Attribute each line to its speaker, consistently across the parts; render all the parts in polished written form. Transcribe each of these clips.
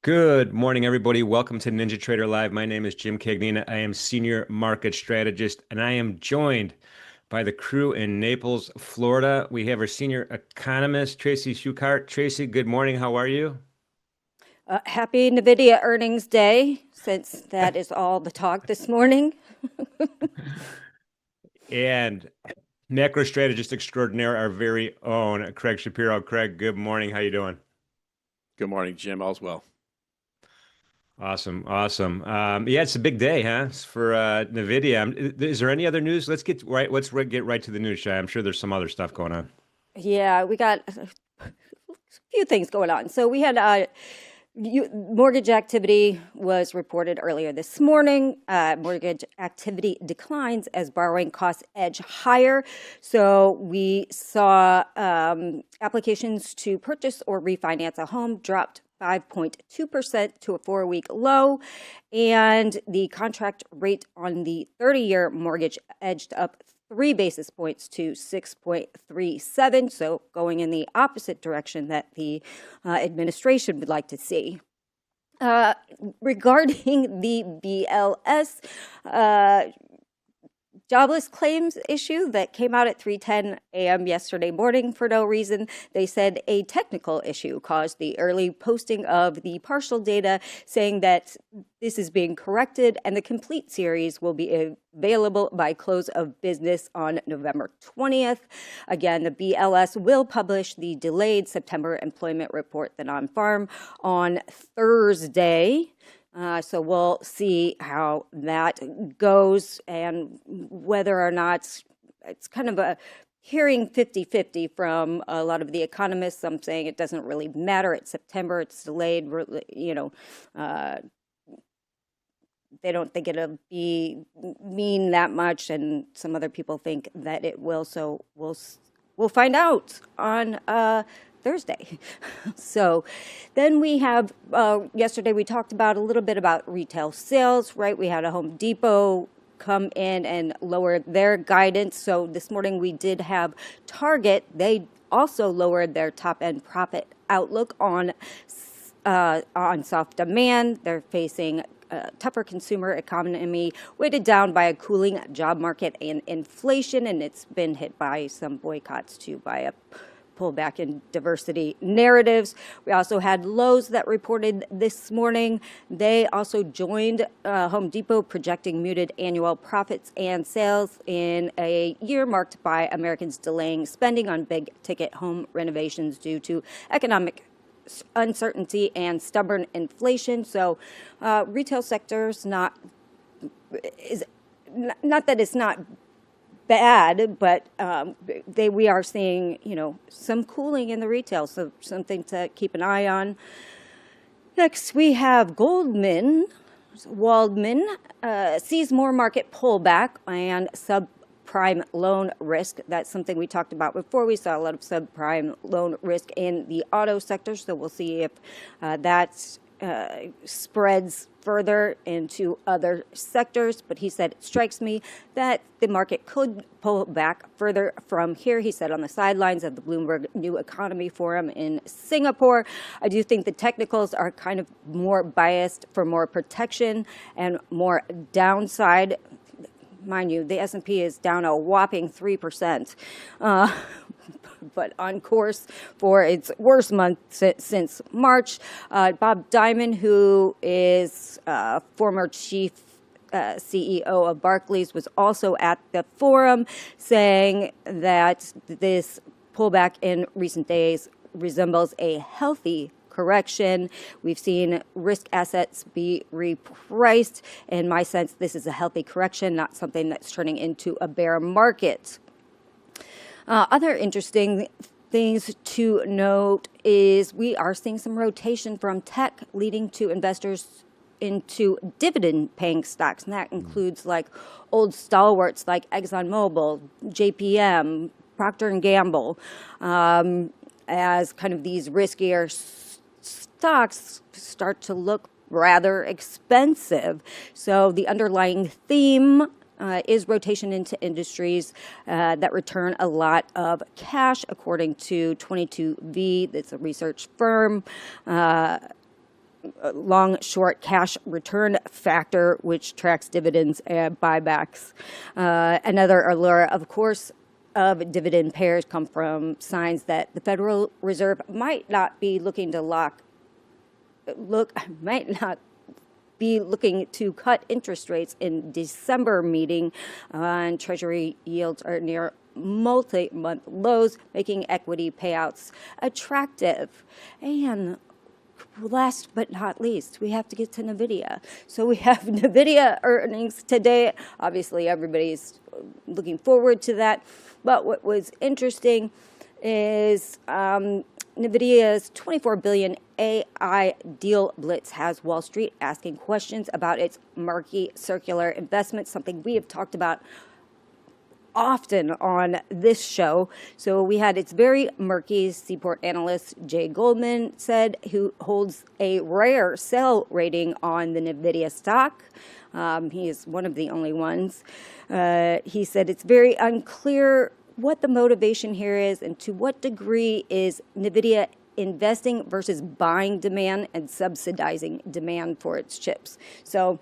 Speaker 1: Good morning, everybody. Welcome to NinjaTrader Live. My name is Jim Cagnina. I am Senior Market Strategist, and I am joined by the crew in Naples, Florida. We have our Senior Economist, Tracy Shuchart. Tracy, good morning. How are you?
Speaker 2: Happy Nvidia earnings day, since that is all the talk this morning.
Speaker 1: And macro strategist extraordinaire, our very own Craig Shapiro. Craig, good morning. How you doing?
Speaker 3: Good morning, Jim. All's well.
Speaker 1: Awesome, awesome. Yeah, it's a big day, huh? It's for Nvidia. Is there any other news? Let's get right to the news, Shay. I'm sure there's some other stuff going on.
Speaker 2: Yeah, we got a few things going on. So we had mortgage activity was reported earlier this morning. Mortgage activity declines as borrowing costs edge higher. So we saw applications to purchase or refinance a home dropped 5.2% to a 4-week low, and the contract rate on the 30-year mortgage edged up 3 basis points to 6.37, so going in the opposite direction that the administration would like to see. Regarding the BLS, jobless claims issue that came out at 3:10 a.m. yesterday morning for no reason. They said a technical issue caused the early posting of the partial data, saying that this is being corrected and the complete series will be available by close of business on November 20th. Again, the BLS will publish the delayed September employment report, the non-farm, on Thursday. So we'll see how that goes and whether or not it's kind of a hearing 50-50 from a lot of the economists. Some saying it doesn't really matter. It's September. It's delayed. They don't think it'll mean that much, and some other people think that it will. So we'll find out on Thursday. So then we have, yesterday we talked about a little bit about retail sales, right? We had a Home Depot come in and lower their guidance. So this morning we did have Target. They also lowered their top end profit outlook on soft demand. They're facing tougher consumer economy, weighted down by a cooling job market and inflation, and it's been hit by some boycotts too, by a pullback in diversity narratives. We also had Lowe's that reported this morning. They also joined Home Depot, projecting muted annual profits and sales in a year marked by Americans delaying spending on big ticket home renovations due to economic uncertainty and stubborn inflation. So retail sector's not that it's not bad, but we are seeing, some cooling in the retail, so something to keep an eye on. Next, we have Waldman sees more market pullback and subprime loan risk. That's something we talked about before. We saw a lot of subprime loan risk in the auto sector, so we'll see if that spreads further into other sectors. But he said, it strikes me that the market could pull back further from here. He said on the sidelines of the Bloomberg New Economy Forum in Singapore. I do think the technicals are kind of more biased for more protection and more downside. Mind you, the S&P is down a whopping 3%. But on course for its worst month since March. Bob Diamond, who is former chief CEO of Barclays, was also at the forum, saying that this pullback in recent days resembles a healthy correction. We've seen risk assets be repriced. In my sense, this is a healthy correction, not something that's turning into a bear market. Other interesting things to note is we are seeing some rotation from tech, leading to investors into dividend-paying stocks, and that includes like old stalwarts like ExxonMobil, JPM, Procter & Gamble, as kind of these riskier stocks start to look rather expensive. So the underlying theme is rotation into industries that return a lot of cash, according to 22V. That's a research firm. long-short cash return factor, which tracks dividends and buybacks. Another allure, of course, of dividend payers come from signs that the Federal Reserve might not be looking to cut interest rates in December meeting, and Treasury yields are near multi-month lows, making equity payouts attractive. And last but not least, we have to get to Nvidia. So we have Nvidia earnings today. Obviously, everybody's looking forward to that. But what was interesting is Nvidia's $24 billion AI deal blitz has Wall Street asking questions about its murky circular investment, something we have talked about often on this show. So we had it's very murky, Seaport analyst Jay Goldman said, who holds a rare sell rating on the Nvidia stock. He is one of the only ones. He said it's very unclear what the motivation here is and to what degree is Nvidia investing versus buying demand and subsidizing demand for its chips. So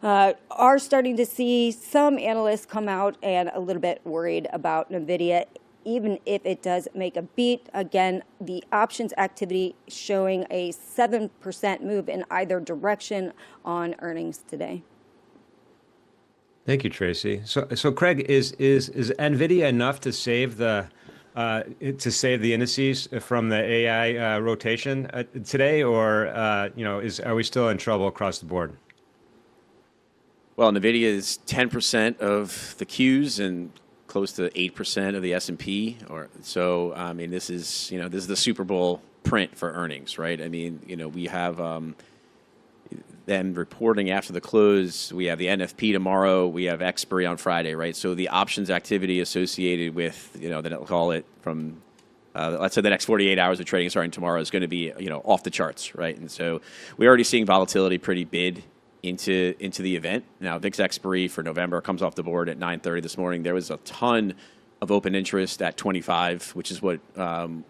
Speaker 2: are starting to see some analysts come out and a little bit worried about Nvidia, even if it does make a beat. Again, the options activity showing a 7% move in either direction on earnings today.
Speaker 1: Thank you, Tracy. So Craig, is Nvidia enough to save the indices from the AI rotation today, or are we still in trouble across the board?
Speaker 3: Well, Nvidia is 10% of the Qs and close to 8% of the S&P. So I mean, this is the Super Bowl print for earnings, right? I mean, we have them reporting after the close. We have the NFP tomorrow. We have expiry on Friday, right? So the options activity associated with, they'll call it from, let's say the next 48 hours of trading starting tomorrow is going to be, off the charts, right? And so we're already seeing volatility pretty bid into the event. Now, VIX expiry for November comes off the board at 9:30 this morning. There was a ton of open interest at 25, which is what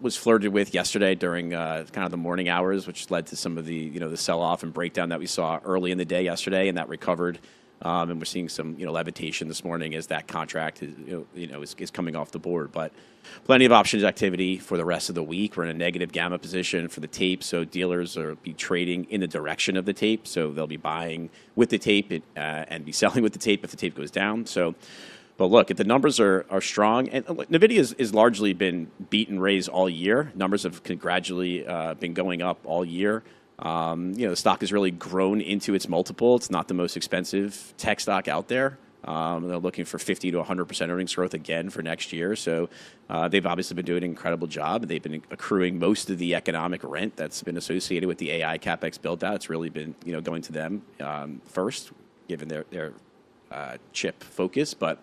Speaker 3: was flirted with yesterday during kind of the morning hours, which led to some of the the sell-off and breakdown that we saw early in the day yesterday, and that recovered. And we're seeing some levitation this morning as that contract is coming off the board. But plenty of options activity for the rest of the week. We're in a negative gamma position for the tape, so dealers will be trading in the direction of the tape. So they'll be buying with the tape and be selling with the tape if the tape goes down. So. But look, if the numbers are strong, and Nvidia has largely been beat and raised all year. Numbers have gradually been going up all year. The stock has really grown into its multiple. It's not the most expensive tech stock out there. They're looking for 50 to 100% earnings growth again for next year. So they've obviously been doing an incredible job. They've been accruing most of the economic rent that's been associated with the AI capex build out. It's really been going to them first, given their chip focus, but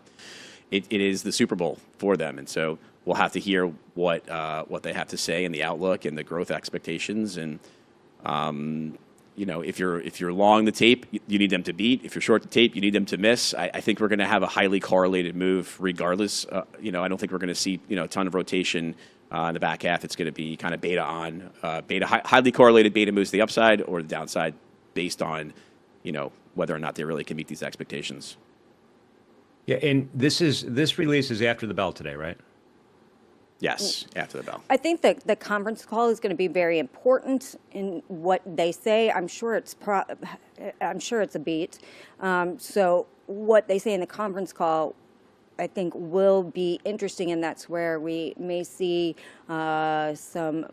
Speaker 3: it is the Super Bowl for them, and so we'll have to hear what they have to say in the outlook and the growth expectations. And if you're long the tape, you need them to beat. If you're short the tape, you need them to miss. I think we're going to have a highly correlated move regardless. I don't think we're going to see a ton of rotation in the back half. It's going to be kind of highly correlated beta moves to the upside or the downside based on whether or not they really can meet these expectations.
Speaker 1: Yeah, and this release is after the bell today, right?
Speaker 3: Yes, after the bell.
Speaker 2: I think that the conference call is going to be very important in what they say. I'm sure it's a beat. So what they say in the conference call, I think, will be interesting, and that's where we may see some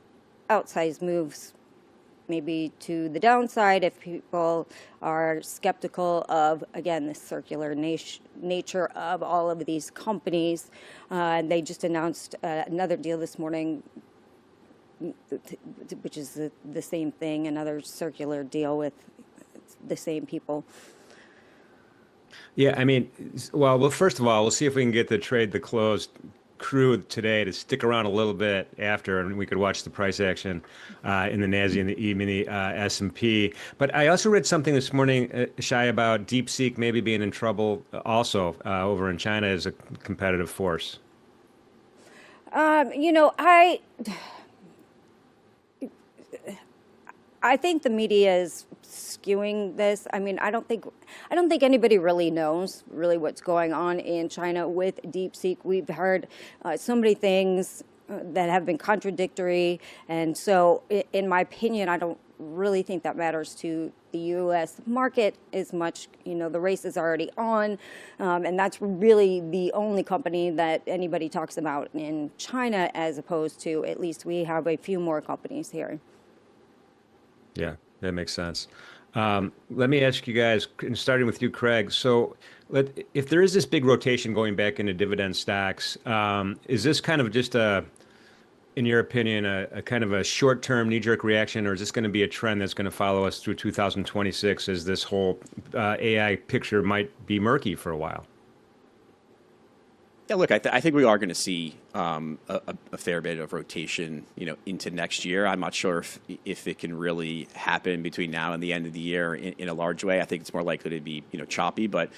Speaker 2: outsized moves, maybe to the downside if people are skeptical of, again, the circular nature of all of these companies. They just announced another deal this morning, which is the same thing, another circular deal with the same people.
Speaker 1: Yeah, I mean, well, first of all, we'll see if we can get the closed crew today to stick around a little bit after, and we could watch the price action in the NASDAQ and the E-mini S&P. But I also read something this morning, Shai, about DeepSeek maybe being in trouble also over in China as a competitive force. I
Speaker 2: I think the media is skewing this. I mean, I don't think anybody really knows what's going on in China with DeepSeek. We've heard so many things that have been contradictory, and so in my opinion, I don't really think that matters to the U.S. market as much. The race is already on, and that's really the only company that anybody talks about in China, as opposed to, at least we have a few more companies here.
Speaker 1: Yeah, that makes sense. Let me ask you guys, starting with you, Craig. So if there is this big rotation going back into dividend stocks, is this kind of just in your opinion, a kind of a short-term knee-jerk reaction, or is this going to be a trend that's going to follow us through 2026 as this whole AI picture might be murky for a while?
Speaker 3: Yeah, look, I think we are going to see a fair bit of rotation, into next year. I'm not sure if it can really happen between now and the end of the year in a large way. I think it's more likely to be, choppy. But,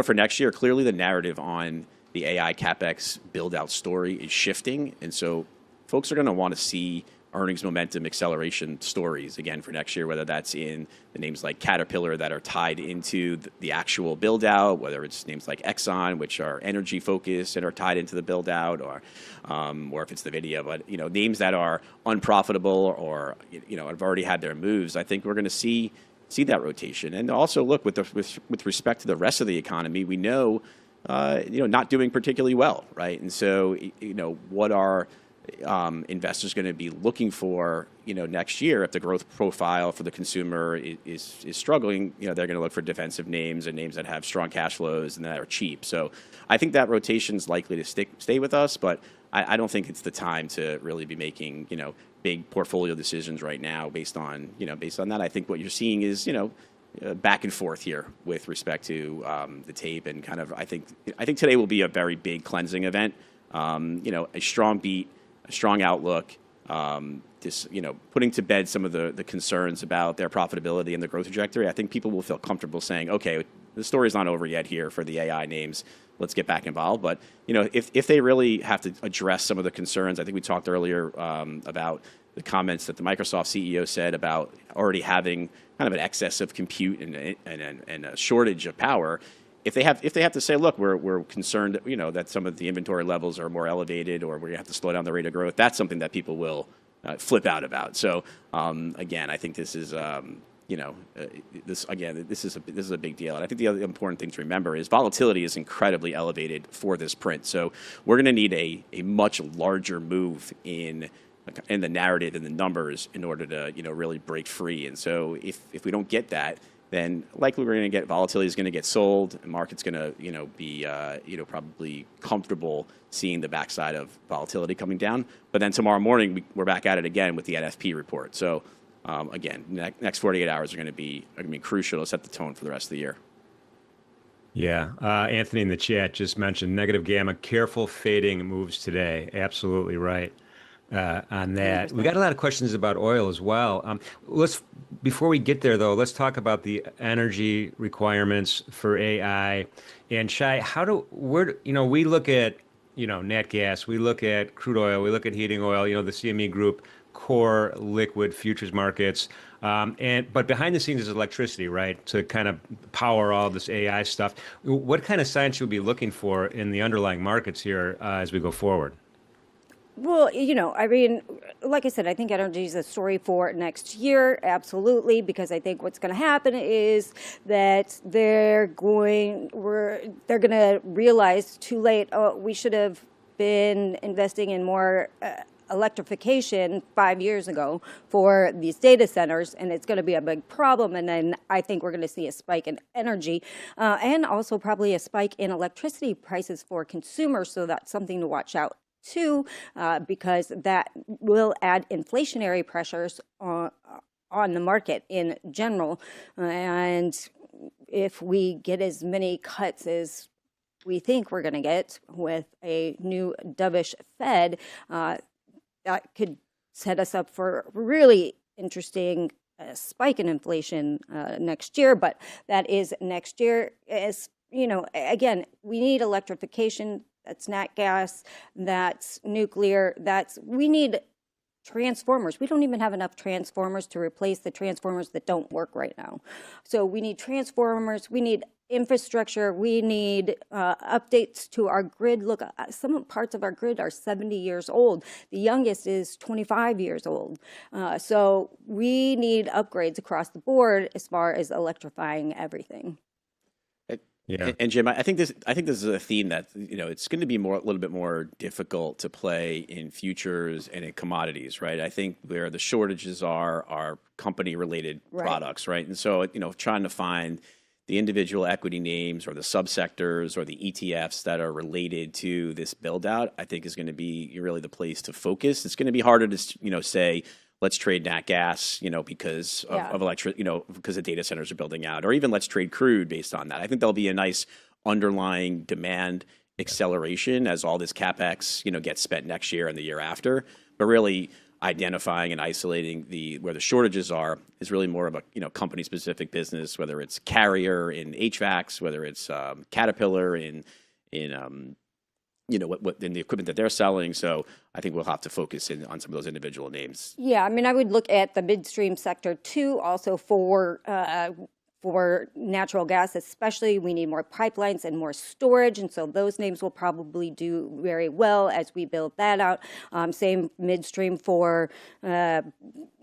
Speaker 3: for next year, clearly the narrative on the AI CapEx build-out story is shifting. And so folks are going to want to see earnings momentum acceleration stories again for next year, whether that's in the names like Caterpillar that are tied into the actual build out, whether it's names like Exxon, which are energy focused and are tied into the build out, or if it's Nvidia, but names that are unprofitable or have already had their moves. I think we're going to see that rotation. And also look with respect to the rest of the economy, we know not doing particularly well, right? And so what are investors going to be looking for, next year if the growth profile for the consumer is struggling? They're going to look for defensive names and names that have strong cash flows and that are cheap. So I think that rotation is likely to stay with us, but I don't think it's the time to really be making, big portfolio decisions right now based on that. I think what you're seeing is, back and forth here with respect to the tape, and kind of I think today will be a very big cleansing event. A strong beat, a strong outlook, putting to bed some of the concerns about their profitability and the growth trajectory. I think people will feel comfortable saying, okay, the story's not over yet here for the AI names. Let's get back involved. But if they really have to address some of the concerns, I think we talked earlier about the comments that the Microsoft CEO said about already having kind of an excess of compute and a shortage of power. If they have to say, look, we're concerned, that some of the inventory levels are more elevated, or we're going to have to slow down the rate of growth, that's something that people will flip out about. So again, I think this is this is a big deal. And I think the other important thing to remember is volatility is incredibly elevated for this print. So we're going to need a much larger move in the narrative and the numbers in order to really break free. And so if we don't get that, then likely we're going to get volatility is going to get sold, and market's going to be probably comfortable seeing the backside of volatility coming down. But then tomorrow morning we're back at it again with the NFP report. So again, next 48 hours are going to be crucial to set the tone for the rest of the year.
Speaker 1: Yeah, Anthony in the chat just mentioned negative gamma, careful fading moves today. Absolutely right. On that. We got a lot of questions about oil as well. Before we get there though, let's talk about the energy requirements for AI. And Shai, we look at, nat gas, we look at crude oil, we look at heating oil, the CME group, core liquid futures markets. But behind the scenes is electricity, right? To kind of power all this AI stuff. What kind of science should we be looking for in the underlying markets here as we go forward?
Speaker 2: Well, like I said, I think energy is a story for next year, absolutely, because I think what's going to happen is that they're going to realize too late, we should have been investing in more electrification 5 years ago for these data centers, and it's going to be a big problem. And then I think we're going to see a spike in energy and also probably a spike in electricity prices for consumers. So that's something to watch out too, because that will add inflationary pressures on the market in general. And if we get as many cuts as we think we're going to get with a new dovish Fed, that could set us up for a really interesting spike in inflation next year. But that is next year. As again, we need electrification. That's nat gas, that's nuclear, we need transformers. We don't even have enough transformers to replace the transformers that don't work right now. So we need transformers, we need infrastructure, we need updates to our grid. Look, some parts of our grid are 70 years old. The youngest is 25 years old. So we need upgrades across the board as far as electrifying everything.
Speaker 3: Yeah. And Jim, I think this is a theme that, it's going to be a little bit more difficult to play in futures and in commodities, right? I think where the shortages are company related products, right? And so, trying to find the individual equity names or the subsectors or the ETFs that are related to this build out, I think is going to be really the place to focus. It's going to be harder to, say, let's trade nat gas, because of electric, because the data centers are building out, or even let's trade crude based on that. I think there'll be a nice underlying demand acceleration as all this CapEx, gets spent next year and the year after. But really identifying and isolating where the shortages are is really more of a, company specific business, whether it's Carrier in HVACs, whether it's Caterpillar in what in the equipment that they're selling. So I think we'll have to focus in on some of those individual names.
Speaker 2: Yeah, I mean, I would look at the midstream sector too, also for natural gas, especially. We need more pipelines and more storage, and so those names will probably do very well as we build that out. Same midstream for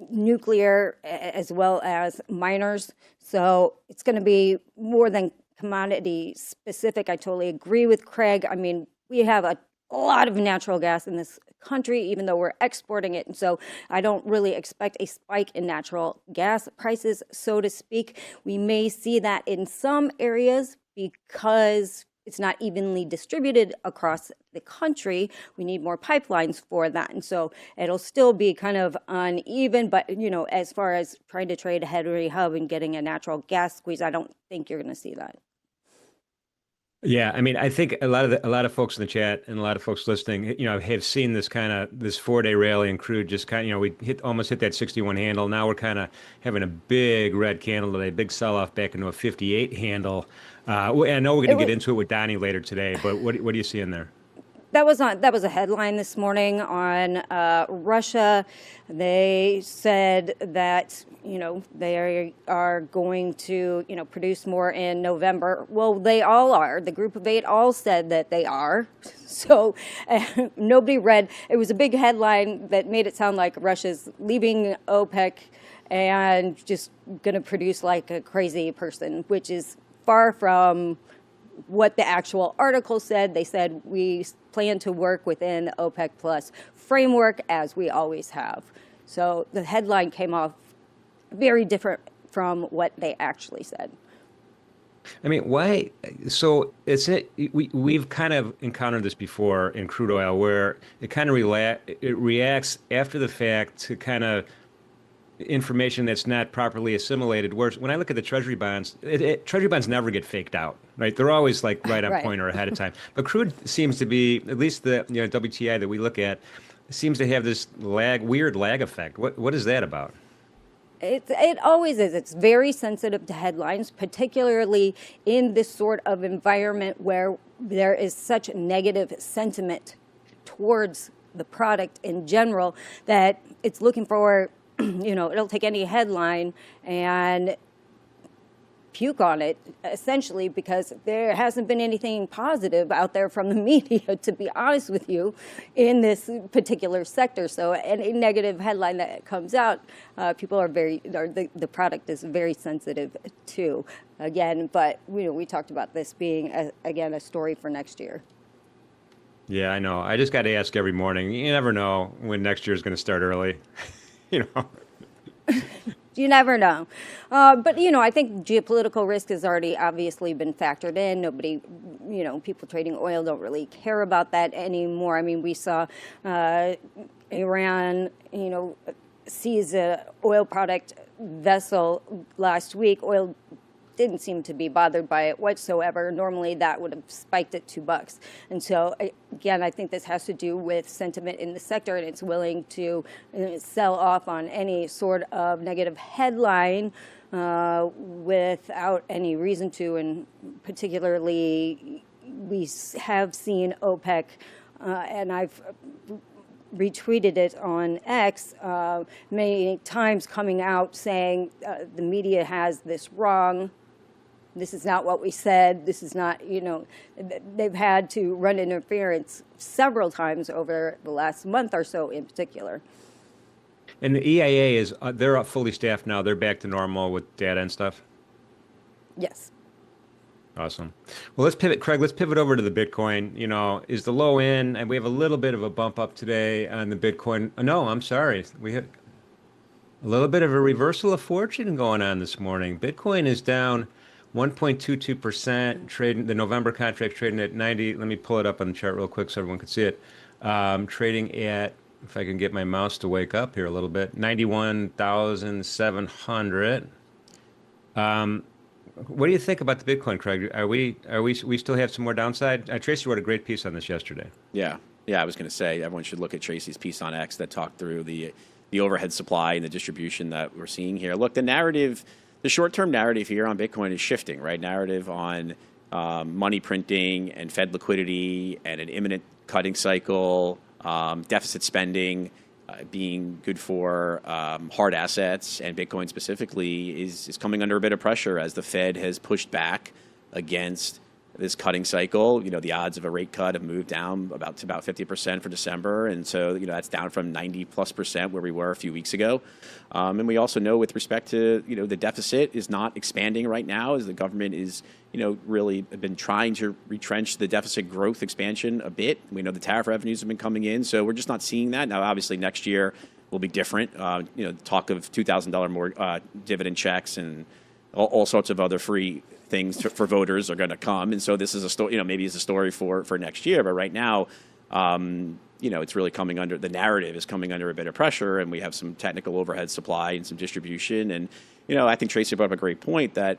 Speaker 2: nuclear as well as miners. So it's going to be more than commodity specific. I totally agree with Craig. I mean, we have a lot of natural gas in this country, even though we're exporting it. And so I don't really expect a spike in natural gas prices, so to speak. We may see that in some areas because it's not evenly distributed across the country. We need more pipelines for that. And so it'll still be kind of uneven. But, as far as trying to trade a Henry Hub and getting a natural gas squeeze, I don't think you're going to see that.
Speaker 1: Yeah, I mean, I think a lot of folks in the chat and a lot of folks listening, have seen this 4-day rally in crude. Just we almost hit that 61 handle. Now we're kind of having a big red candle today, big sell off back into a 58 handle. I know we're going to get into it with Donny later today, but what do you see in there?
Speaker 2: That was a headline this morning on Russia. They said that they are going to produce more in November. Well, they all are. The Group of 8 all said that they are. So nobody read. It was a big headline that made it sound like Russia's leaving OPEC and just going to produce like a crazy person, which is far from what the actual article said. They said we plan to work within the OPEC Plus framework as we always have. So the headline came off very different from what they actually said.
Speaker 1: I mean, why? So we've kind of encountered this before in crude oil, where it kind of reacts after the fact to kind of information that's not properly assimilated. Whereas when I look at the Treasury bonds, Treasury bonds never get faked out, right? They're always like right on point or ahead of time. But crude seems to be, at least the WTI that we look at, seems to have this weird lag effect. What is that about?
Speaker 2: It always is. It's very sensitive to headlines, particularly in this sort of environment where there is such negative sentiment towards the product in general that it's looking for, it'll take any headline and puke on it, essentially, because there hasn't been anything positive out there from the media, to be honest with you, in this particular sector. So any negative headline that comes out, people are the product is very sensitive to, again, but we talked about this being, a story for next year.
Speaker 1: Yeah, I know. I just got to ask every morning. You never know when next year is going to start early.
Speaker 2: You never know. But, I think geopolitical risk has already obviously been factored in. Nobody, people trading oil don't really care about that anymore. I mean, we saw Iran, seize an oil product vessel last week. Oil didn't seem to be bothered by it whatsoever. Normally that would have spiked at $2. And so, again, I think this has to do with sentiment in the sector, and it's willing to sell off on any sort of negative headline without any reason to. And particularly, we have seen OPEC, and I've retweeted it on X many times, coming out saying the media has this wrong. This is not what we said. This is not, they've had to run interference several times over the last month or so in particular.
Speaker 1: And the EIA is, they're fully staffed now. They're back to normal with data and stuff.
Speaker 2: Yes.
Speaker 1: Awesome. Well, let's pivot, Craig. Let's pivot over to the Bitcoin. Is the low in, and we have a little bit of a bump up today on the Bitcoin. No, I'm sorry. We had a little bit of a reversal of fortune going on this morning. Bitcoin is down 1.22%. Trading the November contract trading at 90. Let me pull it up on the chart real quick so everyone can see it. Trading at, if I can get my mouse to wake up here a little bit, 91,700. What do you think about the Bitcoin, Craig? We still have some more downside? Tracy wrote a great piece on this yesterday.
Speaker 3: Yeah. I was going to say everyone should look at Tracy's piece on X that talked through the overhead supply and the distribution that we're seeing here. Look, the short-term narrative here on Bitcoin is shifting, right? Narrative on money printing and Fed liquidity and an imminent cutting cycle, deficit spending being good for hard assets, and Bitcoin specifically is coming under a bit of pressure as the Fed has pushed back against this cutting cycle. The odds of a rate cut have moved down to about 50% for December, and so that's down from 90+% where we were a few weeks ago. And we also know with respect to the deficit is not expanding right now, as the government is really been trying to retrench the deficit growth expansion a bit. We know the tariff revenues have been coming in, so we're just not seeing that. Now, obviously, next year will be different. Talk of $2,000 more dividend checks and all sorts of other free things for voters are going to come, and so this is a story. Maybe it's a story for next year, but right now, it's really coming under, the narrative is coming under a bit of pressure, and we have some technical overhead supply and some distribution. And I think Tracy brought up a great point that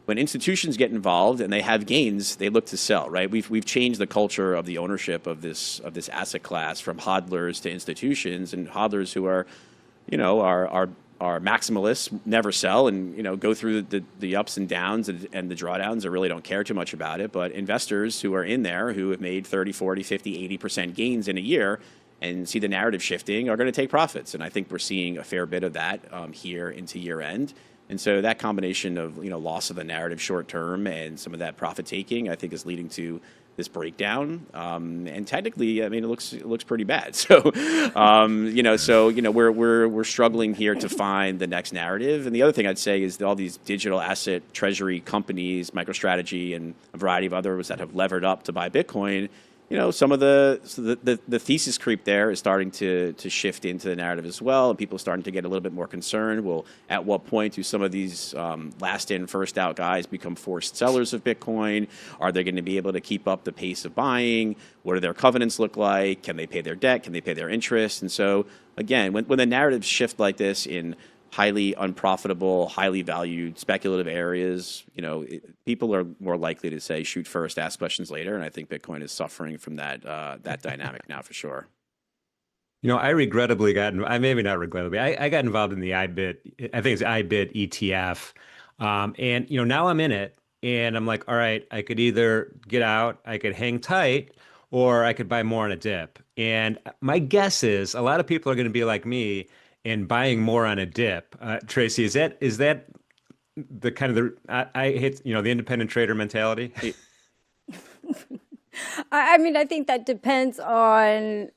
Speaker 3: when institutions get involved and they have gains, they look to sell, right? We've changed the culture of the ownership of this asset class from hodlers to institutions, and hodlers who are maximalists, never sell, and go through the ups and downs and the drawdowns, or really don't care too much about it. But investors who are in there who have made 30, 40, 50, 80% gains in a year and see the narrative shifting are going to take profits. And I think we're seeing a fair bit of that here into year end. And so that combination of loss of the narrative short term and some of that profit taking, I think, is leading to this breakdown. And technically, I mean, it looks pretty bad. So we're struggling here to find the next narrative. And the other thing I'd say is that all these digital asset treasury companies, MicroStrategy and a variety of others that have levered up to buy Bitcoin, some of the thesis creep there is starting to shift into the narrative as well, and people are starting to get a little bit more concerned. Well, at what point do some of these last in, first out guys become forced sellers of Bitcoin? Are they going to be able to keep up the pace of buying? What do their covenants look like? Can they pay their debt? Can they pay their interest? And so, again, when the narratives shift like this in highly unprofitable, highly valued, speculative areas, people are more likely to say, shoot first, ask questions later. And I think Bitcoin is suffering from that dynamic now for sure.
Speaker 1: I regrettably maybe not regrettably, I got involved in the IBIT, I think it's IBIT ETF. And, now I'm in it and I'm like, all right, I could either get out, I could hang tight, or I could buy more on a dip. And my guess is a lot of people are going to be like me and buying more on a dip. Tracy, is that the kind of I hate the independent trader mentality?
Speaker 2: I mean, I think that depends on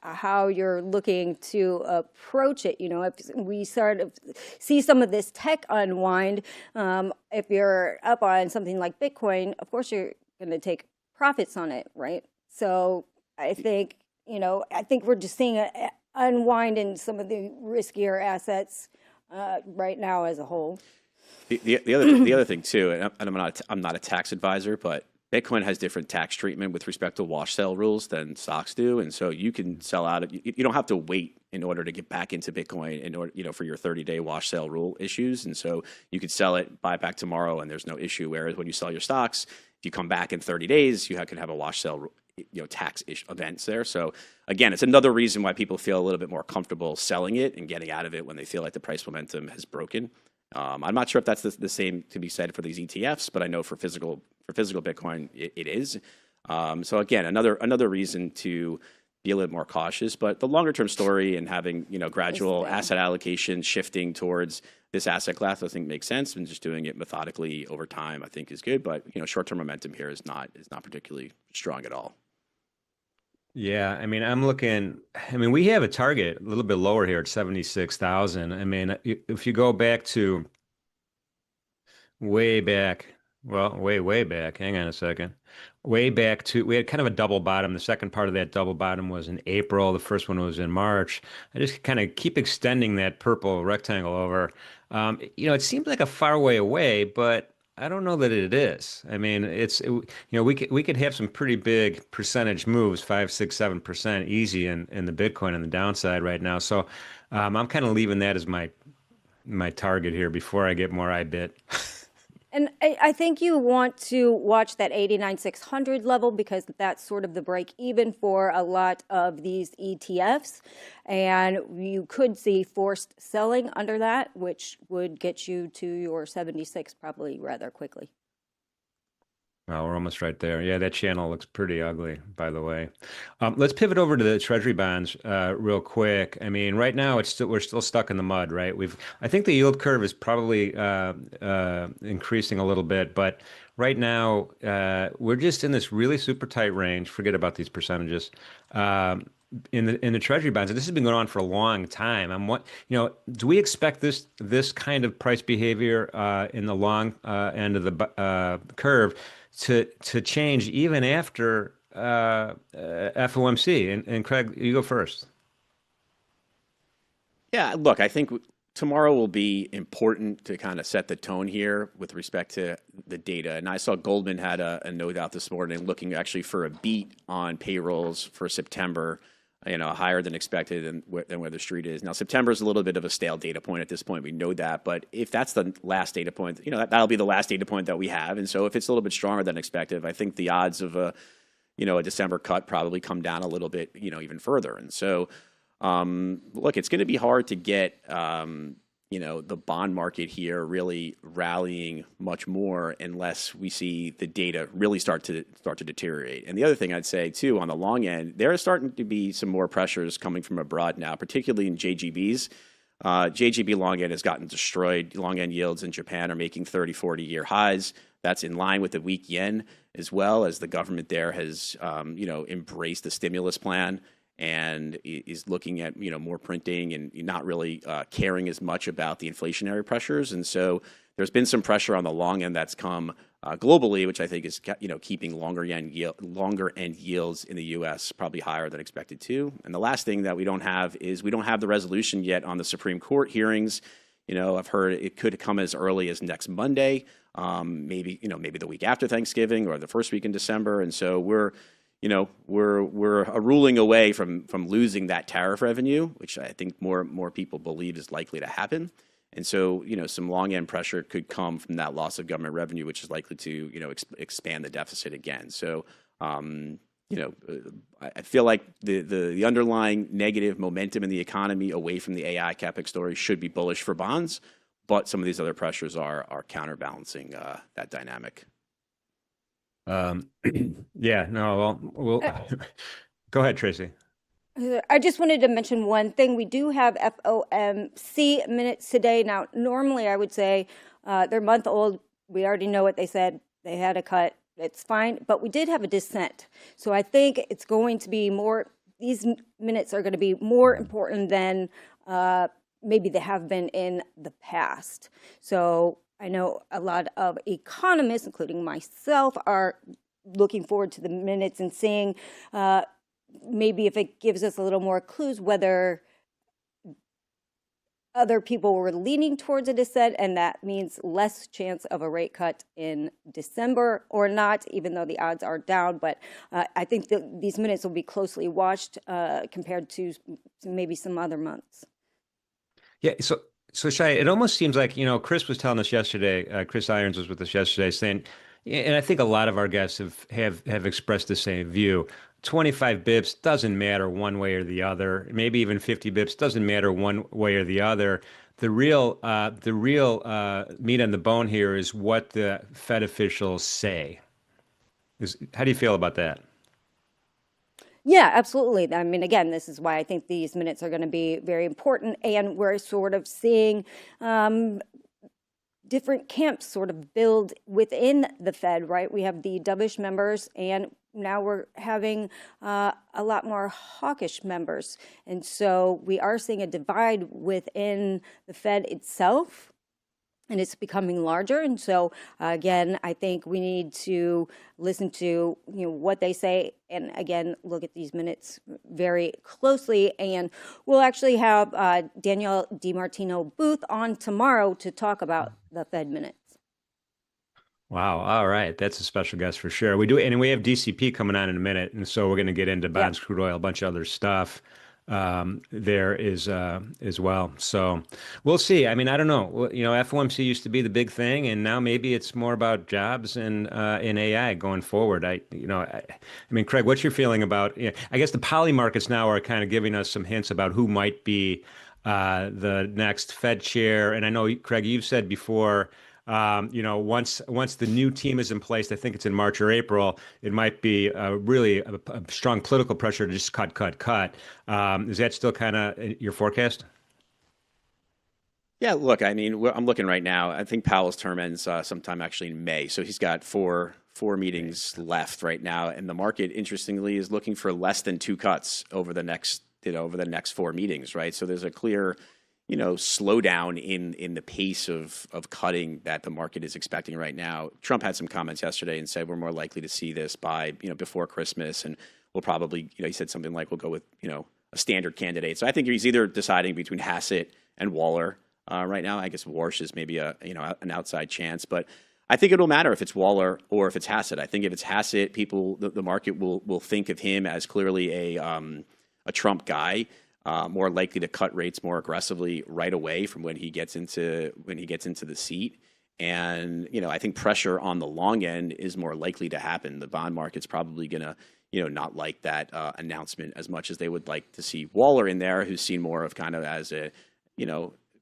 Speaker 2: how you're looking to approach it. If we sort of see some of this tech unwind, if you're up on something like Bitcoin, of course you're going to take profits on it, right? So I think we're just seeing a unwind in some of the riskier assets right now as a whole.
Speaker 3: The other thing too, and I'm not a tax advisor, but Bitcoin has different tax treatment with respect to wash sale rules than stocks do, and so you can sell out. You don't have to wait in order to get back into Bitcoin in order for your 30-day wash sale rule issues, and so you could sell it, buy it back tomorrow, and there's no issue. Whereas when you sell your stocks, if you come back in 30 days, you can have a wash sale tax events there. So again, it's another reason why people feel a little bit more comfortable selling it and getting out of it when they feel like the price momentum has broken. I'm not sure if that's the same to be said for these ETFs, but I know for physical Bitcoin it is. So again, another reason to be a little more cautious. But the longer term story and having, gradual
Speaker 2: there.
Speaker 3: asset allocation shifting towards this asset class, I think makes sense, and just doing it methodically over time, I think is good. But, short term momentum here is not particularly strong at all.
Speaker 1: Yeah, I mean, we have a target a little bit lower here at 76,000. I mean, if you go back to way back, well, way back, hang on a second. Way back to, we had kind of a double bottom. The second part of that double bottom was in April. The first one was in March. I just kind of keep extending that purple rectangle over. It seems like a far way away, but I don't know that it is. I mean, we could have some pretty big percentage moves, 5, 6, 7% easy in the Bitcoin on the downside right now. So I'm kind of leaving that as my target here before I get more IBIT.
Speaker 2: And I think you want to watch that 89,600 level because that's sort of the break even for a lot of these ETFs. And you could see forced selling under that, which would get you to your 76 probably rather quickly.
Speaker 1: Oh, we're almost right there. Yeah, that channel looks pretty ugly, by the way. Let's pivot over to the Treasury bonds real quick. I mean, right now we're still stuck in the mud, right? I think the yield curve is probably increasing a little bit, but right now we're just in this really super tight range. Forget about these percentages. In the Treasury bonds, and this has been going on for a long time. Do we expect this kind of price behavior in the long end of the curve to change even after FOMC? And Craig, you go first.
Speaker 3: Yeah, look, I think tomorrow will be important to kind of set the tone here with respect to the data. And I saw Goldman had a note out this morning looking actually for a beat on payrolls for September, higher than expected than where the street is. Now, September is a little bit of a stale data point at this point. We know that. But if that's the last data point, that'll be the last data point that we have. And so if it's a little bit stronger than expected, I think the odds of a December cut probably come down a little bit, even further. And so, look, it's going to be hard to get, the bond market here really rallying much more unless we see the data really start to deteriorate. And the other thing I'd say too, on the long end, there is starting to be some more pressures coming from abroad now, particularly in JGBs. JGB long end has gotten destroyed. Long end yields in Japan are making 30, 40-year highs. That's in line with the weak yen, as well as the government there has, embraced the stimulus plan and is looking at more printing and not really caring as much about the inflationary pressures. And so there's been some pressure on the long end that's come globally, which I think is keeping longer end yields in the U.S. probably higher than expected too. And the last thing that we don't have is we don't have the resolution yet on the Supreme Court hearings. I've heard it could come as early as next Monday, maybe the week after Thanksgiving or the first week in December. And so we're a ruling away from losing that tariff revenue, which I think more people believe is likely to happen. And so, some long end pressure could come from that loss of government revenue, which is likely to, expand the deficit again. So, I feel like the underlying negative momentum in the economy away from the AI capex story should be bullish for bonds, but some of these other pressures are counterbalancing that dynamic.
Speaker 1: Yeah, no, we'll go ahead, Tracy.
Speaker 2: I just wanted to mention one thing. We do have FOMC minutes today. Now, normally I would say they're month old. We already know what they said. They had a cut. It's fine. But we did have a dissent. So I think it's going to be these minutes are going to be more important than maybe they have been in the past. So I know a lot of economists, including myself, are looking forward to the minutes and seeing maybe if it gives us a little more clues whether other people were leaning towards a dissent, and that means less chance of a rate cut in December or not, even though the odds are down. But I think that these minutes will be closely watched compared to maybe some other months.
Speaker 1: Yeah, so Shai, it almost seems like, Chris was telling us yesterday, Chris Irons was with us yesterday saying, and I think a lot of our guests have expressed the same view. 25 bips doesn't matter one way or the other. Maybe even 50 bips doesn't matter one way or the other. The real meat on the bone here is what the Fed officials say. How do you feel about that?
Speaker 2: Yeah, absolutely. I mean, again, this is why I think these minutes are going to be very important, and we're sort of seeing different camps sort of build within the Fed, right? We have the dovish members, and now we're having a lot more hawkish members. And so we are seeing a divide within the Fed itself, and it's becoming larger. And so again, I think we need to listen to what they say, and again, look at these minutes very closely. And we'll actually have Danielle DiMartino Booth on tomorrow to talk about the Fed minutes.
Speaker 1: Wow. All right. That's a special guest for sure. We do, and we have DCP coming on in a minute. And so we're going to get into bonds, crude oil, a bunch of other stuff there is as well. So we'll see. I mean, I don't know. FOMC used to be the big thing, and now maybe it's more about jobs and in AI going forward. I mean, Craig, what's your feeling about? I guess the poly markets now are kind of giving us some hints about who might be the next Fed chair. And I know, Craig, you've said before. Once the new team is in place, I think it's in March or April, it might be really a strong political pressure to just cut. Is that still kind of your forecast?
Speaker 3: Yeah, look, I mean, I'm looking right now. I think Powell's term ends sometime actually in May, so he's got four meetings left right now, and the market, interestingly, is looking for less than 2 cuts over the next 4 meetings, right? So there's a clear slowdown in the pace of cutting that the market is expecting right now. Trump had some comments yesterday and said we're more likely to see this by before Christmas, and we'll probably he said something like we'll go with a standard candidate. So I think he's either deciding between Hassett and Waller right now. I guess Warsh is maybe an outside chance, but I think it'll matter if it's Waller or if it's Hassett. I think if it's Hassett, the market will think of him as clearly a Trump guy. More likely to cut rates more aggressively right away from when he gets into the seat, and I think pressure on the long end is more likely to happen. The bond market's probably gonna not like that announcement as much as they would like to see Waller in there, who's seen more of kind of as a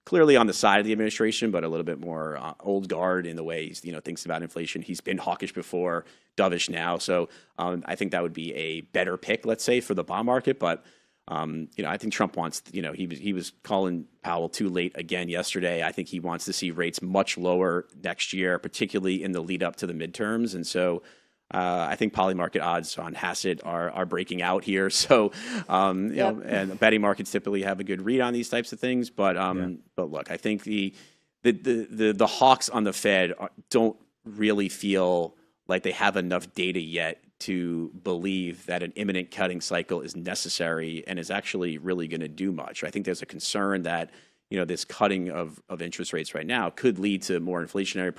Speaker 3: clearly on the side of the administration, but a little bit more old guard in the way he thinks about inflation. He's been hawkish before, dovish now, so I think that would be a better pick, let's say, for the bond market, but. I think Trump wants, he was calling Powell too late again yesterday. I think he wants to see rates much lower next year, particularly in the lead up to the midterms. And so I think poly market odds on Hassett are breaking out here. So, and betting markets typically have a good read on these types of things. But look, I think the hawks on the Fed don't really feel like they have enough data yet to believe that an imminent cutting cycle is necessary and is actually really going to do much. I think there's a concern that this cutting of interest rates right now could lead to more inflationary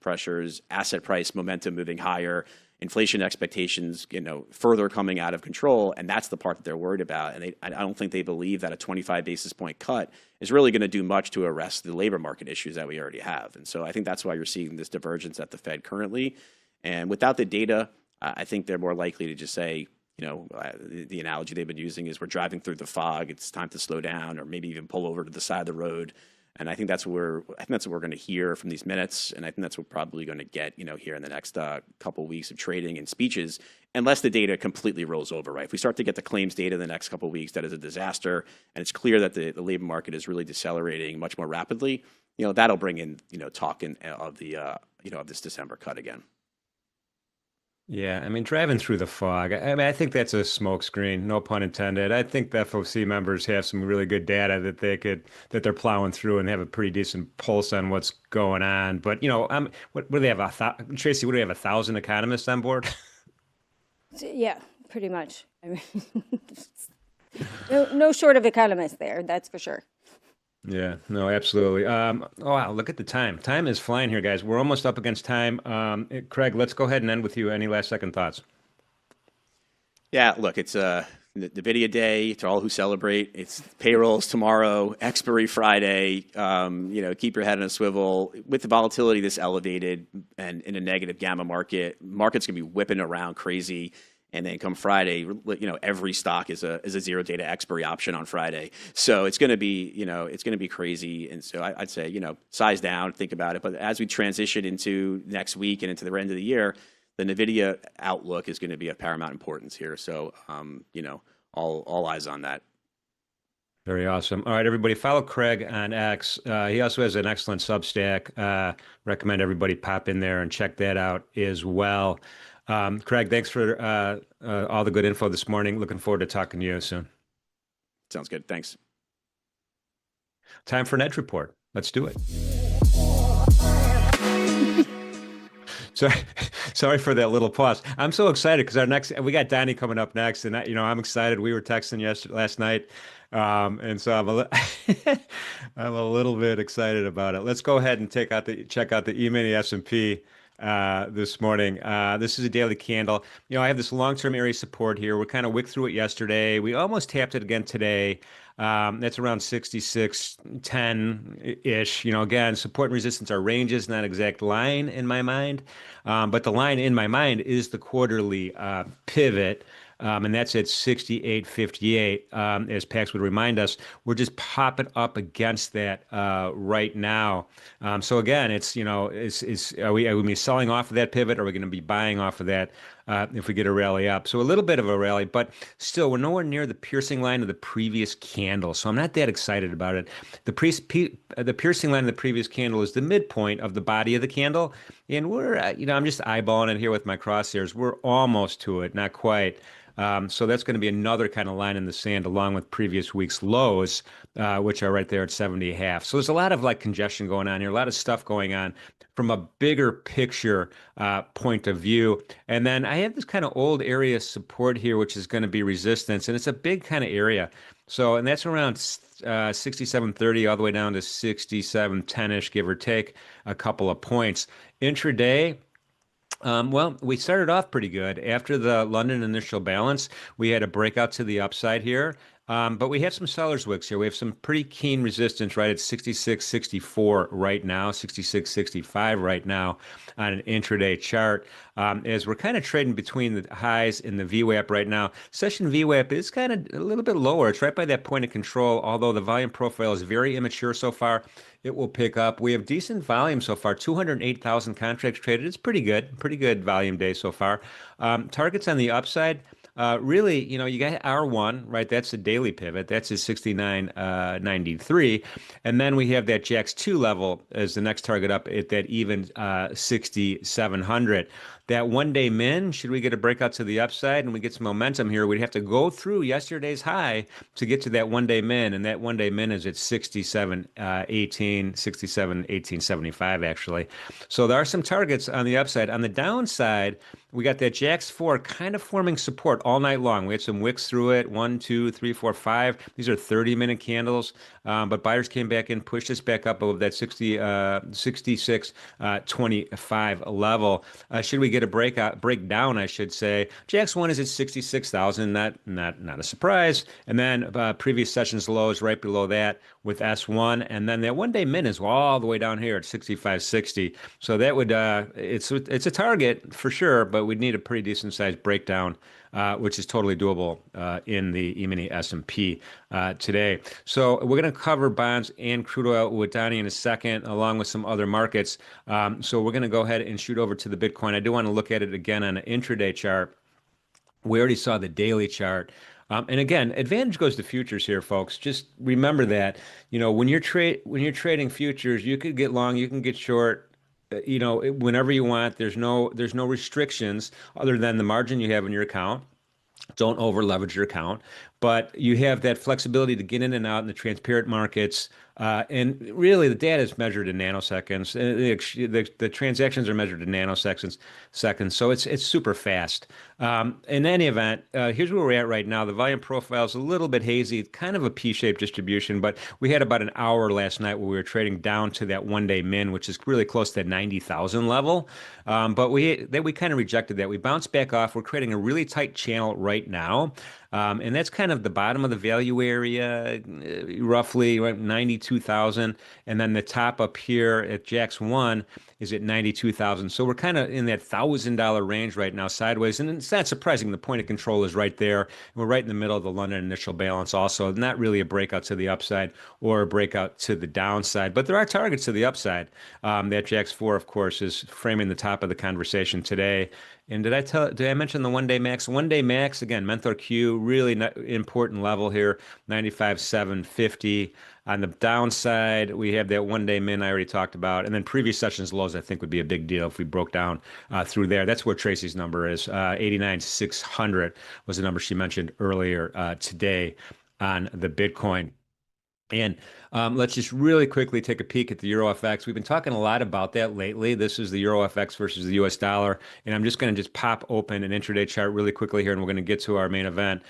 Speaker 3: pressures, asset price momentum moving higher, inflation expectations further coming out of control, and that's the part that they're worried about. And I don't think they believe that a 25 basis point cut is really going to do much to arrest the labor market issues that we already have. And so I think that's why you're seeing this divergence at the Fed currently. And without the data, I think they're more likely to just say, the analogy they've been using is we're driving through the fog. It's time to slow down, or maybe even pull over to the side of the road. And I think that's what we're going to hear from these minutes, and I think that's what we're probably going to get, here in the next couple of weeks of trading and speeches, unless the data completely rolls over. Right? If we start to get the claims data in the next couple of weeks, that is a disaster, and it's clear that the labor market is really decelerating much more rapidly. That'll bring in talk of this December cut again.
Speaker 1: Yeah, I mean, driving through the fog. I mean, I think that's a smokescreen, no pun intended. I think the FOC members have some really good data that they're plowing through and have a pretty decent pulse on what's going on. But what do they have? Tracy, what do they have? 1,000 economists on board?
Speaker 2: Yeah, pretty much. I mean, no short of economists there, that's for sure.
Speaker 1: Yeah, no, absolutely. Oh, wow, look at the time. Time is flying here, guys. We're almost up against time. Craig, let's go ahead and end with you. Any last second thoughts?
Speaker 3: Yeah, look, it's Nvidia day to all who celebrate. It's payrolls tomorrow, expiry Friday. Keep your head on a swivel. With the volatility this elevated and in a negative gamma market's gonna be whipping around crazy. And then come Friday, every stock is a zero data expiry option on Friday. So it's going to be crazy. And so I'd say, size down, think about it. But as we transition into next week and into the end of the year, the Nvidia outlook is going to be of paramount importance here. So, all eyes on that.
Speaker 1: Very awesome. All right, everybody, follow Craig on X. He also has an excellent Substack. Recommend everybody pop in there and check that out as well. Craig, thanks for all the good info this morning. Looking forward to talking to you soon.
Speaker 3: Sounds good. Thanks.
Speaker 1: Time for an Edge Report. Let's do it. Sorry for that little pause. I'm so excited because we got Donny coming up next, and I'm excited. We were texting last night, and so I'm a little bit excited about it. Let's go ahead and check out the E-mini S&P this morning. This is a daily candle. I have this long-term area support here. We kind of wicked through it yesterday. We almost tapped it again today. That's around 66.10-ish. Again, support and resistance are ranges, not exact line in my mind. But the line in my mind is the quarterly pivot. And that's at 68.58. As Pax would remind us, we're just popping up against that right now. So again, are we going to be selling off of that pivot, or are we going to be buying off of that if we get a rally up? So a little bit of a rally, but still, we're nowhere near the piercing line of the previous candle. So I'm not that excited about it. The piercing line of the previous candle is the midpoint of the body of the candle, and we're, I'm just eyeballing it here with my crosshairs. We're almost to it, not quite. So that's going to be another kind of line in the sand along with previous week's lows, which are right there at 70.5. So there's a lot of congestion going on here, a lot of stuff going on from a bigger picture point of view. And then I have this kind of old area support here, which is going to be resistance, and it's a big kind of area. So, and that's around 67.30 all the way down to 67.10-ish, give or take a couple of points. Intraday, well, we started off pretty good. After the London initial balance, we had a breakout to the upside here. But we have some sellers wicks here. We have some pretty keen resistance right at 66.64 right now, 66.65 right now on an intraday chart. As we're kind of trading between the highs and the VWAP right now. Session VWAP is kind of a little bit lower. It's right by that point of control, although the volume profile is very immature so far. It will pick up. We have decent volume so far, 208,000 contracts traded. It's pretty good volume day so far. Targets on the upside. Really, you got R1, right? That's the daily pivot. That's his 69.93. And then we have that JAX 2 level as the next target up at that even 6,700. That one-day min, should we get a breakout to the upside and we get some momentum here, we'd have to go through yesterday's high to get to that one-day min, and that one-day min is at 67.18, 67.1875 actually. So there are some targets on the upside. On the downside, we got that JAX 4 kind of forming support all night long. We had some wicks through it, 1, 2, 3, 4, 5. These are 30-minute candles, but buyers came back in, pushed us back up above that 66.25 level. Should we get a breakdown, I should say. JAX 1 is at 66,000, not a surprise. And then previous sessions lows right below that with S1, and then that one-day min is all the way down here at 65.60. So that would it's a target for sure, but we'd need a pretty decent sized breakdown, which is totally doable in the E-mini S&P today. So we're going to cover bonds and crude oil with Donny in a second, along with some other markets. So we're going to go ahead and shoot over to the Bitcoin. I do want to look at it again on an intraday chart. We already saw the daily chart. And again, advantage goes to futures here, folks. Just remember that, when you're trading futures, you could get long, you can get short, whenever you want. There's no restrictions other than the margin you have in your account. Don't over leverage your account, but you have that flexibility to get in and out in the transparent markets. And really, the data is measured in nanoseconds. The transactions are measured in nanoseconds. So it's super fast. In any event, here's where we're at right now. The volume profile is a little bit hazy, kind of a P-shaped distribution, but we had about an hour last night where we were trading down to that one-day min, which is really close to that 90,000 level. But we kind of rejected that. We bounced back off. We're creating a really tight channel right now. And that's kind of the bottom of the value area, roughly right, 92,000. And then the top up here at JAX 1 is at 92,000. So we're kind of in that $1,000 range right now sideways. And it's not surprising. The point of control is right there. And we're right in the middle of the London initial balance also. Not really a breakout to the upside or a breakout to the downside. But there are targets to the upside. That JAX 4, of course, is framing the top of the conversation today. And did I mention the 1-day max? 1-day max, again, MenthorQ, really important level here, 95,750. On the downside, we have that 1-day min I already talked about. And then previous sessions lows, I think would be a big deal if we broke down through there. That's where Tracy's number is. 89,600 was the number she mentioned earlier today on the Bitcoin. And let's just really quickly take a peek at the Euro FX. We've been talking a lot about that lately. This is the Euro FX versus the US dollar. And I'm just going to just pop open an intraday chart really quickly here, and we're going to get to our main event.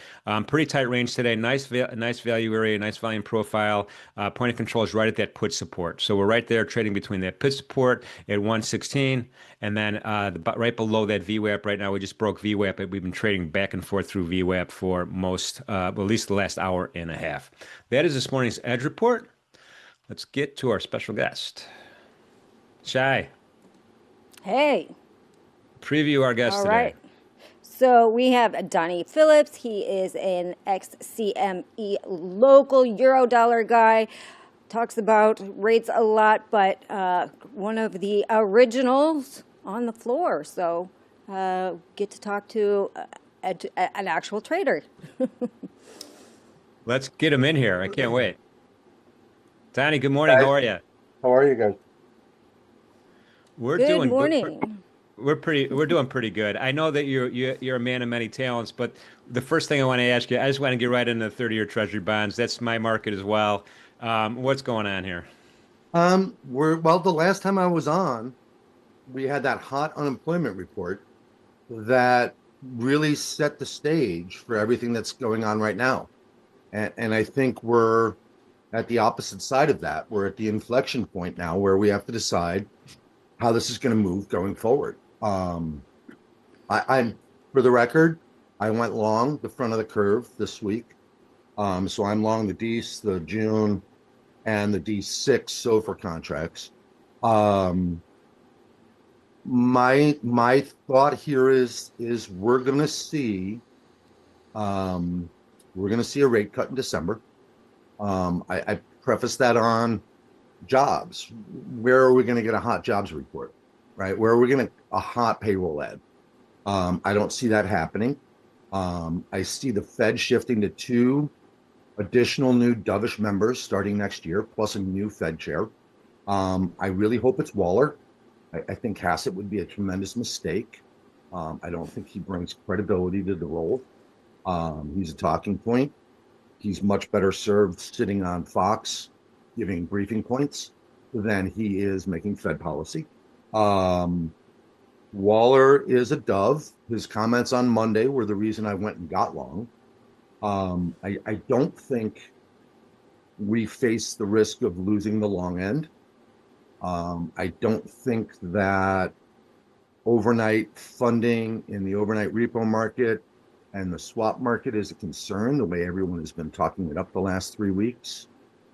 Speaker 1: Pretty tight range today. Nice value area, nice volume profile. Point of control is right at that put support. So we're right there trading between that put support at 116. And then right below that VWAP right now, we just broke VWAP. We've been trading back and forth through VWAP for well, at least the last hour and a half. That is this morning's Edge Report. Let's get to our special guest. Shai.
Speaker 2: Hey.
Speaker 1: Preview our guest today. All right.
Speaker 2: So we have Donny Phillips. He is an ex-CME local Eurodollar guy. Talks about rates a lot, but one of the originals on the floor. So get to talk to an actual trader.
Speaker 1: Let's get him in here. I can't wait. Donny, good morning. How are you?
Speaker 4: How are you guys?
Speaker 2: Good morning.
Speaker 1: We're doing pretty good. I know that you're a man of many talents, but the first thing I want to ask you, I just want to get right into the 30-year Treasury bonds. That's my market as well. What's going on here?
Speaker 4: Well, the last time I was on, we had that hot unemployment report that really set the stage for everything that's going on right now. And I think we're at the opposite side of that. We're at the inflection point now where we have to decide how this is going to move going forward. I'm for the record, I went long the front of the curve this week. So I'm long the DCP, the June, and the D6 SOFR contracts. My thought here is we're going to see a rate cut in December. I preface that on jobs. Where are we going to get a hot jobs report, right? Where are we going to a hot payroll ad? I don't see that happening. I see the Fed shifting to 2 additional new dovish members starting next year, plus a new Fed chair. I really hope it's Waller. I think Hassett would be a tremendous mistake. I don't think he brings credibility to the role. He's a talking point. He's much better served sitting on Fox, giving briefing points than he is making Fed policy. Waller is a dove. His comments on Monday were the reason I went and got long. I don't think we face the risk of losing the long end. I don't think that overnight funding in the overnight repo market and the swap market is a concern, the way everyone has been talking it up the last 3 weeks.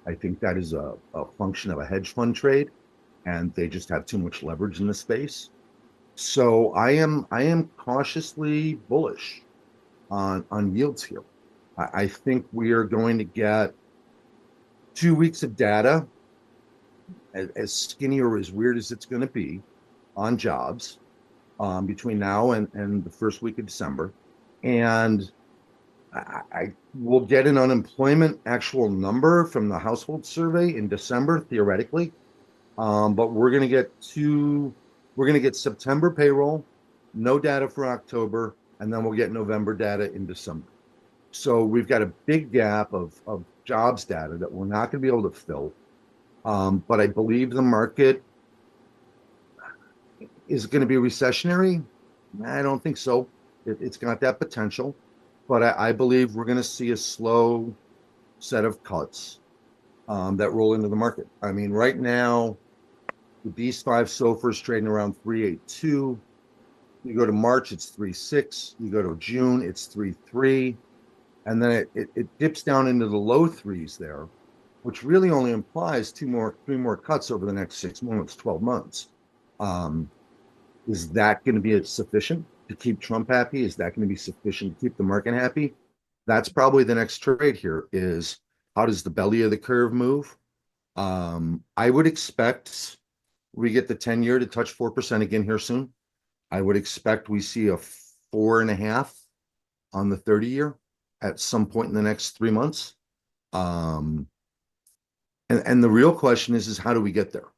Speaker 4: I think that is a function of a hedge fund trade, and they just have too much leverage in the space. So I am cautiously bullish on yields here. I think we are going to get 2 weeks of data, as skinny or as weird as it's going to be, on jobs between now and the first week of December. And I will get an unemployment actual number from the household survey in December, theoretically. But we're going to get September payroll, no data for October, and then we'll get November data in December. So we've got a big gap of jobs data that we're not going to be able to fill. But I believe the market is going to be recessionary. I don't think so. It's got that potential. But I believe we're going to see a slow set of cuts that roll into the market. I mean, right now, the B5 SOFR is trading around 382. You go to March, it's 3.6. You go to June, it's 3.3. And then it dips down into the low threes there, which really only implies three more cuts over the next 6 months, 12 months. Is that going to be sufficient to keep Trump happy? Is that going to be sufficient to keep the market happy? That's probably the next trade here is how does the belly of the curve move? I would expect we get the 10-year to touch 4% again here soon. I would expect we see a 4.5 on the 30-year at some point in the next 3 months. And the real question is how do we get there?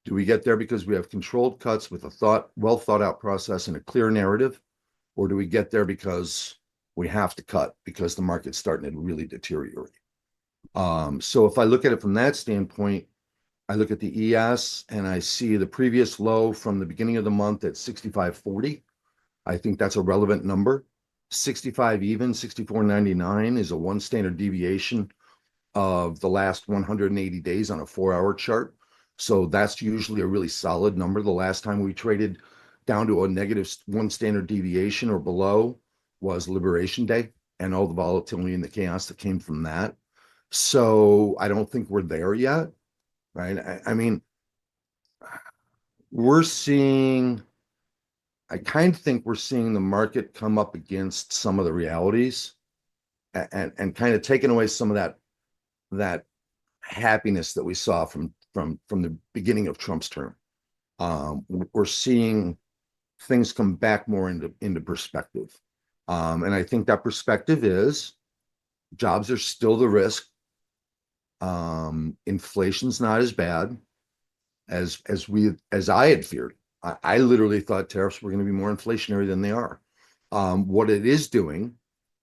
Speaker 4: Do we get there because we have controlled cuts with a well thought out process and a clear narrative? Or do we get there because we have to cut because the market's starting to really deteriorate? So if I look at it from that standpoint, I look at the ES and I see the previous low from the beginning of the month at 65.40. I think that's a relevant number. 65 even, 64.99 is a one standard deviation of the last 180 days on a 4-hour chart. So that's usually a really solid number. The last time we traded down to a negative one standard deviation or below was Liberation Day and all the volatility and the chaos that came from that. So I don't think we're there yet, right? I mean, I kind of think we're seeing the market come up against some of the realities and kind of taking away some of that happiness that we saw from the beginning of Trump's term. We're seeing things come back more into perspective. And I think that perspective is jobs are still the risk. Inflation's not as bad as I had feared. I literally thought tariffs were going to be more inflationary than they are. What it is doing,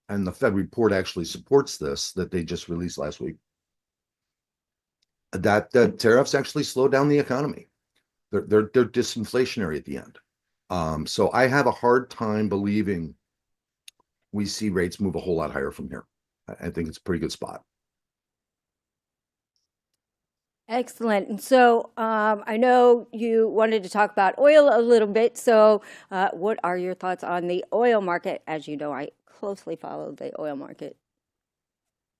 Speaker 4: and the Fed report actually supports this, that they just released last week, that the tariffs actually slow down the economy. They're disinflationary at the end. So I have a hard time believing we see rates move a whole lot higher from here. I think it's a pretty good spot.
Speaker 2: Excellent. And so I know you wanted to talk about oil a little bit. So what are your thoughts on the oil market? As you know, I closely follow the oil market.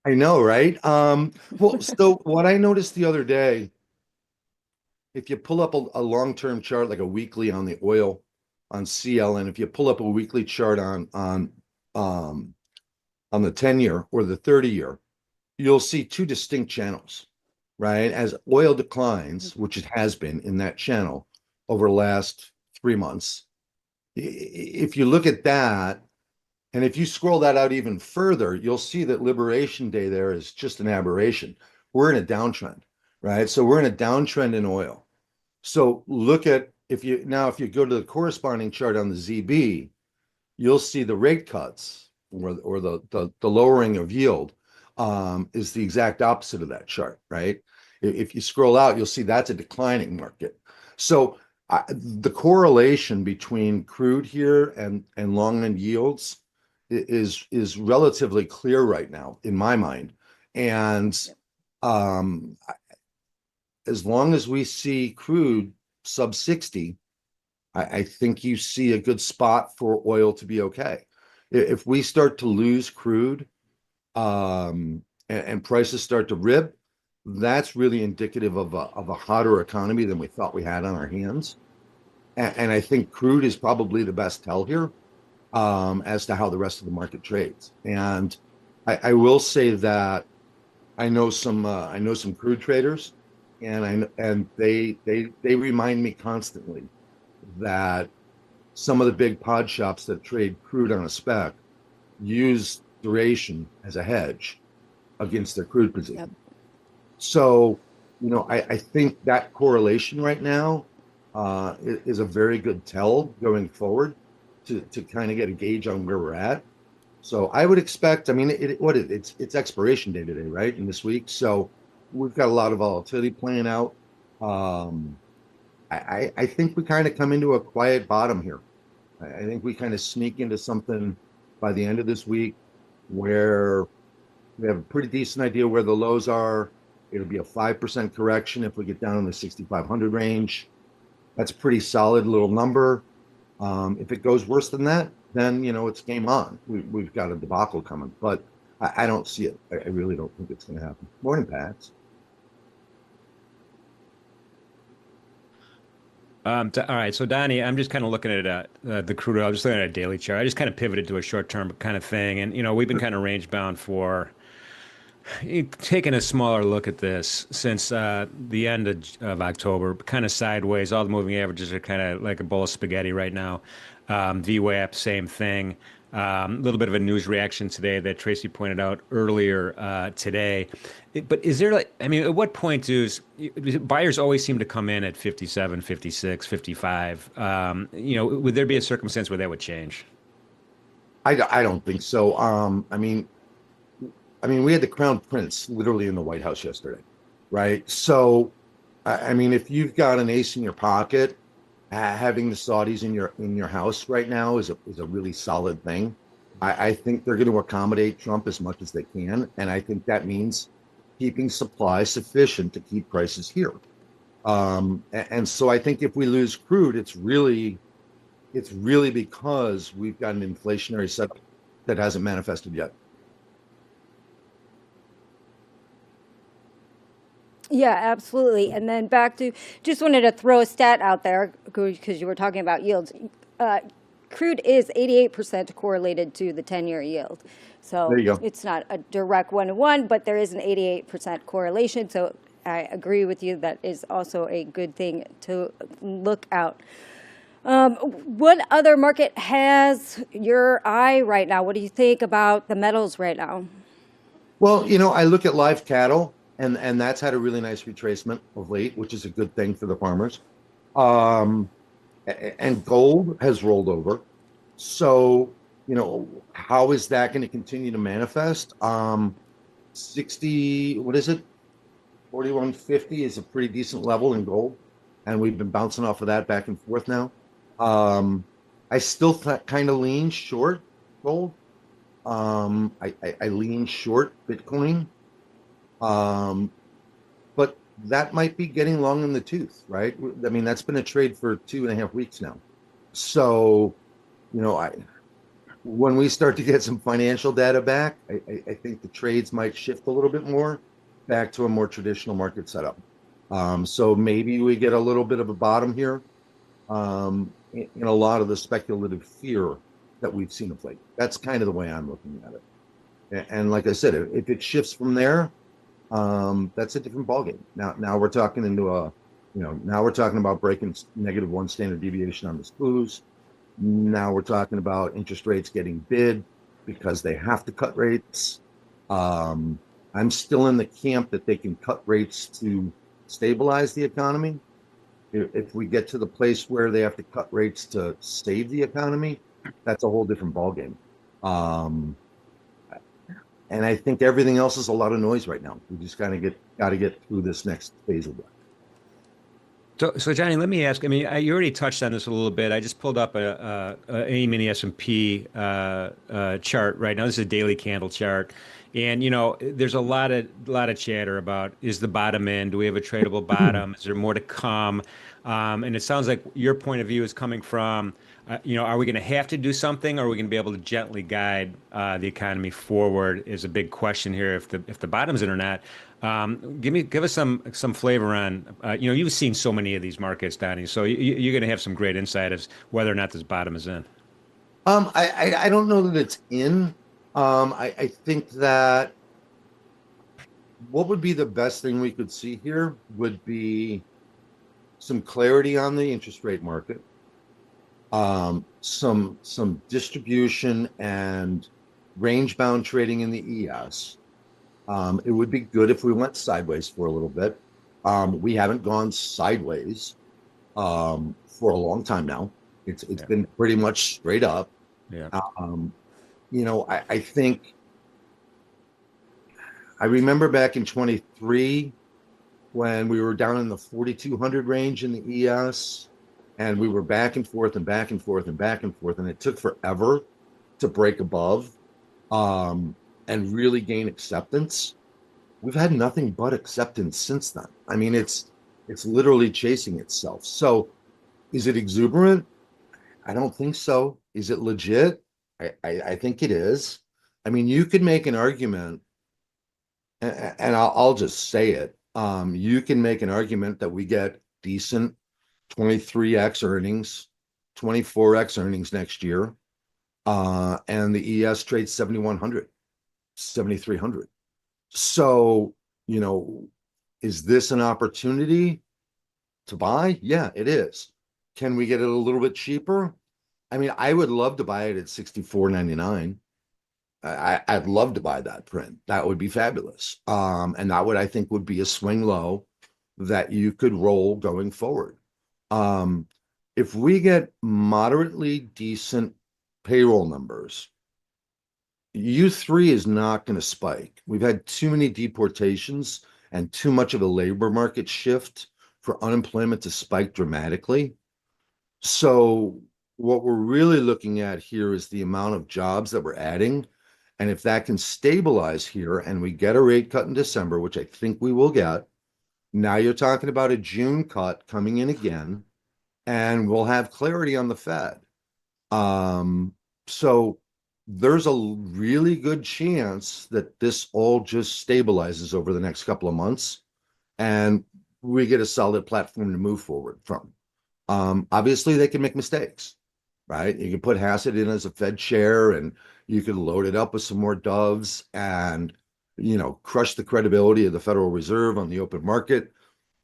Speaker 4: I know, right? Well, so what I noticed the other day, if you pull up a long-term chart, like a weekly on the oil on CL, and if you pull up a weekly chart on the 10-year or the 30-year, you'll see two distinct channels, right? As oil declines, which it has been in that channel over the last 3 months, if you look at that, and if you scroll that out even further, you'll see that Liberation Day there is just an aberration. We're in a downtrend, right? So we're in a downtrend in oil. So look at, if you go to the corresponding chart on the ZB, you'll see the rate cuts or the lowering of yield is the exact opposite of that chart, right? If you scroll out, you'll see that's a declining market. So the correlation between crude here and long end yields is relatively clear right now in my mind. And as long as we see crude sub 60, I think you see a good spot for oil to be okay. If we start to lose crude and prices start to rib, that's really indicative of a hotter economy than we thought we had on our hands. And I think crude is probably the best tell here as to how the rest of the market trades. And I will say that I know some crude traders, and they remind me constantly that some of the big pod shops that trade crude on a spec use duration as a hedge against their crude position. Yep. So, I think that correlation right now is a very good tell going forward to kind of get a gauge on where we're at. So I would expect, it's expiration day today, right? In this week. So we've got a lot of volatility playing out. I think we kind of come into a quiet bottom here. I think we kind of sneak into something by the end of this week where we have a pretty decent idea where the lows are. It'll be a 5% correction if we get down in the 6,500 range. That's a pretty solid little number. If it goes worse than that, then, it's game on. We've got a debacle coming, but I don't see it. I really don't think it's going to happen. Morning, Pat.
Speaker 1: All right, so Donnie, I'm just kind of looking at the crude oil. I'm just looking at a daily chart. I just kind of pivoted to a short-term kind of thing, and we've been kind of range bound for taking a smaller look at this since the end of October, kind of sideways. All the moving averages are kind of like a bowl of spaghetti right now. VWAP, same thing. A little bit of a news reaction today that Tracy pointed out earlier today. But is there like, I mean, at what point buyers always seem to come in at 57, 56, 55? Would there be a circumstance where that would change?
Speaker 4: I don't think so. We had the Crown Prince literally in the White House yesterday, right? So, I mean, if you've got an ace in your pocket, having the Saudis in your house right now is a really solid thing. I think they're going to accommodate Trump as much as they can, and I think that means keeping supply sufficient to keep prices here. And so I think if we lose crude, it's really because we've got an inflationary setup that hasn't manifested yet.
Speaker 2: Yeah, absolutely. And then back to, just wanted to throw a stat out there because you were talking about yields. Crude is 88% correlated to the 10-year yield. So
Speaker 4: There you go.
Speaker 2: it's not a direct one-to-one, but there is an 88% correlation. So I agree with you. That is also a good thing to look out. What other market has your eye right now? What do you think about the metals right now?
Speaker 4: Well, I look at live cattle, and that's had a really nice retracement of late, which is a good thing for the farmers. And gold has rolled over. So, how is that going to continue to manifest? 60, what is it? 4150 is a pretty decent level in gold, and we've been bouncing off of that back and forth now. I still kind of lean short gold. I lean short Bitcoin. But that might be getting long in the tooth, right? I mean, that's been a trade for 2.5 weeks now. So, when we start to get some financial data back, I think the trades might shift a little bit more back to a more traditional market setup. So maybe we get a little bit of a bottom here in a lot of the speculative fear that we've seen of late. That's kind of the way I'm looking at it. And like I said, if it shifts from there, that's a different ballgame. Now we're talking now we're talking about breaking -1 standard deviation on the SPOOs. Now we're talking about interest rates getting bid because they have to cut rates. I'm still in the camp that they can cut rates to stabilize the economy. If we get to the place where they have to cut rates to save the economy, that's a whole different ballgame. And I think everything else is a lot of noise right now. We just got to get through this next phase of that.
Speaker 1: So Johnny, let me ask. I mean, you already touched on this a little bit. I just pulled up a mini S&P chart right now. This is a daily candle chart, and there's a lot of chatter about, is the bottom in? Do we have a tradable bottom? Is there more to come? And it sounds like your point of view is coming from, are we going to have to do something, or are we going to be able to gently guide the economy forward? Is a big question here. If the bottom's in or not. Give us some flavor on, you've seen so many of these markets, Donny, so you're going to have some great insight as whether or not this bottom is in.
Speaker 4: I don't know that it's in. I think that what would be the best thing we could see here would be some clarity on the interest rate market, some distribution and range bound trading in the ES. It would be good if we went sideways for a little bit. We haven't gone sideways for a long time now. It's been pretty much straight up.
Speaker 1: Yeah.
Speaker 4: I think I remember back in 23 when we were down in the 4,200 range in the ES, and we were back and forth and back and forth and back and forth, and it took forever to break above and really gain acceptance. We've had nothing but acceptance since then. I mean, it's literally chasing itself. So is it exuberant? I don't think so. Is it legit? I think it is. I mean, you could make an argument, and I'll just say it. You can make an argument that we get decent 23x earnings, 24x earnings next year, and the ES trades 7,100, 7,300. So, is this an opportunity to buy? Yeah, it is. Can we get it a little bit cheaper? I mean, I would love to buy it at 64.99. I'd love to buy that print. That would be fabulous. And that would, I think, would be a swing low that you could roll going forward. Um, if we get moderately decent payroll numbers, U3 is not going to spike. We've had too many deportations and too much of a labor market shift for unemployment to spike dramatically. So what we're really looking at here is the amount of jobs that we're adding. And if that can stabilize here and we get a rate cut in December, which I think we will get, now you're talking about a June cut coming in again, and we'll have clarity on the Fed. So there's a really good chance that this all just stabilizes over the next couple of months and we get a solid platform to move forward from. Obviously, they can make mistakes, right? You can put Hassett in as a Fed chair and you could load it up with some more doves and, crush the credibility of the Federal Reserve on the open market.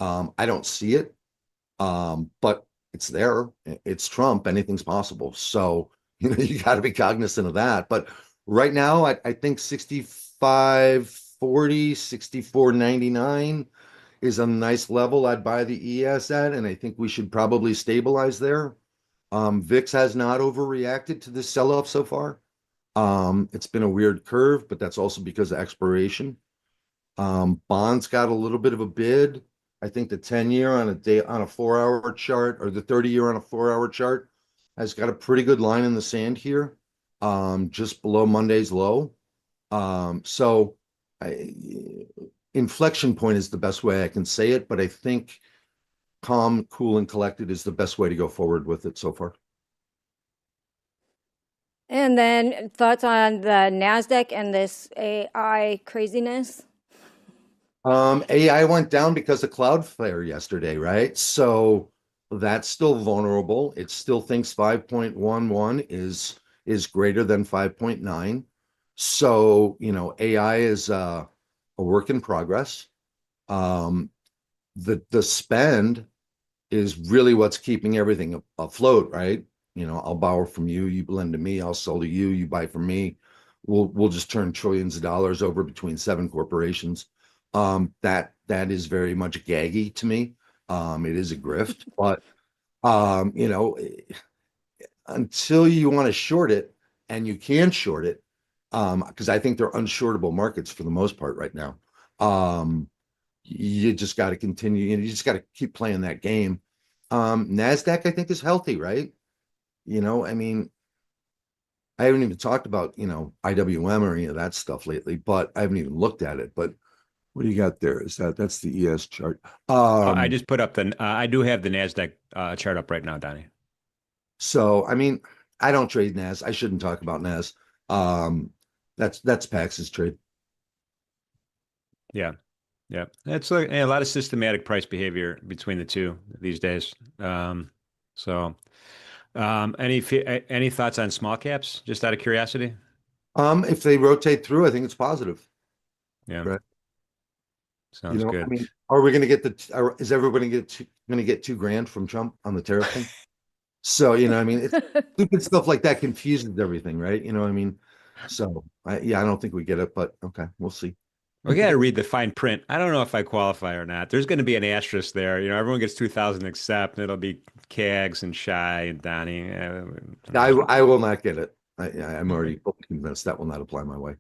Speaker 4: I don't see it, but it's there. It's Trump. Anything's possible. So, you got to be cognizant of that. But right now, I think 65.40, 64.99 is a nice level I'd buy the ES at, and I think we should probably stabilize there. VIX has not overreacted to this sell-off so far. It's been a weird curve, but that's also because of expiration. Bonds got a little bit of a bid. I think the 10-year on a 4-hour chart, or the 30-year on a 4-hour chart, has got a pretty good line in the sand here, just below Monday's low. So inflection point is the best way I can say it, but I think calm, cool, and collected is the best way to go forward with it so far.
Speaker 2: And then thoughts on the NASDAQ and this AI craziness?
Speaker 4: AI went down because of Cloudflare yesterday, right? So that's still vulnerable. It still thinks 5.11 is greater than 5.9. So, AI is a work in progress. The spend is really what's keeping everything afloat, right? I'll borrow from you, you lend to me, I'll sell to you, you buy from me. We'll just turn trillions of dollars over between 7 corporations. That is very much gaggy to me. It is a grift, but until you want to short it, and you can short it, because I think they're unshortable markets for the most part right now. You just got to continue, you just got to keep playing that game. NASDAQ, I think, is healthy, right? I mean, I haven't even talked about, IWM or any of that stuff lately, but I haven't even looked at it. But what do you got there? That's the ES chart?
Speaker 1: I just put up I do have the NASDAQ chart up right now, Donny.
Speaker 4: So, I mean, I don't trade NAS. I shouldn't talk about NAS. That's Pax's trade.
Speaker 1: Yeah. Yeah. It's like a lot of systematic price behavior between the two these days. So any thoughts on small caps, just out of curiosity?
Speaker 4: If they rotate through, I think it's positive.
Speaker 1: Yeah.
Speaker 4: Right.
Speaker 1: Sounds
Speaker 4: I
Speaker 1: good.
Speaker 4: mean, are we going to get is everybody going to get $2,000 from Trump on the tariff thing? So, I mean, it's stupid stuff like that confuses everything, right? I mean, so I don't think we get it, but okay, we'll see.
Speaker 1: We got to read the fine print. I don't know if I qualify or not. There's going to be an asterisk there. Everyone gets 2,000 accept, and it'll be Cags and Shy and Donny.
Speaker 4: I will not get it. I'm already convinced that will not apply my way.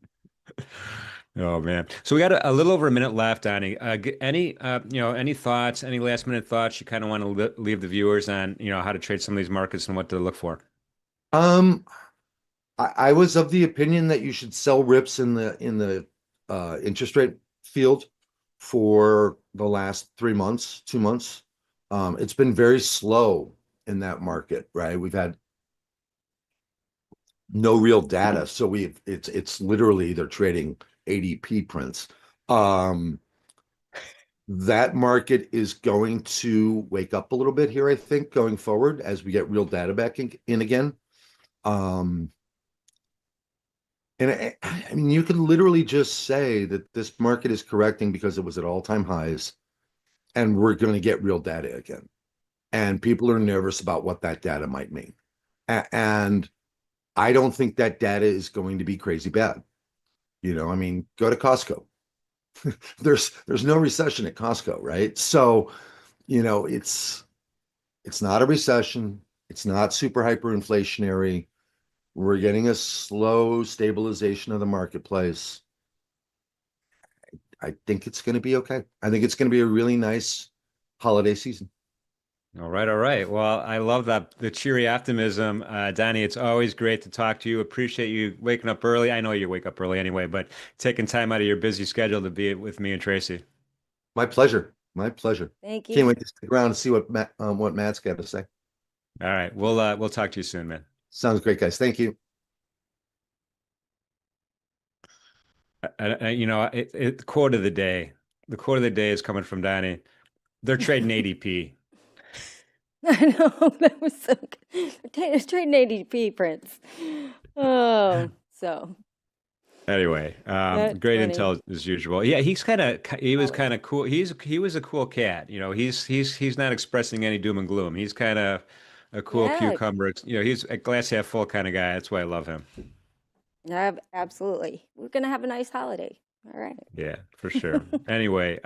Speaker 1: Oh man! So we got a little over a minute left, Donny. Any any thoughts? Any last minute thoughts you kind of want to leave the viewers on how to trade some of these markets and what to look for?
Speaker 4: I was of the opinion that you should sell rips in the interest rate field for the last 3 months, 2 months. It's been very slow in that market, right? We've had no real data, so it's literally they're trading ADP prints. That market is going to wake up a little bit here, I think, going forward as we get real data back in again. And I mean, you could literally just say that this market is correcting because it was at all-time highs, and we're going to get real data again. And people are nervous about what that data might mean. And I don't think that data is going to be crazy bad. I mean, go to Costco. There's no recession at Costco, right? So, it's not a recession. It's not super hyperinflationary. We're getting a slow stabilization of the marketplace. I think it's going to be okay. I think it's going to be a really nice holiday season.
Speaker 1: All right, all right. Well, I love that the cheery optimism, Donny. It's always great to talk to you. Appreciate you waking up early. I know you wake up early anyway, but taking time out of your busy schedule to be with me and Tracy.
Speaker 4: My pleasure. My pleasure.
Speaker 2: Thank
Speaker 4: Can't
Speaker 2: you.
Speaker 4: wait to stick around and see what Matt's got to say.
Speaker 1: All right, we'll talk to you soon, man.
Speaker 4: Sounds great, guys. Thank you.
Speaker 1: Quote of the day. The quote of the day is coming from Donny. They're trading ADP.
Speaker 2: I know, that was so good. Trading ADP, Prince. Oh, so
Speaker 1: Anyway,
Speaker 2: that's
Speaker 1: great
Speaker 2: funny.
Speaker 1: intel as usual. Yeah, he was kind of cool. He was a cool cat. He's not expressing any doom and gloom. He's kind of a cool
Speaker 2: Yeah,
Speaker 1: cucumber. He's a glass half full kind of guy. That's why I love him.
Speaker 2: absolutely. We're gonna have a nice holiday. All right.
Speaker 1: Yeah, for sure. Anyway,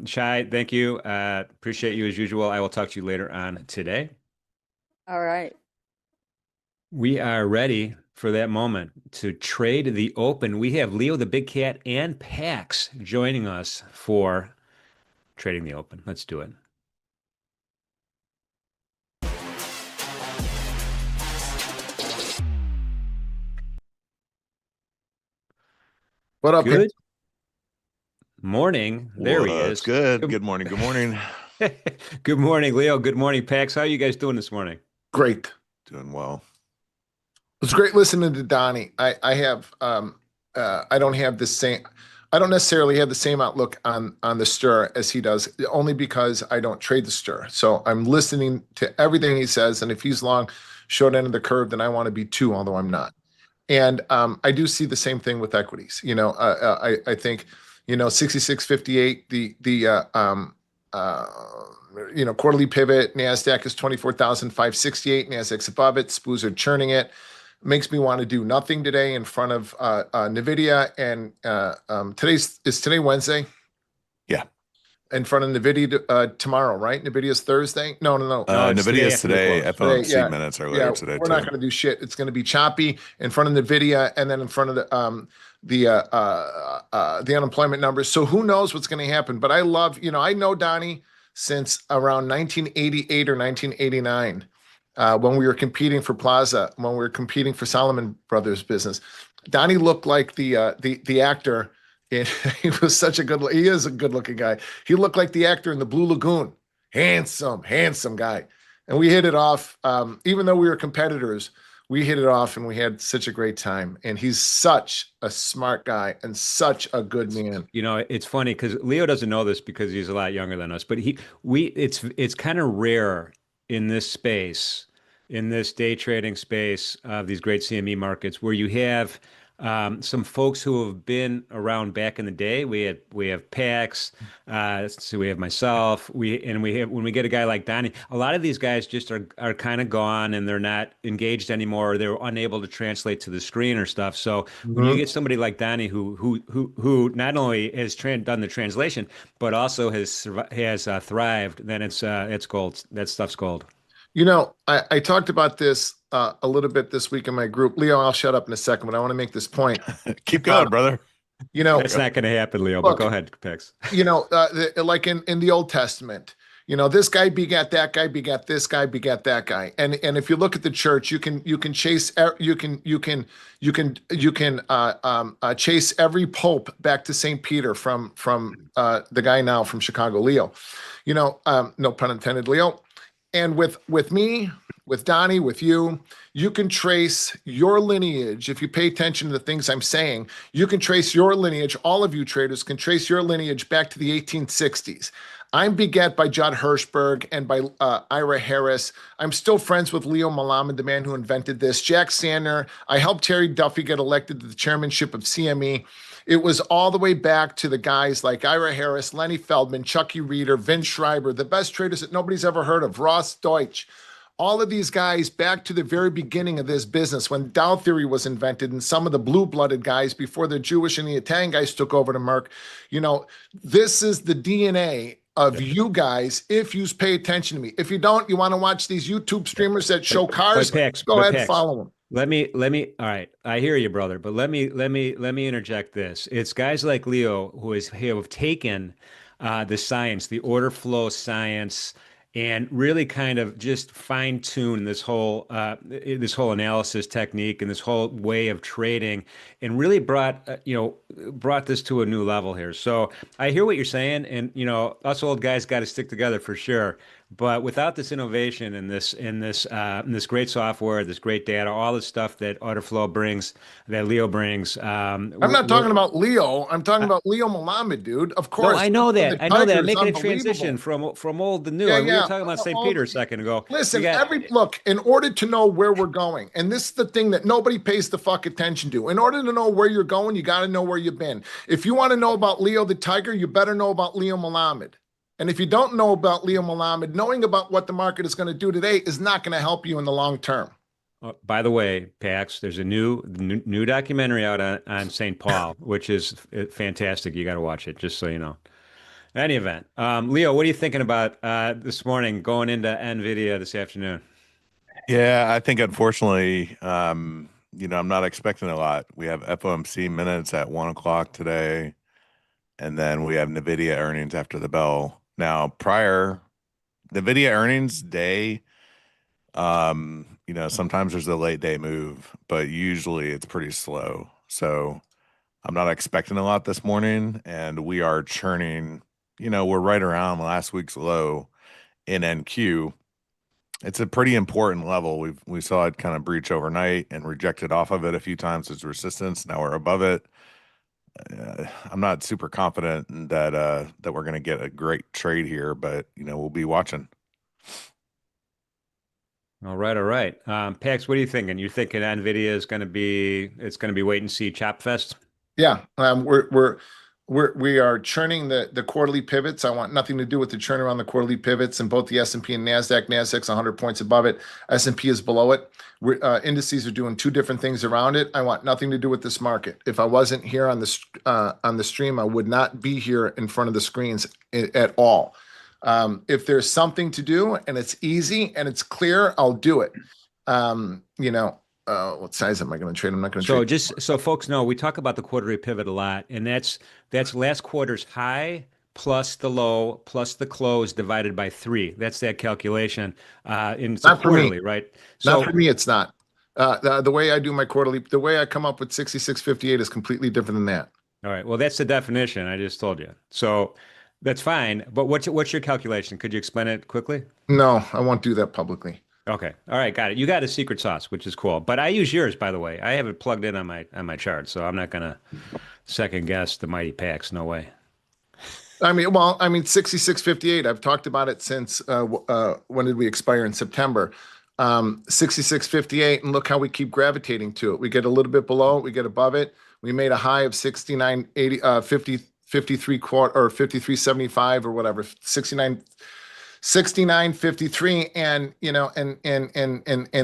Speaker 1: Shai, thank you. Appreciate you as usual. I will talk to you later on today.
Speaker 2: All right.
Speaker 1: We are ready for that moment to trade the open. We have Leo the Big Cat and Pax joining us for trading the open. Let's do it.
Speaker 5: What up,
Speaker 1: Good morning. There he
Speaker 5: What's
Speaker 1: is.
Speaker 5: good? Good morning. Good morning.
Speaker 1: Good morning, Leo. Good morning, Pax. How are you guys doing this morning?
Speaker 5: Great. Doing well. It's great listening to Donny. I don't have the same. I don't necessarily have the same outlook on the stir as he does, only because I don't trade the stir. So I'm listening to everything he says, and if he's long, short end of the curve, then I want to be too, although I'm not. And I do see the same thing with equities. I think 66.58. Quarterly pivot. Nasdaq is 24,568. Nasdaq's above it. SPOOs are churning it. Makes me want to do nothing today in front of Nvidia. And today Wednesday?
Speaker 6: Yeah.
Speaker 5: In front of Nvidia tomorrow, right? Nvidia's Thursday? No.
Speaker 6: Nvidia's today. I found
Speaker 5: Today,
Speaker 6: minutes earlier today.
Speaker 5: We're not going to do shit. It's going to be choppy in front of Nvidia and then in front of the unemployment numbers. So who knows what's going to happen? But I love, I know Donny since around 1988 or 1989, when we were competing for Plaza, when we were competing for Solomon Brothers business. Donny looked like the actor. He is a good looking guy. He looked like the actor in the Blue Lagoon. Handsome guy. And we hit it off. Even though we were competitors, we hit it off and we had such a great time. And he's such a smart guy and such a good man.
Speaker 1: It's funny because Leo doesn't know this because he's a lot younger than us, but it's kind of rare in this space, in this day trading space of these great CME markets where you have some folks who have been around back in the day. We have Pax, so we have myself. When we get a guy like Donny, a lot of these guys just are kind of gone and they're not engaged anymore. Or they're unable to translate to the screen or stuff. So when you get somebody like Donny who not only has done the translation but also has thrived, then it's gold. That stuff's gold.
Speaker 5: I talked about this a little bit this week in my group. Leo, I'll shut up in a second, but I want to make this point.
Speaker 6: Keep going, brother.
Speaker 1: It's not going to happen, Leo, but go ahead, Pex.
Speaker 5: Like in the Old Testament, this guy begat that guy, begat this guy, begat that guy. And if you look at the church, you can chase chase every pope back to St. Peter from the guy now from Chicago, Leo. No pun intended, Leo. And with me, with Donny, with you can trace your lineage. If you pay attention to the things I'm saying, you can trace your lineage. All of you traders can trace your lineage back to the 1860s. I'm begat by Judd Hirschberg and by Ira Harris. I'm still friends with Leo Malamed, the man who invented this. Jack Sandner. I helped Terry Duffy get elected to the chairmanship of CME. It was all the way back to the guys like Ira Harris, Lenny Feldman, Chucky Reeder, Vince Schreiber, the best traders that nobody's ever heard of, Ross Deutsch. all of these guys back to the very beginning of this business when Dow theory was invented and some of the blue-blooded guys before the Jewish and the Italian guys took over to Merck. This is the DNA of you guys if you pay attention to me. If you don't, you want to watch these YouTube streamers that show cars, go ahead, follow them.
Speaker 1: Let me, all right. I hear you, brother, but let me interject this. It's guys like Leo who have taken the science, the order flow science, and really kind of just fine tune this whole analysis technique and this whole way of trading, and really brought this to a new level here. So I hear what you're saying, and us old guys got to stick together for sure. But without this innovation and this great software, this great data, all the stuff that order flow brings, that Leo brings,
Speaker 5: I'm not talking about Leo. I'm talking about Leo Malamed, dude. Of course.
Speaker 1: No, I know that. I'm making a
Speaker 5: unbelievable.
Speaker 1: transition from old to new.
Speaker 5: Yeah,
Speaker 1: We were talking about St. Peter a second ago.
Speaker 5: Listen, look, in order to know where we're going, and this is the thing that nobody pays the fuck attention to. In order to know where you're going, you got to know where you've been. If you want to know about Leo the Tiger, you better know about Leo Malamed. And if you don't know about Leo Malamed, knowing about what the market is going to do today is not going to help you in the long term.
Speaker 1: By the way, Pax, there's a new documentary out on St. Paul, which is fantastic. You got to watch it, just so you know. In any event, Leo, what are you thinking about this morning going into Nvidia this afternoon?
Speaker 6: Yeah, I think unfortunately, I'm not expecting a lot. We have FOMC minutes at 1 o'clock today, and then we have Nvidia earnings after the bell. Now, prior Nvidia earnings day, sometimes there's a late day move, but usually it's pretty slow. So I'm not expecting a lot this morning, and we are churning. We're right around last week's low in NQ. It's a pretty important level. We saw it kind of breach overnight and rejected off of it a few times as resistance. Now we're above it. I'm not super confident that we're going to get a great trade here, but we'll be watching.
Speaker 1: All right. Pax, what are you thinking? You're thinking Nvidia is going to be wait and see chop fest?
Speaker 5: Yeah, we are churning the quarterly pivots. I want nothing to do with the churn around the quarterly pivots in both the S&P and NASDAQ. NASDAQ's 100 points above it. S&P is below it. Indices are doing two different things around it. I want nothing to do with this market. If I wasn't here on the stream, I would not be here in front of the screens at all. If there's something to do and it's easy and it's clear, I'll do it. What size am I going to trade? I'm not going to trade.
Speaker 1: So just so folks know, we talk about the quarterly pivot a lot, and that's last quarter's high plus the low plus the close divided by 3. That's that calculation. It's not quarterly, right?
Speaker 5: So, not for me, it's not. The way I do my quarterly, the way I come up with 66.58 is completely different than that.
Speaker 1: All right. Well, that's the definition I just told you. So that's fine. But what's your calculation? Could you explain it quickly?
Speaker 5: No, I won't do that publicly.
Speaker 1: Okay. All right. Got it. You got a secret sauce, which is cool. But I use yours, by the way. I have it plugged in on my chart, so I'm not gonna second guess the mighty Pax. No way.
Speaker 5: 66.58. I've talked about it since when did we expire in September? 66.58, and look how we keep gravitating to it. We get a little bit below it, we get above it. We made a high of 69.80, 53 quarter or 53.75 or whatever, 69.53, and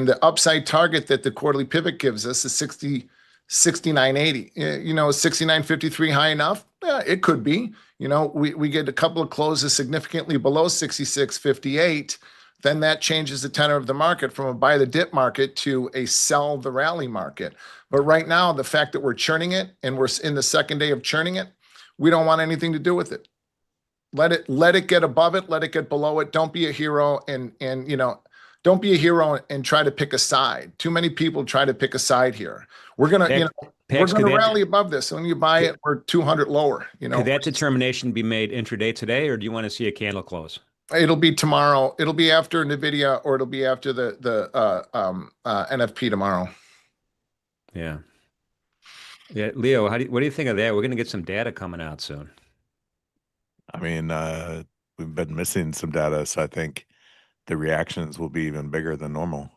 Speaker 5: the upside target that the quarterly pivot gives us is 69.80. Is 69.53 high enough? Yeah, it could be. We get a couple of closes significantly below 66.58, then that changes the tenor of the market from a buy the dip market to a sell the rally market. But right now, the fact that we're churning it and we're in the second day of churning it, we don't want anything to do with it. Let it get above it, let it get below it. Don't be a hero and don't be a hero and try to pick a side. Too many people try to pick a side here. We're gonna rally above this. So when you buy it, we're 200 lower.
Speaker 1: Could that determination be made intraday today, or do you want to see a candle close?
Speaker 5: It'll be tomorrow. It'll be after Nvidia, or it'll be after the NFP tomorrow.
Speaker 1: Yeah. Leo, what do you think of that? We're going to get some data coming out soon.
Speaker 6: I mean, we've been missing some data, so I think the reactions will be even bigger than normal.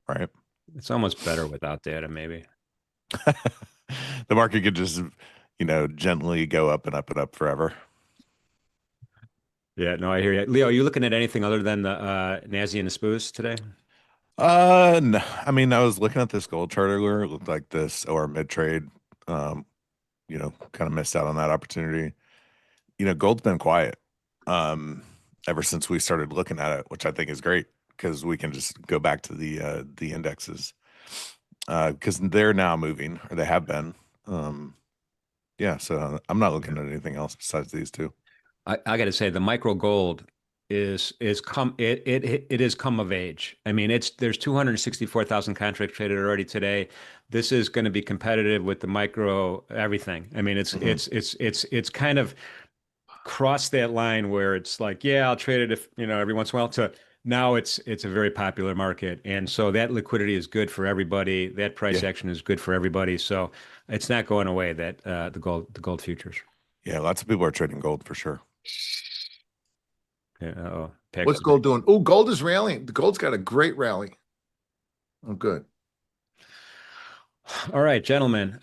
Speaker 6: Right?
Speaker 1: It's almost better without data, maybe.
Speaker 6: The market could just, gently go up and up and up forever.
Speaker 1: Yeah, no, I hear you. Leo, are you looking at anything other than the Nazi and the Spoos today?
Speaker 6: No, I mean, I was looking at this gold chart earlier. It looked like this or mid trade. Um, kind of missed out on that opportunity. Gold's been quiet ever since we started looking at it, which I think is great because we can just go back to the indexes because they're now moving or they have been. Yeah, so I'm not looking at anything else besides these two.
Speaker 1: I got to say the micro gold is come it is come of age. I mean, there's 264,000 contracts traded already today. This is going to be competitive with the micro everything. I mean, it's kind of crossed that line where it's like, yeah, I'll trade it if, every once in a while to now it's a very popular market. And so that liquidity is good for everybody. That price
Speaker 6: Yeah,
Speaker 1: action is good for everybody. So it's not going away that the gold futures.
Speaker 6: yeah, lots of people are trading gold for sure.
Speaker 1: Yeah,
Speaker 5: What's gold doing? Oh, gold is rallying. The gold's got a great rally. Oh, good.
Speaker 1: All right, gentlemen.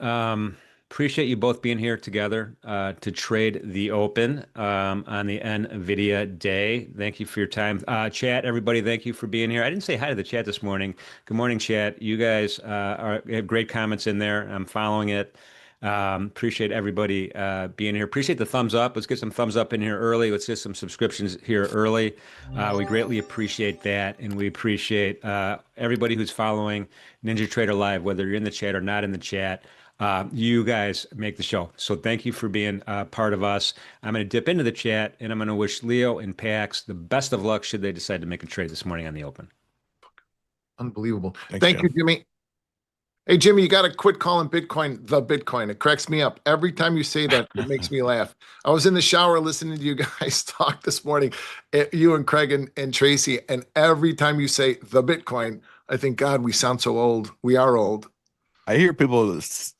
Speaker 1: Appreciate you both being here together to trade the open on the Nvidia day. Thank you for your time. Chat, everybody, thank you for being here. I didn't say hi to the chat this morning. Good morning, chat. You guys have great comments in there. I'm following it. Appreciate everybody being here. Appreciate the thumbs up. Let's get some thumbs up in here early. Let's get some subscriptions here early. We greatly appreciate that. And we appreciate everybody who's following NinjaTrader Live, whether you're in the chat or not in the chat. You guys make the show. So thank you for being part of us. I'm going to dip into the chat and I'm going to wish Leo and Pax the best of luck should they decide to make a trade this morning on the open.
Speaker 5: Unbelievable.
Speaker 6: Thanks,
Speaker 5: Thank you,
Speaker 6: Jim.
Speaker 5: Jimmy. Hey, Jimmy, you got to quit calling Bitcoin the Bitcoin. It cracks me up. Every time you say that, it makes me laugh. I was in the shower listening to you guys talk this morning, you and Craig and Tracy, and every time you say the Bitcoin, I think, God, we sound so old. We are old.
Speaker 6: I hear people use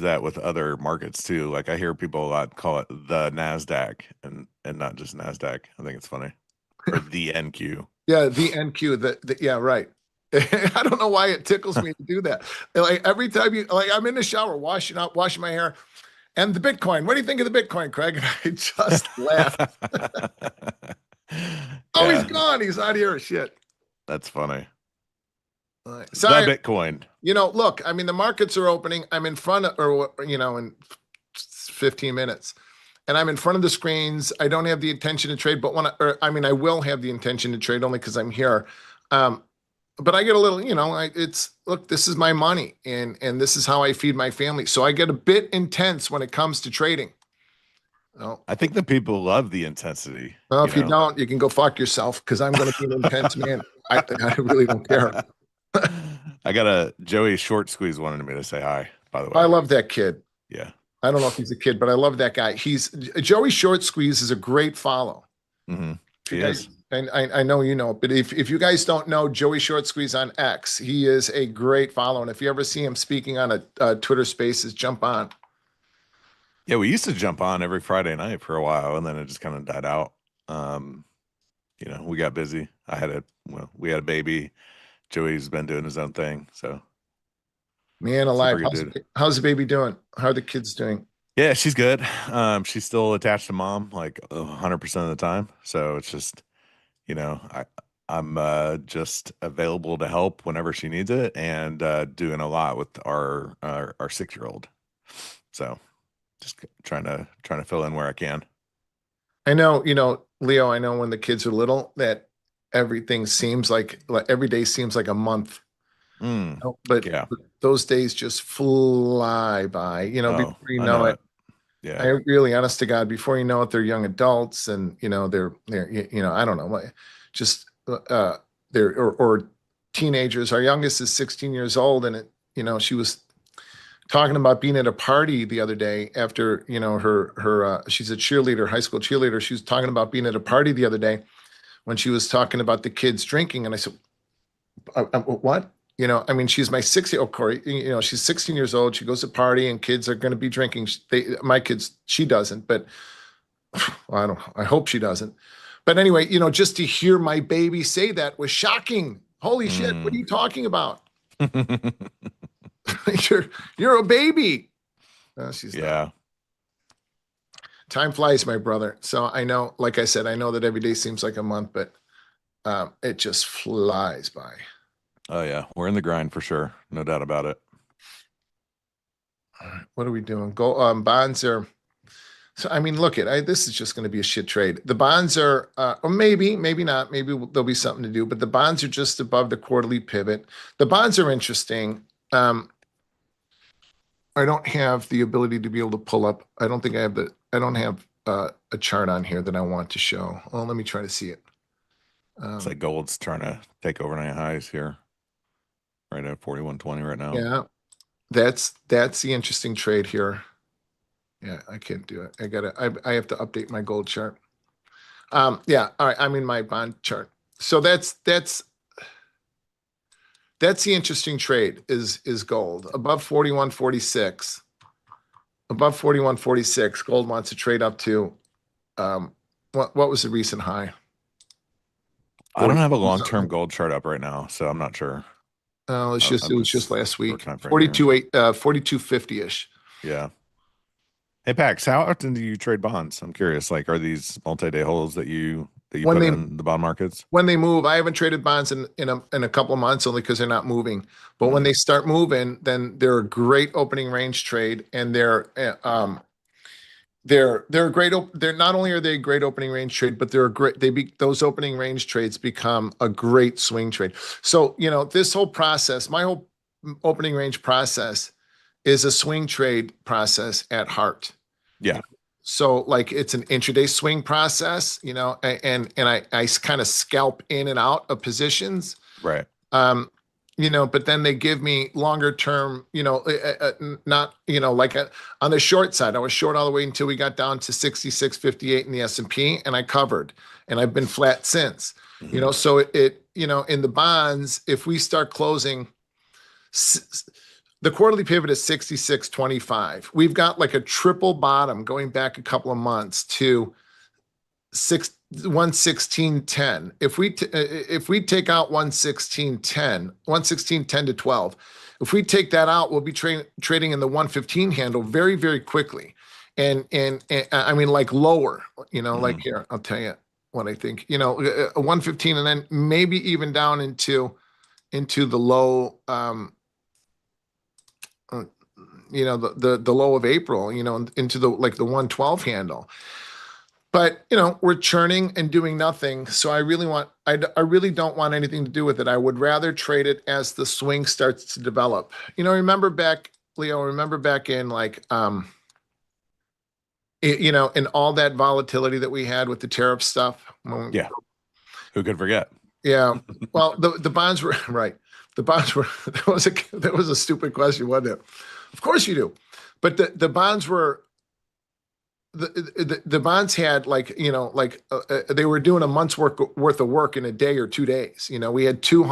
Speaker 6: that with other markets too. Like I hear people a lot call it the Nasdaq and not just Nasdaq. I think it's funny. Or the NQ.
Speaker 5: Yeah, the NQ. Yeah, right. I don't know why it tickles me to do that. Like every time I'm in the shower washing my hair, and the Bitcoin. What do you think of the Bitcoin, Craig? And I just laugh. Oh, he's
Speaker 6: Yeah,
Speaker 5: gone. He's out here. Shit.
Speaker 6: that's funny.
Speaker 5: Sorry.
Speaker 6: The Bitcoin.
Speaker 5: Look, I mean, the markets are opening. I'm in front of, in 15 minutes. And I'm in front of the screens. I don't have the intention to trade, but I will have the intention to trade only because I'm here. But I get a little, look, this is my money and this is how I feed my family. So I get a bit intense when it comes to trading. Well,
Speaker 6: I think the people love the intensity.
Speaker 5: if you don't, you can go fuck yourself because I'm going to be an intense man. I really don't care.
Speaker 6: I got a Joey Short Squeeze wanted me to say hi, by the way.
Speaker 5: I love that kid.
Speaker 6: Yeah.
Speaker 5: I don't know if he's a kid, but I love that guy. Joey Short Squeeze is a great follow.
Speaker 6: Mm-hmm.
Speaker 5: He is. And I know you know, but if you guys don't know Joey Short Squeeze on X, he is a great follow. And if you ever see him speaking on a Twitter Spaces, jump on.
Speaker 6: Yeah, we used to jump on every Friday night for a while, and then it just kind of died out. We got busy. We had a baby. Joey's been doing his own thing, so.
Speaker 5: Man alive, how's the baby doing? How are the kids doing?
Speaker 6: Yeah, she's good. She's still attached to mom like 100% of the time. So it's just, I'm just available to help whenever she needs it and doing a lot with our 6-year-old. So just trying to fill in where I can.
Speaker 5: I know, Leo, I know when the kids are little that everything seems like every day seems like a month. But those days just fly by, before you know it.
Speaker 6: Yeah.
Speaker 5: I really, honest to God, before you know it, they're young adults and, they're I don't know, just, or teenagers. Our youngest is 16 years old and she was talking about being at a party the other day after, her she's a cheerleader, high school cheerleader. She was talking about being at a party the other day when she was talking about the kids drinking. And I said, what? She's my 6-year-old Corey. She's 16 years old. She goes to party and kids are going to be drinking. My kids, she doesn't, but I hope she doesn't. But anyway, just to hear my baby say that was shocking. Holy shit. What are you talking about? You're a baby. She's not. Time flies, my brother. So I know, like I said, I know that every day seems like a month, but it just flies by.
Speaker 6: Oh yeah, we're in the grind for sure, no doubt about it.
Speaker 5: All right, what are we doing? Bonds are. So I mean, look this is just going to be a shit trade. The bonds are, or maybe not. Maybe there'll be something to do. But the bonds are just above the quarterly pivot. The bonds are interesting. I don't have the ability to be able to pull up. I don't think I have I don't have a chart on here that I want to show. Well, let me try to see it.
Speaker 6: It's like gold's trying to take overnight highs here, right at 41.20 right now.
Speaker 5: Yeah, that's the interesting trade here. Yeah, I can't do it. I have to update my gold chart. Yeah, all right. I'm in my bond chart. So that's the interesting trade is gold above 41.46. Above 41.46, gold wants to trade up to what was the recent high?
Speaker 6: I don't have a long-term gold chart up right now, so I'm not sure.
Speaker 5: Oh, it was just last week. 42.50-ish.
Speaker 6: Yeah. Hey Pax, how often do you trade bonds? I'm curious. Like, are these multi-day holds that you put in the bond markets?
Speaker 5: When they move, I haven't traded bonds in a couple of months only because they're not moving. But when they start moving, then they're a great opening range trade, and they're great. They're not only are they a great opening range trade, but they're a great. Those opening range trades become a great swing trade. So this whole process, my whole opening range process, is a swing trade process at heart.
Speaker 6: Yeah.
Speaker 5: So like it's an intraday swing process, and I kind of scalp in and out of positions.
Speaker 6: Right.
Speaker 5: But then they give me longer term, not, like on the short side, I was short all the way until we got down to 66.58 in the S&P, and I covered, and I've been flat since. So in the bonds, if we start closing, the quarterly pivot is 66.25. We've got like a triple bottom going back a couple of months to 116.10. If we take out 116.10 to 12, if we take that out, we'll be trading in the 115 handle very, very quickly. And I mean, like lower, like here, I'll tell you what I think, a 115, and then maybe even down into the low, the low of April, into the 112 handle. But we're churning and doing nothing. So I really don't want anything to do with it. I would rather trade it as the swing starts to develop. Remember back, Leo, in in all that volatility that we had with the tariff stuff.
Speaker 6: Yeah. Who could forget?
Speaker 5: Yeah. Well, the bonds were right. The bonds were that was a stupid question, wasn't it? Of course you do. But the bonds were the bonds had they were doing a month's worth of work in a day or 2 days. We had 2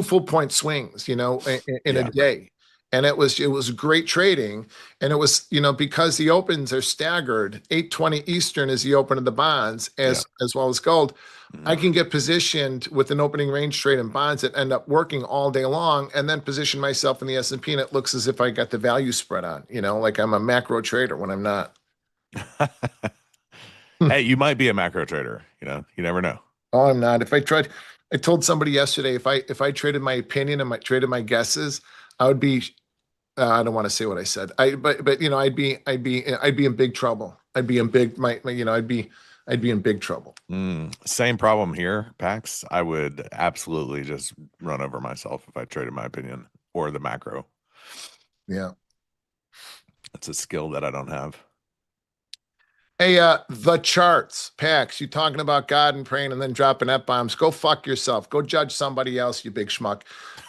Speaker 5: full point swings, in a day. And it was great trading. And it was, because the opens are staggered, 8:20 Eastern is the open of the bonds as well as gold. I can get positioned with an opening range trade in bonds that end up working all day long, and then position myself in the S&P, and it looks as if I got the value spread on, like I'm a macro trader when I'm not.
Speaker 6: Hey, you might be a macro trader. You never know.
Speaker 5: Oh, I'm not. I told somebody yesterday, if I traded my opinion and traded my guesses, I would be. I don't want to say what I said. I'd be in big trouble. I'd be in big trouble.
Speaker 6: Same problem here, Pax. I would absolutely just run over myself if I traded my opinion or the macro.
Speaker 5: Yeah,
Speaker 6: it's a skill that I don't have.
Speaker 5: Hey, the charts, Pax, you talking about God and praying and then dropping F-bombs. Go fuck yourself. Go judge somebody else, you big schmuck.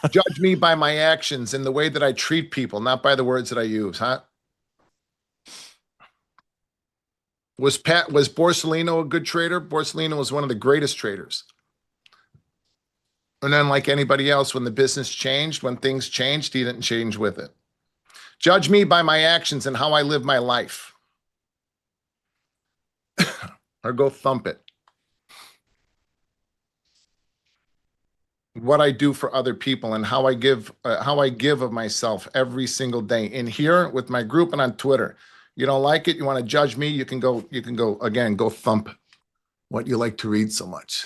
Speaker 5: Judge me by my actions and the way that I treat people, not by the words that I use, huh? Was Borsellino a good trader? Borsellino was one of the greatest traders. And then like anybody else, when the business changed, when things changed, he didn't change with it. Judge me by my actions and how I live my life. Or go thump it. What I do for other people and how I give of myself every single day in here with my group and on Twitter. You don't like it, you want to judge me, you can go again, go thump what you like to read so much.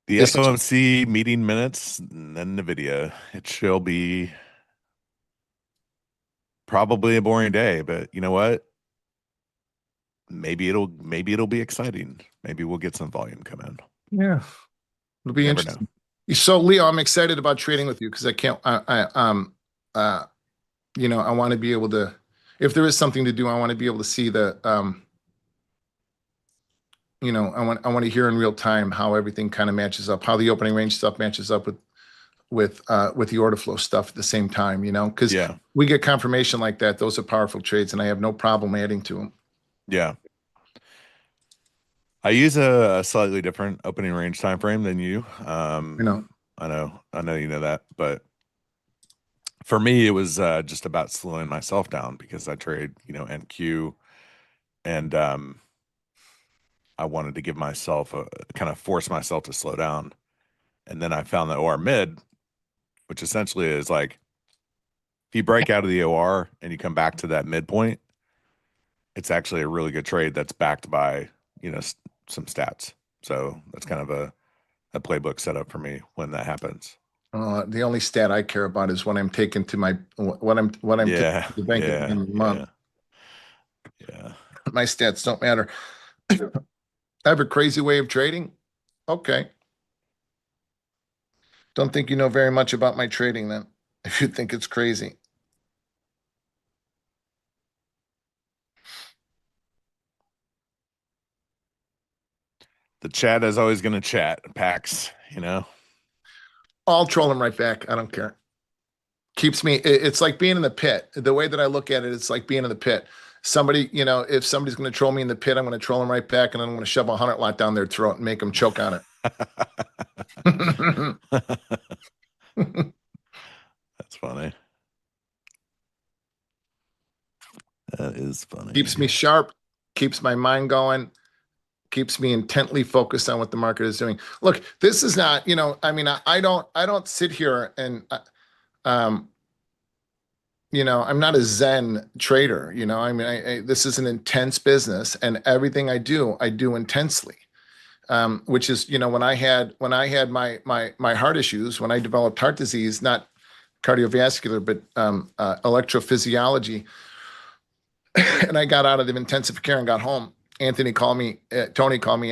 Speaker 6: The
Speaker 5: This-
Speaker 6: FOMC meeting minutes and then Nvidia. It shall be probably a boring day, but you know what? Maybe it'll be exciting. Maybe we'll get some volume come in.
Speaker 5: Yeah, it'll be
Speaker 6: Never
Speaker 5: interesting. So Leo, I'm excited about trading with you because I can't. You know, I want to be able to. If there is something to do, I want to be able to see the. You know, I want to hear in real time how everything kind of matches up, how the opening range stuff matches up with the order flow stuff at the same time. You know, because
Speaker 6: Yeah.
Speaker 5: we get confirmation like that. Those are powerful trades, and I have no problem adding to them.
Speaker 6: Yeah. I use a slightly different opening range time frame than you.
Speaker 5: You know,
Speaker 6: I know you know that, but for me, it was just about slowing myself down because I trade, NQ, and I wanted to give myself kind of force myself to slow down. And then I found that OR mid, which essentially is like if you break out of the OR and you come back to that midpoint, it's actually a really good trade that's backed by, some stats. So that's kind of a playbook setup for me when that happens.
Speaker 5: the only stat I care about is when I'm taken to my what I'm
Speaker 6: Yeah,
Speaker 5: taking to the bank at the end of the month.
Speaker 6: Yeah.
Speaker 5: My stats don't matter. I have a crazy way of trading. Okay. Don't think you know very much about my trading then, if you think it's crazy.
Speaker 6: The chat is always going to chat, Pax,
Speaker 5: I'll troll him right back. I don't care. Keeps me, it's like being in the pit. The way that I look at it, it's like being in the pit. Somebody, if somebody's going to troll me in the pit, I'm going to troll them right back, and then I'm going to shove a 100 lot down their throat and make them choke on it.
Speaker 6: That's funny. That is funny.
Speaker 5: Keeps me sharp, keeps my mind going, keeps me intently focused on what the market is doing. Look, this is not, I don't sit here and, I'm not a Zen trader, this is an intense business, and everything I do intensely. Which is, when I had my heart issues, when I developed heart disease, not cardiovascular, but electrophysiology, and I got out of the intensive care and got home. Tony called me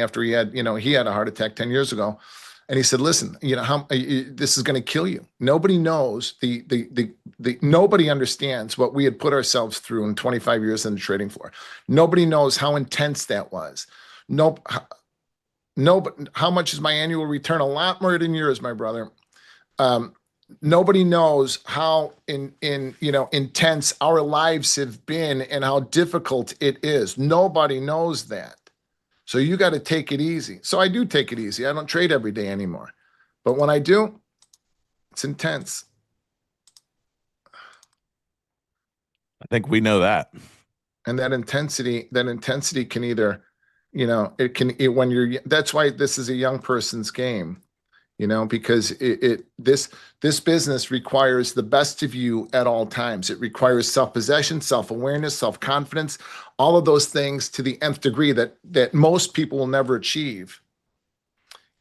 Speaker 5: after he had a heart attack 10 years ago. And he said, listen, this is going to kill you. Nobody knows nobody understands what we had put ourselves through in 25 years in the trading floor. Nobody knows how intense that was. How much is my annual return? A lot more than yours, my brother. Nobody knows how intense our lives have been and how difficult it is. Nobody knows that. So you got to take it easy. So I do take it easy. I don't trade every day anymore. But when I do, it's intense.
Speaker 6: I think we know that.
Speaker 5: And that intensity can either, that's why this is a young person's game. Because this business requires the best of you at all times. It requires self-possession, self-awareness, self-confidence, all of those things to the nth degree that most people will never achieve.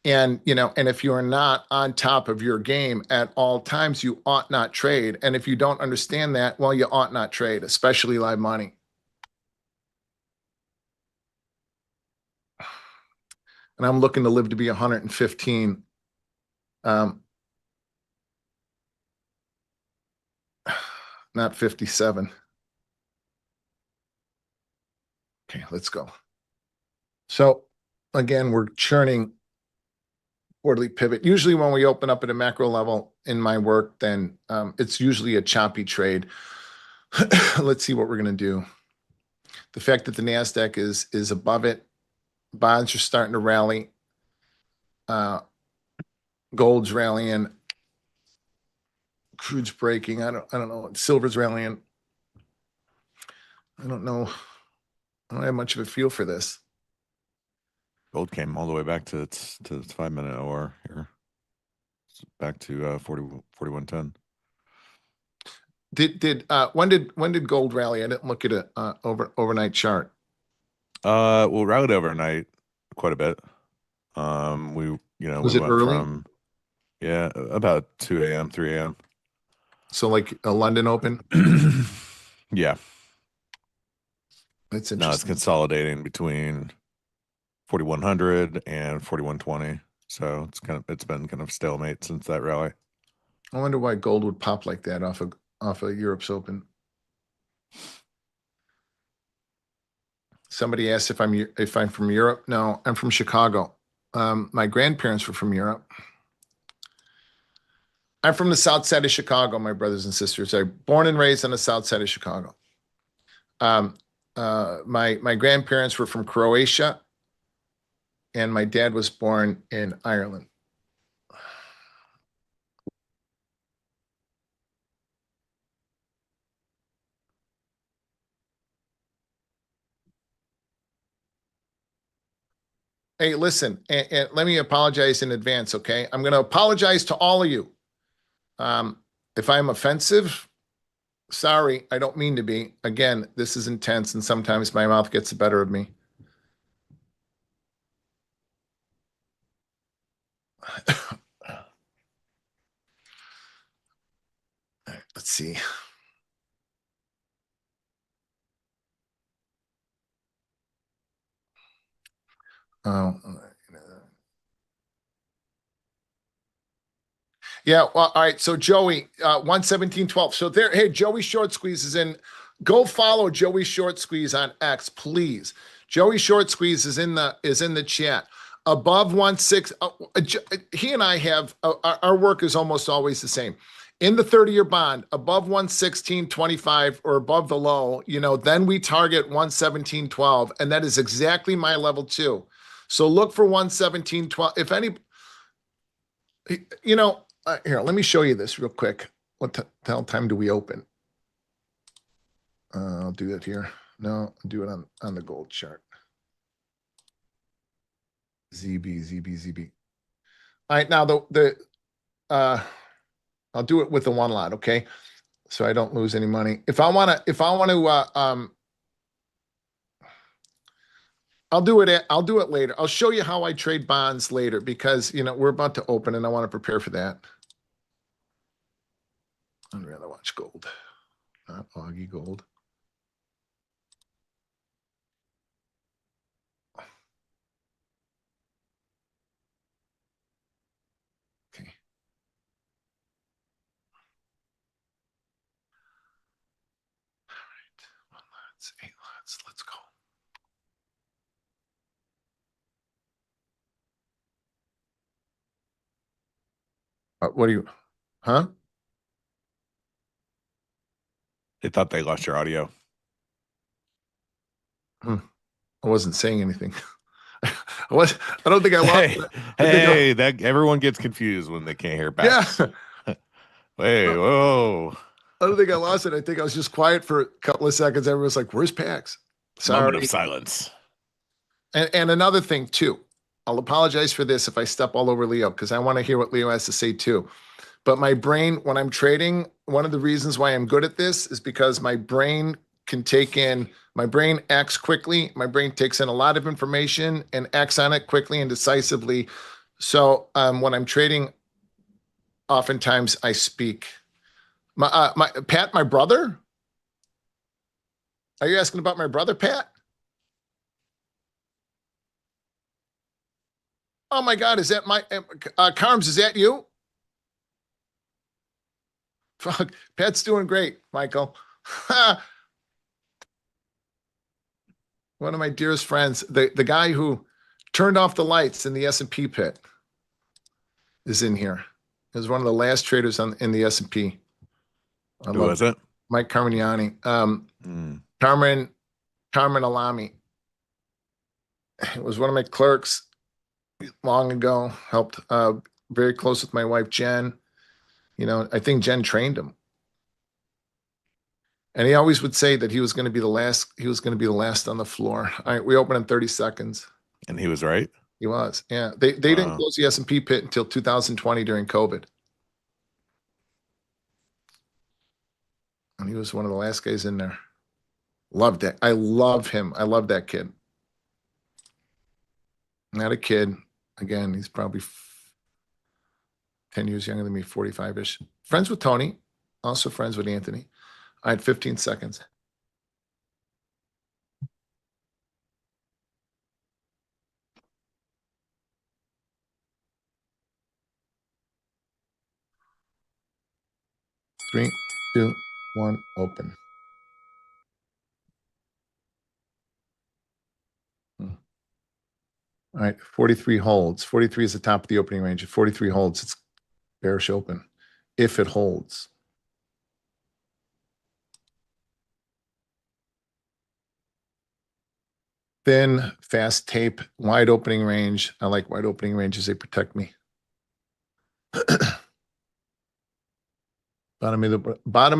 Speaker 5: And, and if you are not on top of your game at all times, you ought not trade. And if you don't understand that, well, you ought not trade, especially live money. And I'm looking to live to be 115. Not 57. Okay, let's go. So again, we're churning quarterly pivot. Usually when we open up at a macro level in my work, then it's usually a choppy trade. Let's see what we're going to do. The fact that the NASDAQ is above it, bonds are starting to rally. Gold's rallying. Crude's breaking. I don't know. Silver's rallying. I don't know. I don't have much of a feel for this.
Speaker 6: Gold came all the way back to its 5-minute OR here. It's back to 41.10.
Speaker 5: When did gold rally? I didn't look at it overnight chart.
Speaker 6: Well, rallied overnight quite a bit. We
Speaker 5: Was
Speaker 6: we
Speaker 5: it
Speaker 6: went
Speaker 5: early?
Speaker 6: from about 2 a.m., 3 a.m.
Speaker 5: So like a London Open.
Speaker 6: Yeah.
Speaker 5: That's
Speaker 6: Now it's
Speaker 5: interesting.
Speaker 6: consolidating between 4,100 and 4,120. So it's been kind of stalemate since that rally.
Speaker 5: I wonder why gold would pop like that off of Europe's Open. Somebody asked if I'm from Europe. No, I'm from Chicago. My grandparents were from Europe. I'm from the south side of Chicago, my brothers and sisters. I'm born and raised on the south side of Chicago. My grandparents were from Croatia, and my dad was born in Ireland. Hey, listen, and let me apologize in advance, okay? I'm going to apologize to all of you. If I'm offensive, sorry, I don't mean to be. Again, this is intense, and sometimes my mouth gets the better of me. Let's see. Oh, yeah. Well, all right. So Joey, 117.12. So there, hey, Joey Short Squeeze is in. Go follow Joey Short Squeeze on X, please. Joey Short Squeeze is in the chat. Above 1.6. He and I have our work is almost always the same. In the 30-year bond, above 116.25 or above the low, then we target 117.12, and that is exactly my level too. So look for 117.12. If any, here, let me show you this real quick. What the hell time do we open? I'll do it here. No, I'll do it on the gold chart. ZB. All right, now I'll do it with the one lot, okay? So I don't lose any money. If I want to, I'll do it later. I'll show you how I trade bonds later because we're about to open and I want to prepare for that. I'd rather watch gold, not Augie gold. Okay. All right. 1 lots, 8 lots. Let's go. What do you, huh?
Speaker 6: They thought they lost your audio.
Speaker 5: I wasn't saying anything. I don't think I lost.
Speaker 6: Hey, that everyone gets confused when they can't hear back.
Speaker 5: Yeah.
Speaker 6: Hey, whoa.
Speaker 5: I don't think I lost it. I think I was just quiet for a couple of seconds. Everyone's like, "Where's Pax?" Sorry.
Speaker 6: Moment of silence.
Speaker 5: And another thing too, I'll apologize for this if I step all over Leo because I want to hear what Leo has to say too. But my brain, when I'm trading, one of the reasons why I'm good at this is because my brain acts quickly. My brain takes in a lot of information and acts on it quickly and decisively. So when I'm trading, oftentimes I speak. Pat, my brother? Are you asking about my brother, Pat? Oh my God, is that my Carms? Is that you? Fuck, Pat's doing great, Michael. One of my dearest friends, the guy who turned off the lights in the S&P pit, is in here. He was one of the last traders in the S&P.
Speaker 6: Who was it?
Speaker 5: Mike Carmignani. Carmen Alami. It was one of my clerks long ago. Helped very close with my wife Jen. I think Jen trained him. And he always would say that he was going to be the last. He was going to be the last on the floor. All right, we open in 30 seconds.
Speaker 6: And he was right.
Speaker 5: He was. Yeah, they didn't close the S&P pit until 2020 during COVID. And he was one of the last guys in there. Loved it. I love him. I love that kid. Not a kid. Again, he's probably 10 years younger than me, 45-ish. Friends with Tony, also friends with Anthony. I had 15 seconds. Three, two, one, open. All right, 43 holds. 43 is the top of the opening range. If 43 holds, it's bearish open. If it holds. Thin, fast tape, wide opening range. I like wide opening ranges. They protect me. Bottom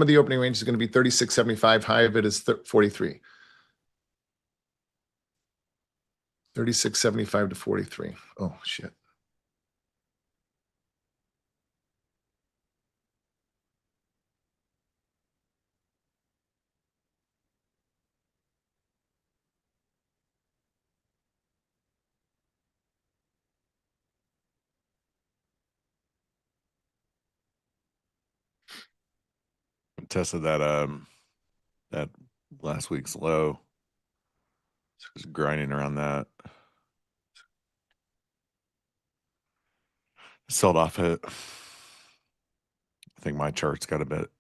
Speaker 5: of the opening range is going to be 36.75. High of it is 43. 36.75 to 43. Oh, shit.
Speaker 6: Tested that last week's low. Just grinding around that. Sold off it. I think my chart's got a bit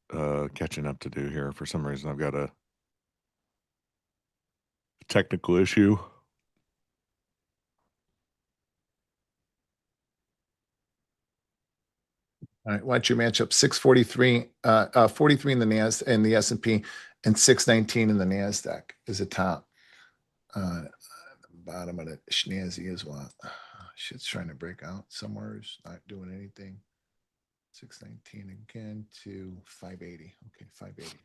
Speaker 6: catching up to do here. For some reason, I've got a technical issue.
Speaker 5: All right, watch your matchup. 643, 43 in the NAS and the S&P, and 619 in the NASDAQ is the top. Bottom of the schnazzy is what? Shit's trying to break out somewhere. It's not doing anything. 619 again to 580. Okay, 580.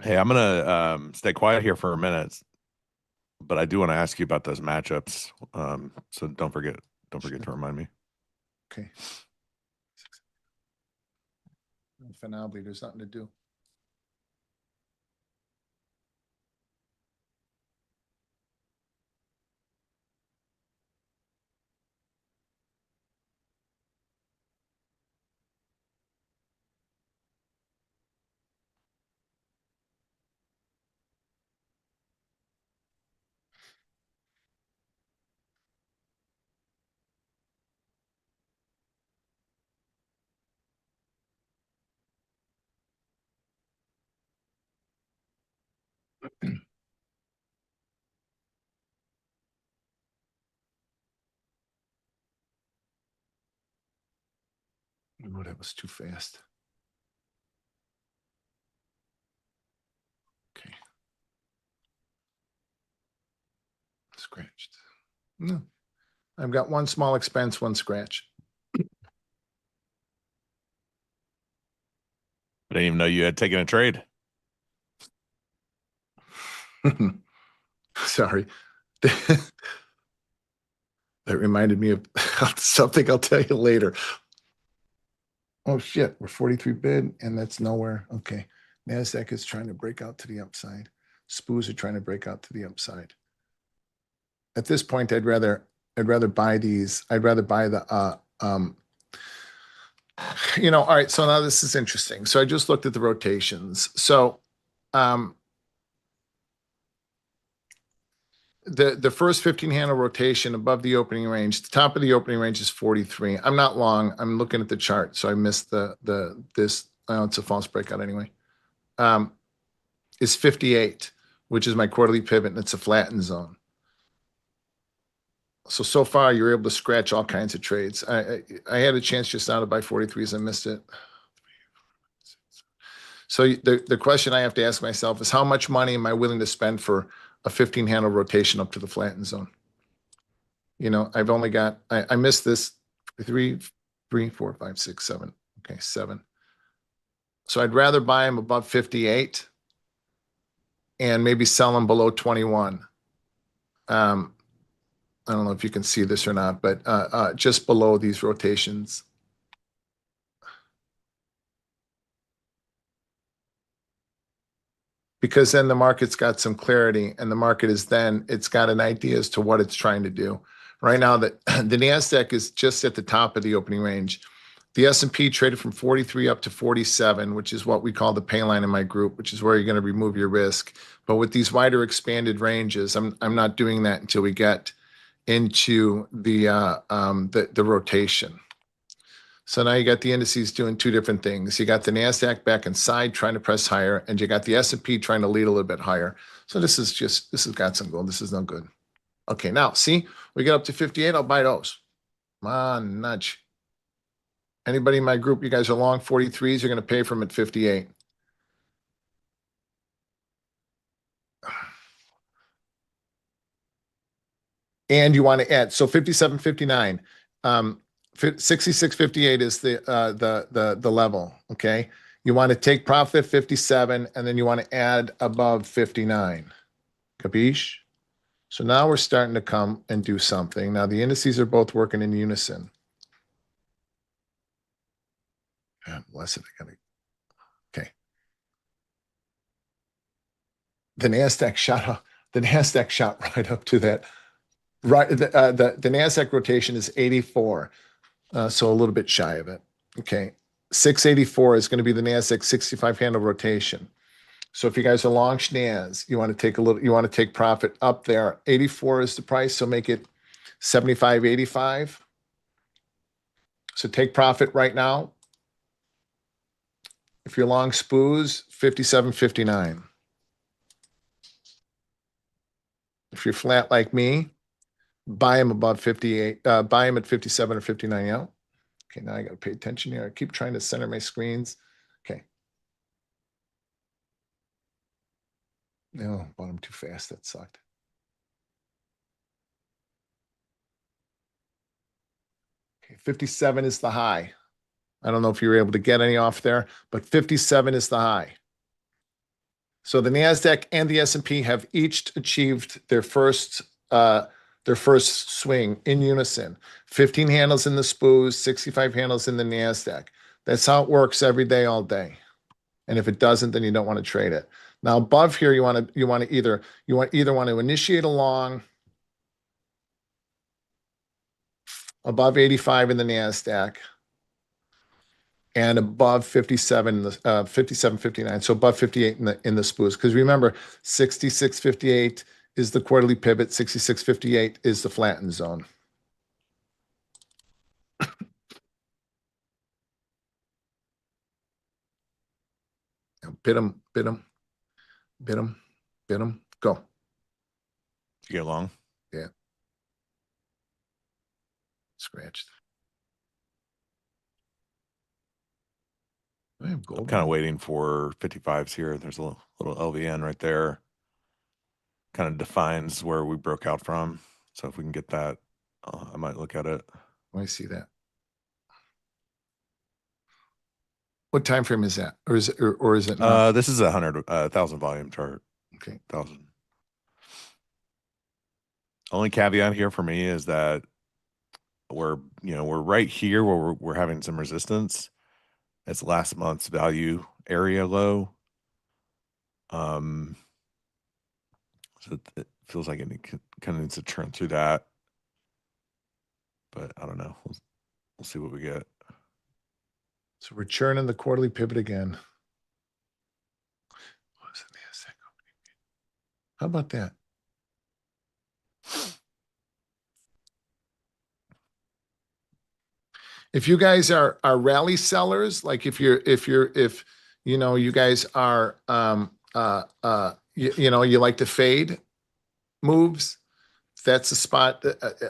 Speaker 6: Hey, I'm gonna stay quiet here for a minute, but I do want to ask you about those matchups. So don't forget to remind me.
Speaker 5: Okay. Finale, there's nothing to do. Oh, that was too fast. Okay. Scratched. No. I've got one small expense, one scratch.
Speaker 6: I didn't even know you had taken a trade.
Speaker 5: Sorry. That reminded me of something I'll tell you later. Oh shit, we're 43 bid and that's nowhere. Okay. NASDAQ is trying to break out to the upside. SPOOs are trying to break out to the upside. At this point, I'd rather buy these. I'd rather buy the all right, so now this is interesting. So I just looked at the rotations. So the first 15 handle rotation above the opening range, the top of the opening range is 43. I'm not long. I'm looking at the chart, so I missed this. Oh, it's a false breakout anyway. Is 58, which is my quarterly pivot, and it's a flattened zone. So far, you're able to scratch all kinds of trades. I had a chance just now to buy 43s. I missed it. So the question I have to ask myself is, how much money am I willing to spend for a 15 handle rotation up to the flattened zone? I've only got, I missed this 3, 4, 5, 6, 7. Okay, 7. So I'd rather buy them above 58 and maybe sell them below 21. I don't know if you can see this or not, but just below these rotations. because then the market's got some clarity, and the market is then, it's got an idea as to what it's trying to do. Right now, the NASDAQ is just at the top of the opening range. The S&P traded from 43 up to 47, which is what we call the pay line in my group, which is where you're going to remove your risk. But with these wider expanded ranges, I'm not doing that until we get into the rotation. So now you got the indices doing two different things. You got the NASDAQ back inside trying to press higher, and you got the S&P trying to lead a little bit higher. So this has got some gold. This is no good. Okay, now see, we get up to 58. I'll buy those. Come on, nudge. Anybody in my group, you guys are long 43s, you're going to pay for them at 58. And you want to add, so 57, 59. 66, 58 is the level, okay? You want to take profit at 57, and then you want to add above 59. Capiche? So now we're starting to come and do something. Now the indices are both working in unison. God bless it. Okay. The NASDAQ shot up. The NASDAQ shot right up to that. Right. The NASDAQ rotation is 84. So a little bit shy of it. Okay. 684 is going to be the NASDAQ 65 handle rotation. So if you guys are long SNAS, you want to take profit up there. 84 is the price, so make it 75, 85. So take profit right now. If you're long SPOOs, 57, 59. If you're flat like me, buy them above 58, buy them at 57 or 59 out. Okay, now I got to pay attention here. I keep trying to center my screens. Okay. No, bought them too fast. That sucked. Okay, 57 is the high. I don't know if you were able to get any off there, but 57 is the high. So the NASDAQ and the S&P have each achieved their first swing in unison. 15 handles in the SPOOs, 65 handles in the NASDAQ. That's how it works every day, all day. And if it doesn't, then you don't want to trade it. Now above here, you want to either want to initiate a long above 85 in the NASDAQ and above 57, 57, 59. So above 58 in the SPOOs. Because remember, 66.58 is the quarterly pivot. 66.58 is the flattened zone. Bid them, bid them, bid them, bid them. Go.
Speaker 6: You get long?
Speaker 5: Yeah. Scratched. I have gold.
Speaker 6: I'm kind of waiting for 55s here. There's a little LVN right there. Kind of defines where we broke out from. So if we can get that, I might look at it.
Speaker 5: I see that. What time frame is that, or is it not?
Speaker 6: This is a 1,000 volume chart.
Speaker 5: Okay.
Speaker 6: 1,000. Only caveat here for me is that we're right here where we're having some resistance. It's last month's value area low. So it feels like it kind of needs to turn through that, but I don't know. We'll see what we get.
Speaker 5: So we're churning the quarterly pivot again. What is it? How about that? If you guys are rally sellers, like if you guys are you like to fade moves, that's a spot.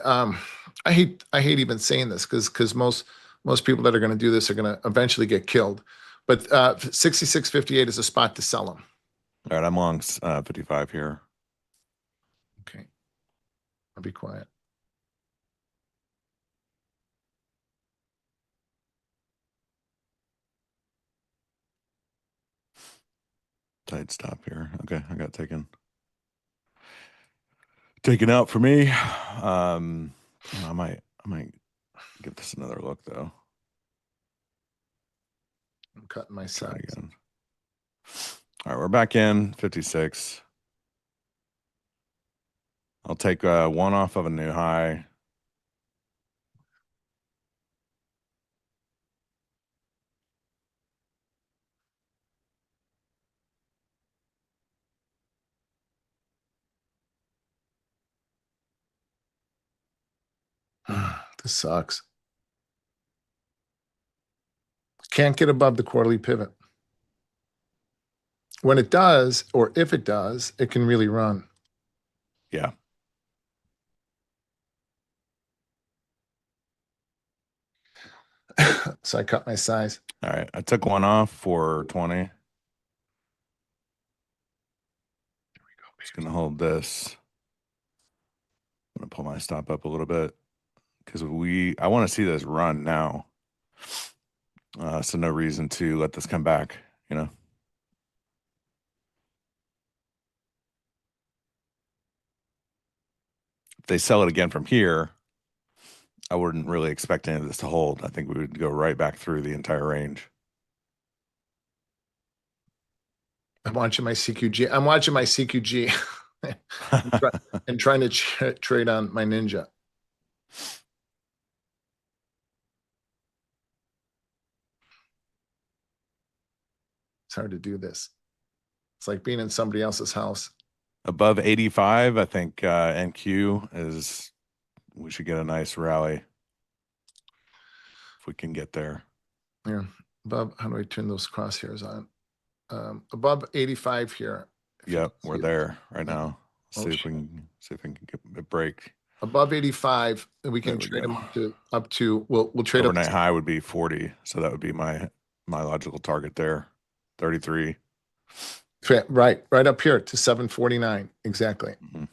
Speaker 5: I hate even saying this because most people that are going to do this are going to eventually get killed. But 66.58 is a spot to sell them.
Speaker 6: All right, I'm long 55 here.
Speaker 5: Okay, I'll be quiet.
Speaker 6: Tight stop here. Okay, I got taken out for me. I might give this another look though.
Speaker 5: I'm cutting my sides.
Speaker 6: All right, we're back in 56. I'll take one off of a new high.
Speaker 5: This sucks. Can't get above the quarterly pivot. When it does, or if it does, it can really run.
Speaker 6: Yeah.
Speaker 5: So I cut my size.
Speaker 6: All right, I took one off for 20. Just gonna hold this. I'm gonna pull my stop up a little bit because I want to see this run now. So no reason to let this come back, you know. If they sell it again from here, I wouldn't really expect any of this to hold. I think we would go right back through the entire range.
Speaker 5: I'm watching my CQG. I'm watching my CQG and trying to trade on my Ninja. It's hard to do this. It's like being in somebody else's house.
Speaker 6: Above 85, I think NQ is, we should get a nice rally if we can get there.
Speaker 5: Yeah. Above, how do I turn those crosshairs on? Above 85 here.
Speaker 6: Yep, we're there right now.
Speaker 5: Oh,
Speaker 6: See if we can get a break.
Speaker 5: Above 85, and we can
Speaker 6: There we
Speaker 5: trade
Speaker 6: go.
Speaker 5: them up to we'll trade
Speaker 6: Overnight
Speaker 5: up
Speaker 6: high would be 40, so that would be my logical target there. 33.
Speaker 5: right up here to 749 exactly.
Speaker 6: Mhm.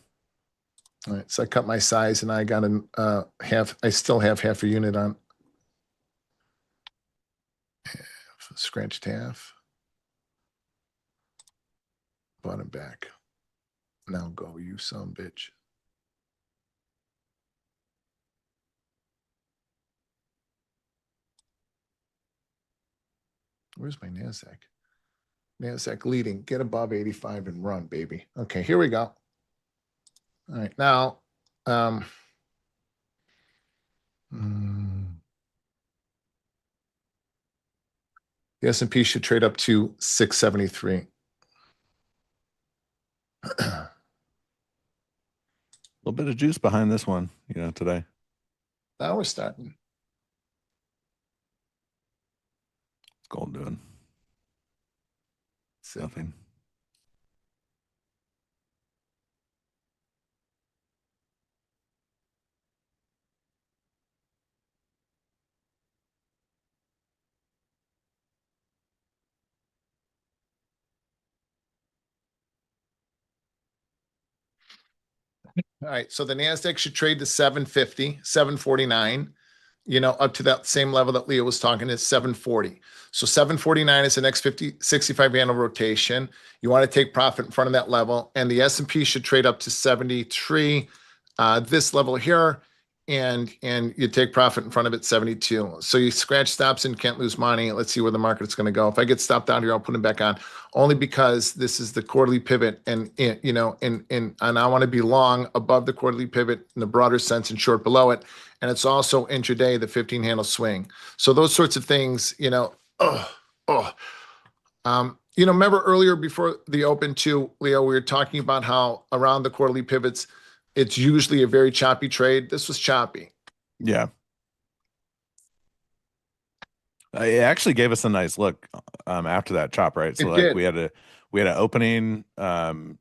Speaker 5: All right, so I cut my size and I got a half. I still have half a unit on. Scratched half. Bottom back. Now go, you son bitch. Where's my NASDAQ? NASDAQ leading. Get above 85 and run, baby. Okay, here we go. All right, now, the S&P should trade up to 673.
Speaker 6: A little bit of juice behind this one, you know, today.
Speaker 5: Now we're starting.
Speaker 6: What's gold doing? Nothing.
Speaker 5: All right, so the NASDAQ should trade to 750, 749, you know, up to that same level that Leo was talking is 740. So 749 is the next 65 annual rotation. You want to take profit in front of that level, and the S&P should trade up to 73, this level here, and you take profit in front of it 72. So you scratch stops and can't lose money. Let's see where the market's going to go. If I get stopped out here, I'll put them back on, only because this is the quarterly pivot, and you know, and I want to be long above the quarterly pivot in the broader sense and short below it. And it's also intraday, the 15 handle swing. So those sorts of things, you know, you know, remember earlier before the open too, Leo, we were talking about how around the quarterly pivots, it's usually a very choppy trade. This was choppy.
Speaker 6: Yeah. It actually gave us a nice look after that chop, right? So like we had an opening,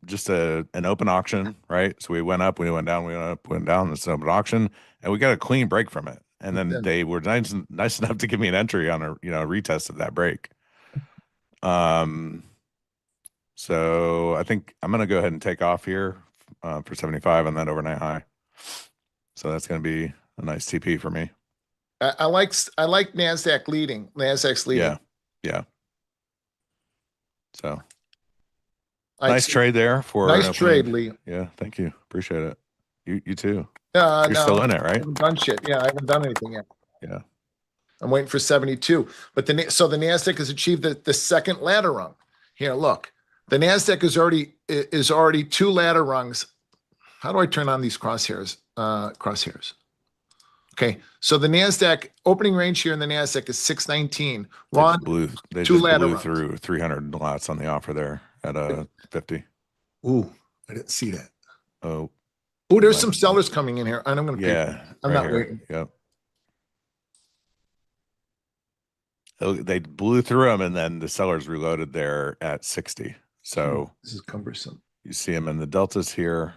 Speaker 6: just an open auction, right? So we went up, we went down, we went up, went down. It's an open auction, and we got a clean break from it. And then they were nice enough to give me an entry on a retest of that break. So I think I'm gonna go ahead and take off here for 75 on that overnight high. So that's gonna be a nice TP for me.
Speaker 5: I like NASDAQ leading. NASDAQ's leading.
Speaker 6: Yeah. So nice trade there for
Speaker 5: nice trade, Lee.
Speaker 6: Yeah, thank you. Appreciate it. You too.
Speaker 5: You're
Speaker 6: still in it, right?
Speaker 5: I haven't done shit. Yeah, I haven't done anything yet.
Speaker 6: Yeah.
Speaker 5: I'm waiting for 72. But so the NASDAQ has achieved the second ladder rung. Here, look. The NASDAQ is already 2 ladder rungs. How do I turn on these crosshairs? Okay, so the NASDAQ opening range here in the NASDAQ is 619.
Speaker 6: They
Speaker 5: two
Speaker 6: just
Speaker 5: ladder
Speaker 6: blew
Speaker 5: rungs.
Speaker 6: through 300 lots on the offer there at 50.
Speaker 5: Ooh, I didn't see that.
Speaker 6: Oh,
Speaker 5: There's some sellers coming in here, and I'm going to pay.
Speaker 6: yeah.
Speaker 5: I'm
Speaker 6: right
Speaker 5: not
Speaker 6: here.
Speaker 5: waiting.
Speaker 6: Yep. Oh, they blew through them, and then the sellers reloaded there at 60. So
Speaker 5: This is cumbersome.
Speaker 6: you see them in the deltas here.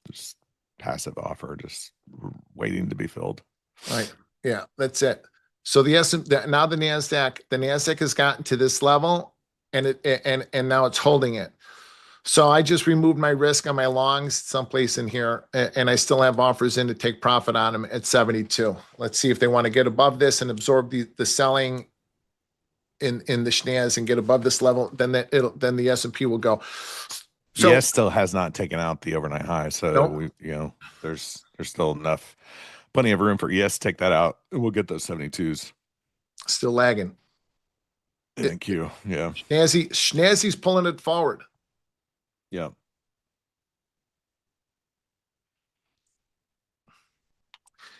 Speaker 6: Just passive offer, just waiting to be filled.
Speaker 5: Right. Yeah, that's it. So now the NASDAQ has gotten to this level, and now it's holding it. So I just removed my risk on my longs someplace in here, and I still have offers in to take profit on them at 72. Let's see if they want to get above this and absorb the selling in the schnaz and get above this level. Then the S&P will go. So
Speaker 6: ES still has not taken out the overnight high, so
Speaker 5: nope.
Speaker 6: there's still plenty of room for ES to take that out. We'll get those 72s.
Speaker 5: Still lagging.
Speaker 6: Thank you. Yeah.
Speaker 5: Schnazzy's pulling it forward.
Speaker 6: Yeah.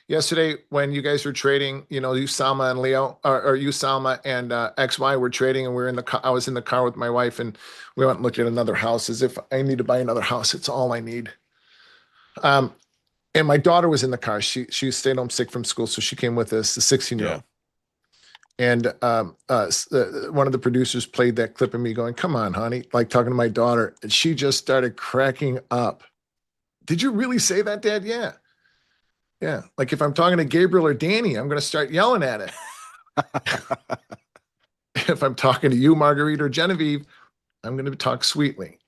Speaker 5: Yesterday, when you guys were trading, you Salma and Leo, or you Salma and XY were trading, and I was in the car with my wife, and we went and looked at another house as if I need to buy another house. It's all I need. And my daughter was in the car. She stayed home sick from school, so she came with us, the 16-year-old. And one of the producers played that clip of me going, "Come on, honey," like talking to my daughter. And she just started cracking up. "Did you really say that, Dad?" "Yeah. Yeah. Like if I'm talking to Gabriel or Danny, I'm going to start yelling at it. If I'm talking to you, Marguerite or Genevieve, I'm going to talk sweetly."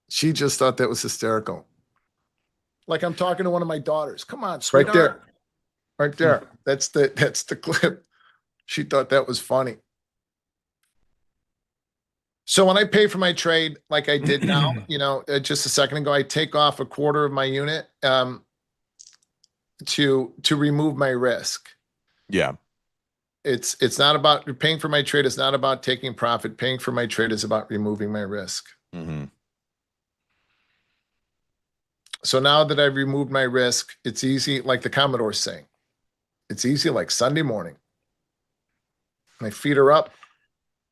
Speaker 5: She just thought that was hysterical. Like I'm talking to one of my daughters. "Come on, sweetheart." Right there. Right there. That's the clip. She thought that was funny. So when I pay for my trade, like I did now, just a second ago, I take off a quarter of my unit to remove my risk.
Speaker 6: Yeah.
Speaker 5: It's not about paying for my trade. It's not about taking profit. Paying for my trade is about removing my risk.
Speaker 6: Mm-hmm.
Speaker 5: So now that I've removed my risk, it's easy, like the Commodore's saying. It's easy like Sunday morning. My feet are up.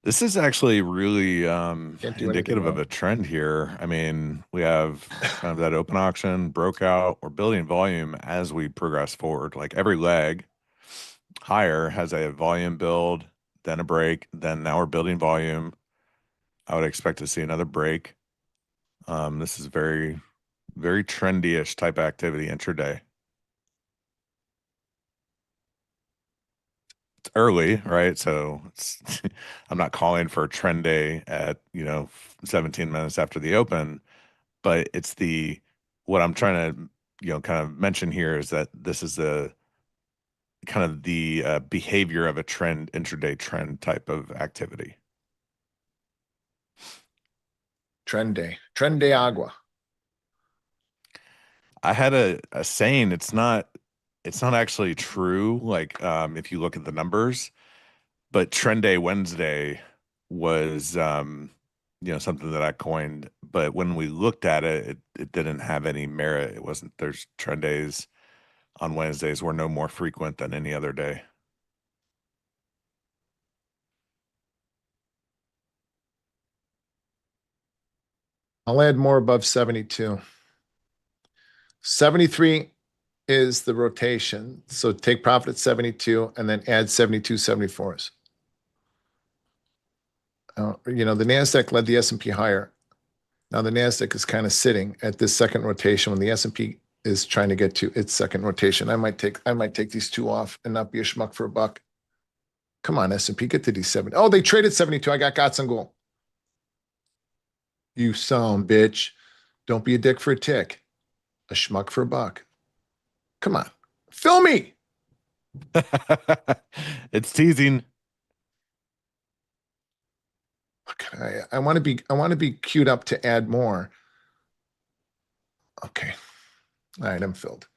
Speaker 6: This is actually really indicative of a trend here. I mean, we have kind of that open auction, broke out. We're building volume as we progress forward. Like every leg higher has a volume build, then a break, then now we're building volume. I would expect to see another break. This is very, very trendy-ish type activity intraday. It's early, right? So I'm not calling for a trend day at 17 minutes after the open, but it's what I'm trying to kind of mention here is that this is the kind of the behavior of a intraday trend type of activity.
Speaker 5: Trend day agua.
Speaker 6: I had a saying, it's not actually true. Like if you look at the numbers, but Trend Day Wednesday was something that I coined. But when we looked at it, it didn't have any merit. It wasn't. There's trend days on Wednesdays were no more frequent than any other day.
Speaker 5: I'll add more above 72. 73 is the rotation. So take profit at 72 and then add 72, 74s. The NASDAQ led the S&P higher. Now the NASDAQ is kind of sitting at this second rotation when the S&P is trying to get to its second rotation. I might take these two off and not be a schmuck for a buck. Come on, S&P, get to these 70. Oh, they traded 72. I got Gotts and Goal. You son bitch. Don't be a dick for a tick. A schmuck for a buck. Come on. Fill me.
Speaker 6: It's teasing.
Speaker 5: Okay. I want to be queued up to add more. Okay. All right, I'm filled.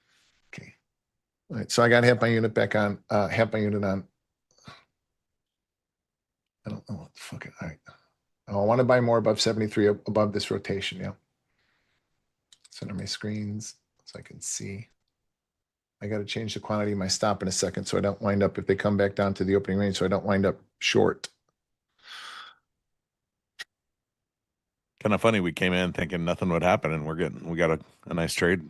Speaker 5: Okay. All right. So I got half my unit back on, half my unit on. I don't know what the fuck. All right. Oh, I want to buy more above 73 above this rotation. Yeah. Center my screens so I can see. I got to change the quantity of my stop in a second so I don't wind up, if they come back down to the opening range, so I don't wind up short.
Speaker 6: Kind of funny. We came in thinking nothing would happen, and we got a nice trade.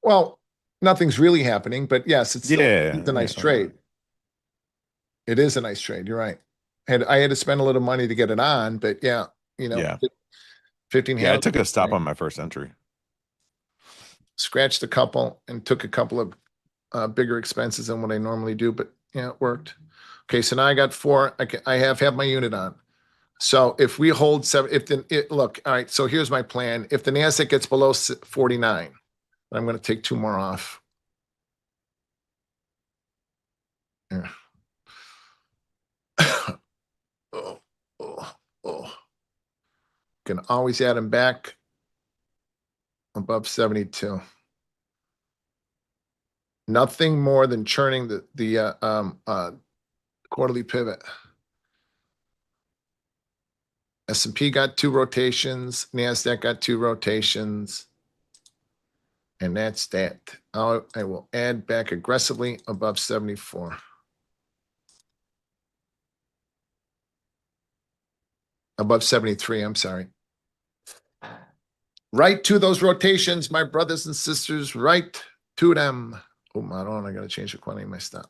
Speaker 5: Well, nothing's really happening, but yes, it's a nice trade. It is a nice trade. You're right. And I had to spend a little money to get it on, but yeah, you know,
Speaker 6: Yeah.
Speaker 5: 15
Speaker 6: Yeah, I
Speaker 5: handles.
Speaker 6: took a stop on my first entry.
Speaker 5: Scratched a couple and took a couple of bigger expenses than what I normally do, but yeah, it worked. Okay, so now I got 4. I have my unit on. So if we hold 7, look, all right, so here's my plan. If the NASDAQ gets below 49, I'm going to take 2 more off. Yeah. Oh. Can always add them back above 72. Nothing more than churning the quarterly pivot. S&P got 2 rotations. NASDAQ got 2 rotations. And that's that. I will add back aggressively above 74. Above 73, I'm sorry. Right to those rotations, my brothers and sisters, right to them. Oh, my God, I got to change the quantity of my stop.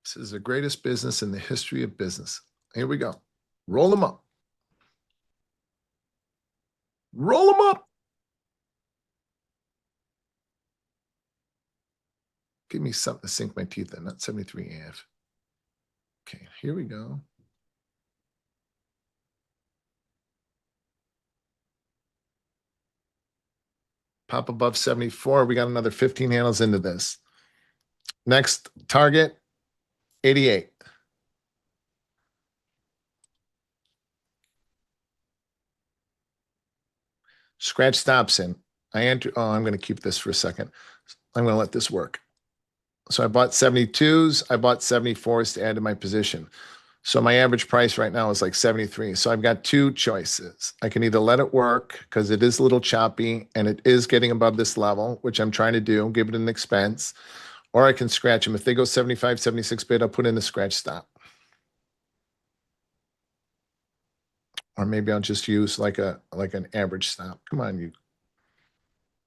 Speaker 5: This is the greatest business in the history of business. Here we go. Roll them up. Roll them up. Give me something to sink my teeth in, not 73 AF. Okay, here we go. Pop above 74. We got another 15 handles into this. Next target, 88. Scratch stops in. I enter. Oh, I'm going to keep this for a second. I'm going to let this work. So I bought 72s. I bought 74s to add to my position. So my average price right now is like 73. So I've got 2 choices. I can either let it work because it is a little choppy and it is getting above this level, which I'm trying to do, give it an expense, or I can scratch them. If they go 75, 76 bid, I'll put in a scratch stop. Or maybe I'll just use like an average stop. Come on, you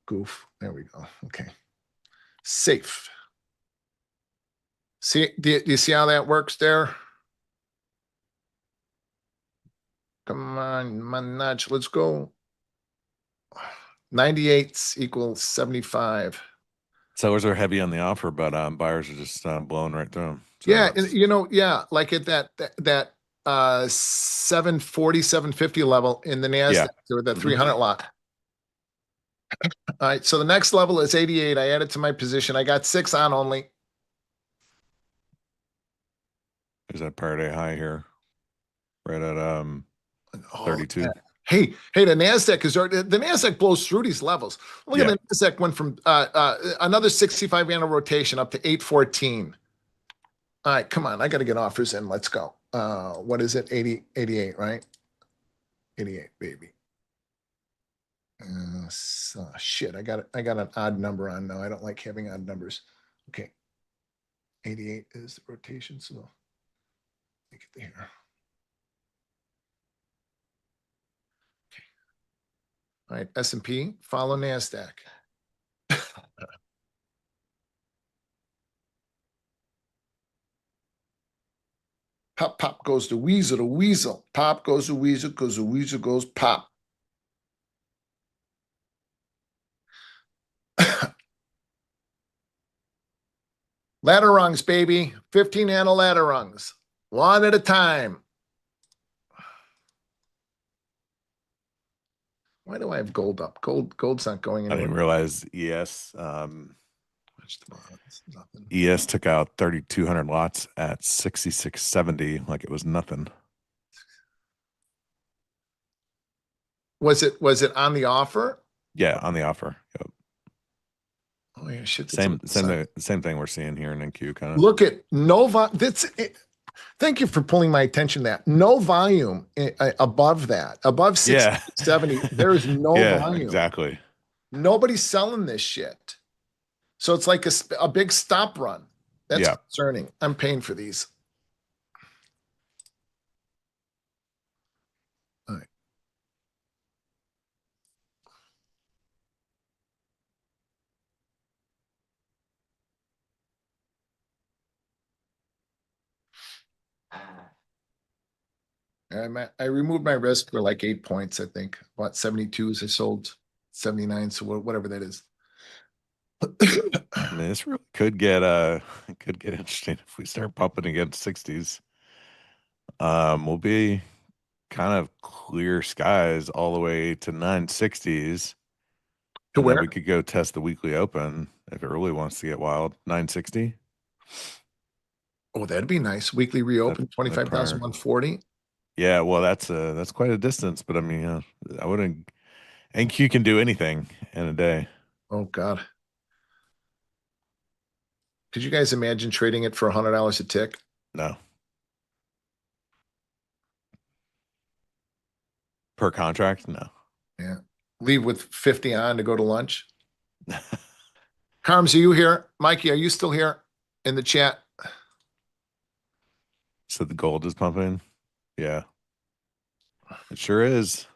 Speaker 5: goof. There we go. Okay. Safe. See, do you see how that works there? Come on, my nudge. Let's go. 98 equals 75.
Speaker 6: Sellers are heavy on the offer, but buyers are just blowing right through them. So
Speaker 5: Yeah, and you know, yeah, like at that 740, 750 level in the NASDAQ or the 300 lot. All right, so the next level is 88. I added to my position. I got 6 on only.
Speaker 6: There's that per day high here, right at 32.
Speaker 5: Yeah. Hey, the NASDAQ the NASDAQ blows through these levels. Look at the NASDAQ went from another 65 handle rotation up to 814. All right, come on. I got to get offers in. Let's go. What is it? 88, right? 88, baby. Shit, I got an odd number on now. I don't like having odd numbers. Okay. 88 is the rotation, so make it there. Okay. All right, S&P, follow NASDAQ. Pop, pop goes the weasel. Pop goes the weasel, because the weasel goes pop. Ladder rungs, baby. 15 handle ladder rungs. One at a time. Why do I have gold up? Gold's not going
Speaker 6: I
Speaker 5: anywhere.
Speaker 6: didn't realize ES
Speaker 5: Nothing.
Speaker 6: ES took out 3,200 lots at 66.70 like it was nothing.
Speaker 5: Was it on the offer?
Speaker 6: Yeah, on the offer. Yep.
Speaker 5: Oh yeah, shit.
Speaker 6: Same thing we're seeing here in NQ kind of.
Speaker 5: Look at Nova. Thank you for pulling my attention to that. No volume above that. Above 60,
Speaker 6: Yeah.
Speaker 5: 70, there is no
Speaker 6: Yeah,
Speaker 5: volume.
Speaker 6: exactly.
Speaker 5: Nobody's selling this shit. So it's like a big stop run. That's concerning. I'm paying for these. All right. I removed my risk for like 8 points, I think. About 72s I sold 79, so whatever that is.
Speaker 6: I mean, this really could get interesting if we start pumping against 60s. We'll be kind of clear skies all the way to 960s.
Speaker 5: To
Speaker 6: and
Speaker 5: where?
Speaker 6: then we could go test the weekly open if it really wants to get wild. 960.
Speaker 5: Oh, that'd be nice. Weekly reopen, 25,140.
Speaker 6: Yeah, well, that's quite a distance, but I mean, I wouldn't. NQ can do anything in a day.
Speaker 5: Oh God. Could you guys imagine trading it for $100 a tick?
Speaker 6: No. Per contract? No.
Speaker 5: Yeah. Leave with 50 on to go to lunch. Carms, are you here? Mikey, are you still here in the chat?
Speaker 6: So the gold is pumping? Yeah. It sure is.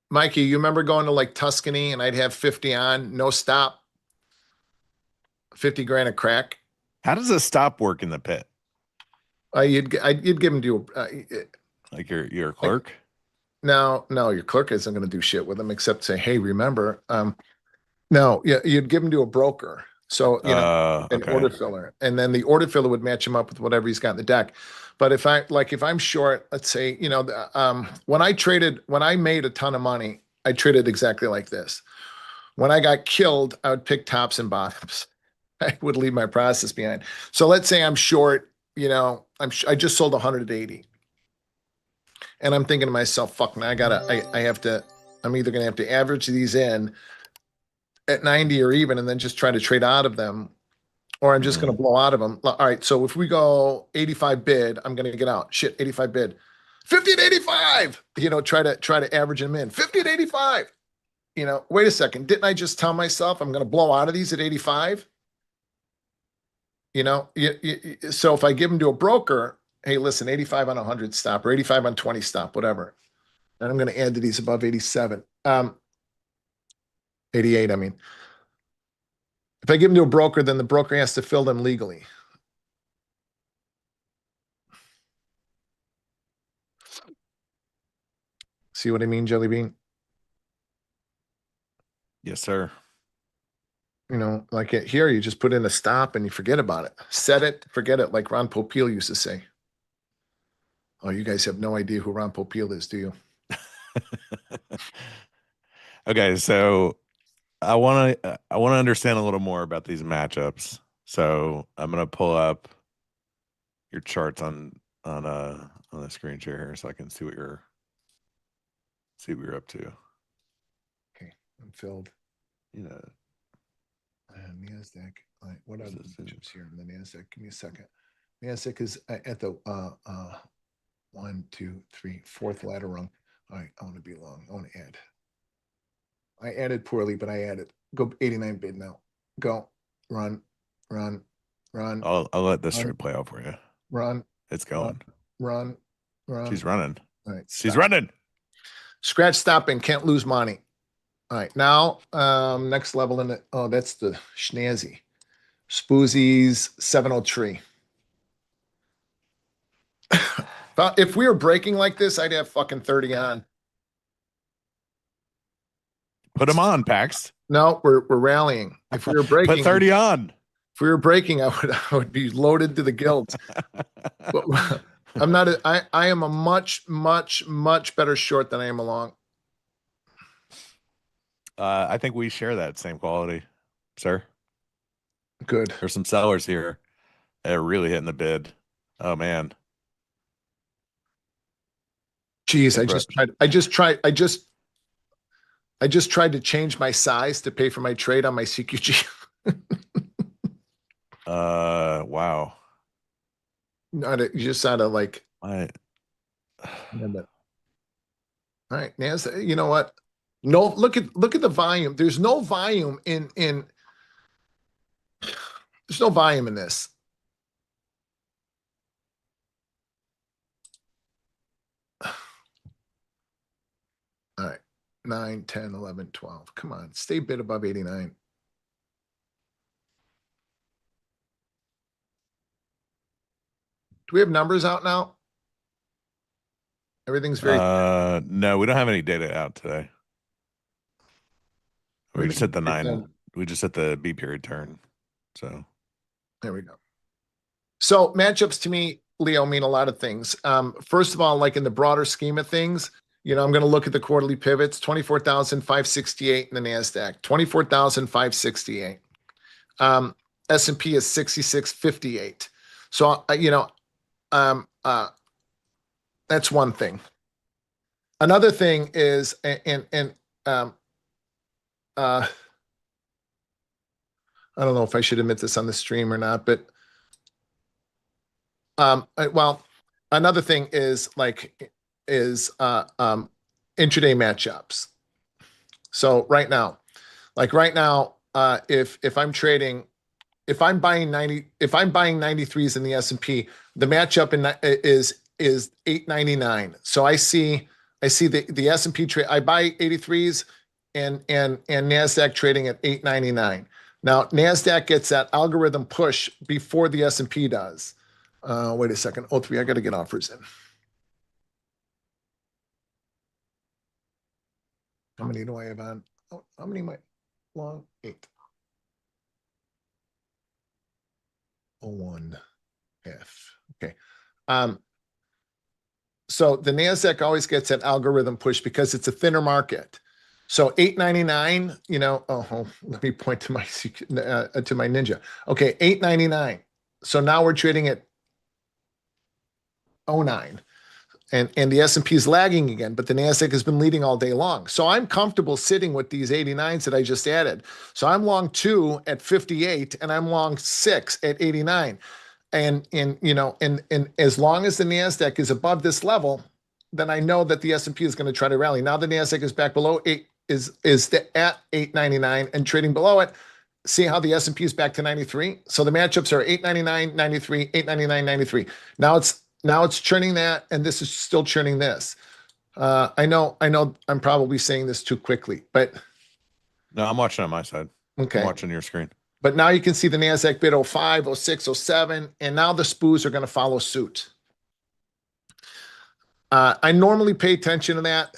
Speaker 5: Mikey, you remember going to like Tuscany and I'd have 50 on, no stop, 50 grand a crack?
Speaker 6: How does a stop work in the pit?
Speaker 5: You'd give him to
Speaker 6: like your clerk?
Speaker 5: No, your clerk isn't going to do shit with them except say, hey, remember, no, yeah, you'd give him to a broker. So, an order filler, and then the order filler would match him up with whatever he's got in the deck. But if I'm short, let's say, when I made a ton of money, I traded exactly like this. When I got killed, I would pick tops and bottoms. I would leave my process behind. So let's say I'm short, I just sold 180. And I'm thinking to myself, fuck, now I'm either going to have to average these in at 90 or even, and then just try to trade out of them, or I'm just going to blow out of them. All right. So if we go 85 bid, I'm going to get out. Shit, 85 bid, 50 at 85, try to average them in 50 at 85. Wait a second. Didn't I just tell myself I'm going to blow out of these at 85? So if I give them to a broker, hey, listen, 85 on 100 stop, or 85 on 20 stop, whatever. And I'm going to add to these above 87. 88, I mean. If I give them to a broker, then the broker has to fill them legally. See what I mean, Jelly Bean?
Speaker 6: Yes, sir.
Speaker 5: Like here, you just put in a stop and you forget about it. Set it, forget it, like Ron Popeil used to say. Oh, you guys have no idea who Ron Popeil is, do you?
Speaker 6: Okay, so I want to understand a little more about these matchups. So I'm gonna pull up your charts on the screen share here, so I can see what you're up to.
Speaker 5: Okay, I'm filled. NASDAQ. All right, what are the matchups here in the NASDAQ? Give me a second. NASDAQ is at the 1, 2, 3, 4th ladder rung. All right, I want to be long. I want to add. I added poorly, but I added. Go 89 bid now. Go. Run.
Speaker 6: I'll let this trade play out for you.
Speaker 5: Run.
Speaker 6: It's going.
Speaker 5: Run.
Speaker 6: She's running.
Speaker 5: All right.
Speaker 6: She's running.
Speaker 5: Scratch stopping. Can't lose money. All right. Now, next level in it. Oh, that's the schnazzy. Spoozies 703. If we were breaking like this, I'd have fucking 30 on.
Speaker 6: Put them on, Pax.
Speaker 5: No, we're rallying. If we were breaking,
Speaker 6: Put 30 on.
Speaker 5: if we were breaking, I would be loaded to the gills. But I'm not. I am a much better short than I am a long.
Speaker 6: I think we share that same quality, sir.
Speaker 5: Good.
Speaker 6: There's some sellers here. They're really hitting the bid. Oh man.
Speaker 5: Geez,
Speaker 6: Hey,
Speaker 5: I just tried to change my size to pay for my trade on my CQG.
Speaker 6: Wow.
Speaker 5: You just sounded like.
Speaker 6: I
Speaker 5: All right, Naz. You know what? No, look at the volume. There's no volume in. There's no volume in this. All right, 9, 10, 11, 12. Come on, stay bid above 89. Do we have numbers out now? Everything's very.
Speaker 6: no, we don't have any data out today. We just hit the 9. We just hit the B period turn. So
Speaker 5: there we go. So matchups to me, Leo, mean a lot of things. First of all, like in the broader scheme of things, I'm going to look at the quarterly pivots, 24,568 in the NASDAQ, 24,568. S&P is 6658. So, that's one thing. Another thing is, I don't know if I should admit this on the stream or not, but well, another thing is intraday matchups. So right now, if I'm trading, if I'm buying 93s in the S&P, the matchup is 899. So I see the S&P trade. I buy 83s and NASDAQ trading at 899. Now NASDAQ gets that algorithm push before the S&P does. Wait a second. O3, I got to get offers in. How many do I have on? Oh, how many am I long? 8. 01 F. Okay. So the NASDAQ always gets an algorithm push because it's a thinner market. So 899, let me point to my Ninja. Okay, 899. So now we're trading at 09. And the S&P is lagging again, but the NASDAQ has been leading all day long. So I'm comfortable sitting with these 89s that I just added. So I'm long 2 at 58 and I'm long 6 at 89. And as long as the NASDAQ is above this level, then I know that the S&P is going to try to rally. Now the NASDAQ is back below 8, is at 899 and trading below it. See how the S&P is back to 93? So the matchups are 899, 93, 899, 93. Now it's churning that, and this is still churning this. I know I'm probably saying this too quickly, but.
Speaker 6: No, I'm watching on my side.
Speaker 5: Okay.
Speaker 6: I'm watching your screen.
Speaker 5: But now you can see the NASDAQ bid 05, 06, 07, and now the SPOOs are going to follow suit. I normally pay attention to that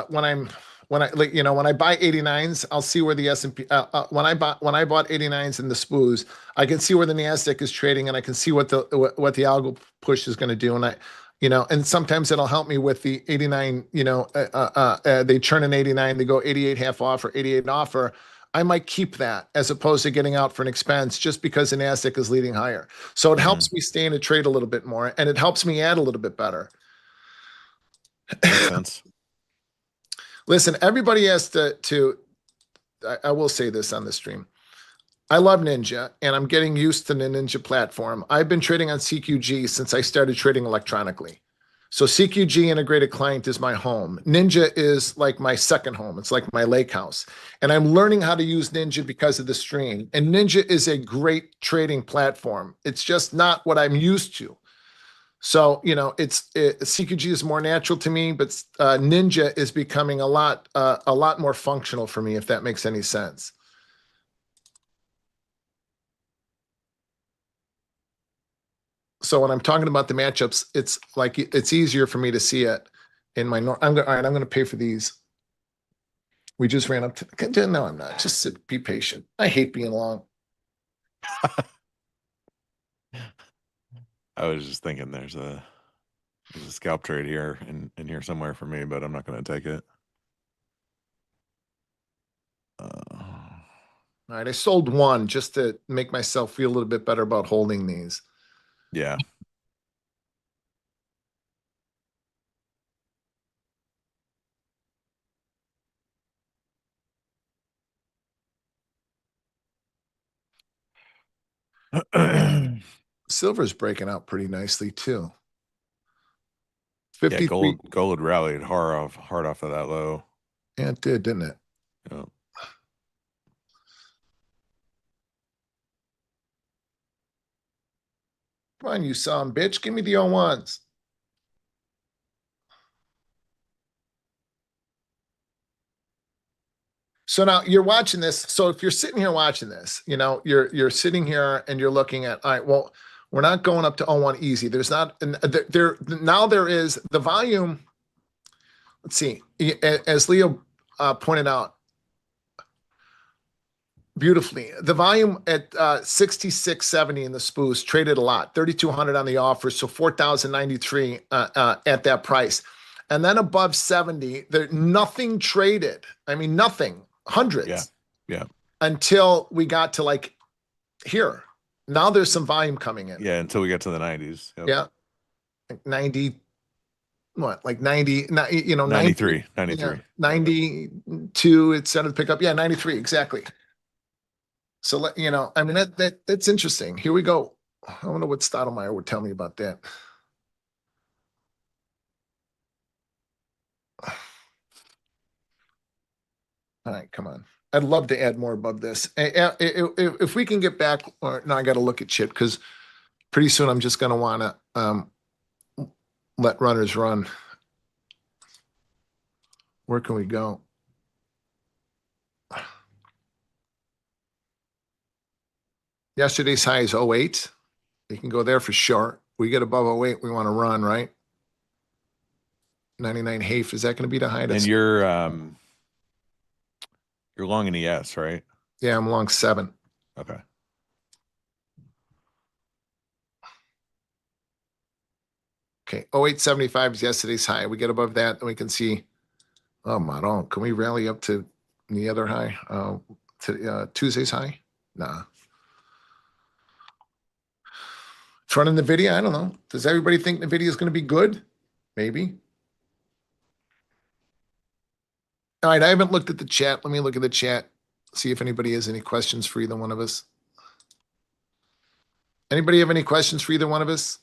Speaker 5: when I buy 89s, I'll see where the S&P. When I bought 89s in the SPOOs, I can see where the NASDAQ is trading, and I can see what the algo push is going to do, and and sometimes it'll help me with the 89. They churn an 89, they go 88 half off or 88 offer. I might keep that as opposed to getting out for an expense just because the NASDAQ is leading higher. So it helps me stay in a trade a little bit more, and it helps me add a little bit better.
Speaker 6: Makes sense.
Speaker 5: Listen, everybody has to I will say this on the stream. I love Ninja, and I'm getting used to the Ninja platform. I've been trading on CQG since I started trading electronically. So CQG integrated client is my home. Ninja is like my second home. It's like my lake house. And I'm learning how to use Ninja because of the stream. And Ninja is a great trading platform. It's just not what I'm used to. So, CQG is more natural to me, but Ninja is becoming a lot more functional for me, if that makes any sense. So when I'm talking about the matchups, it's like it's easier for me to see it in my. All right, I'm going to pay for these. We just ran up to, no, I'm not. Just sit, be patient. I hate being long.
Speaker 6: I was just thinking there's a scalp trade here in here somewhere for me, but I'm not going to take it.
Speaker 5: All right, I sold one just to make myself feel a little bit better about holding these.
Speaker 6: Yeah.
Speaker 5: Silver's breaking out pretty nicely too.
Speaker 6: Yeah,
Speaker 5: 53.
Speaker 6: gold rallied hard off of that low.
Speaker 5: Yeah, it did, didn't it?
Speaker 6: Yeah.
Speaker 5: Come on, you son, bitch. Give me the 01s. So now you're watching this. So if you're sitting here watching this, you know, you're sitting here and you're looking at, all right, well, we're not going up to 01 easy. There's not now there is the volume. Let's see. As Leo pointed out beautifully, the volume at 66.70 in the spoos traded a lot, 3,200 on the offer, so 4,093 at that price. And then above 70, there nothing traded. I mean, nothing, hundreds.
Speaker 6: Yeah.
Speaker 5: Until we got to like here. Now there's some volume coming in.
Speaker 6: Yeah, until we get to the 90s. Yep.
Speaker 5: Yeah. Like 90, what, like 90, you know,
Speaker 6: 93.
Speaker 5: 90, yeah, 92, it started to pick up. Yeah, 93, exactly. So, you know, I mean, that's interesting. Here we go. I wonder what Stottlemyre would tell me about that. All right, come on. I'd love to add more above this. If we can get back, or now I got to look at shit because pretty soon I'm just going to want to let runners run. Where can we go? Yesterday's high is 08. You can go there for sure. We get above 08, we want to run, right? 99 HAFE, is that going to be the high?
Speaker 6: And you're long in ES, right?
Speaker 5: Yeah, I'm long 7.
Speaker 6: Okay.
Speaker 5: Okay, 0875 is yesterday's high. We get above that, and we can see, oh, Maron, can we rally up to the other high, to Tuesday's high? Nah. Front of Nvidia, I don't know. Does everybody think Nvidia is going to be good? Maybe. All right, I haven't looked at the chat. Let me look at the chat, see if anybody has any questions for either one of us. Anybody have any questions for either one of us?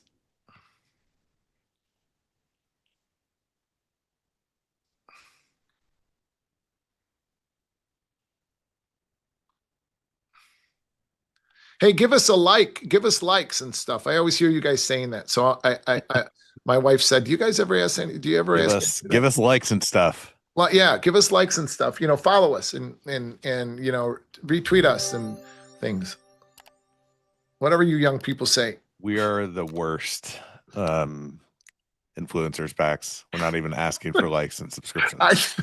Speaker 5: Hey, give us a like, give us likes and stuff. I always hear you guys saying that. So my wife said, do you guys ever ask any, do you ever
Speaker 6: give us likes and stuff?
Speaker 5: Well, yeah, give us likes and stuff, you know, follow us and, you know, retweet us and things. Whatever you young people say.
Speaker 6: We are the worst influencers packs. We're not even asking for likes and subscriptions.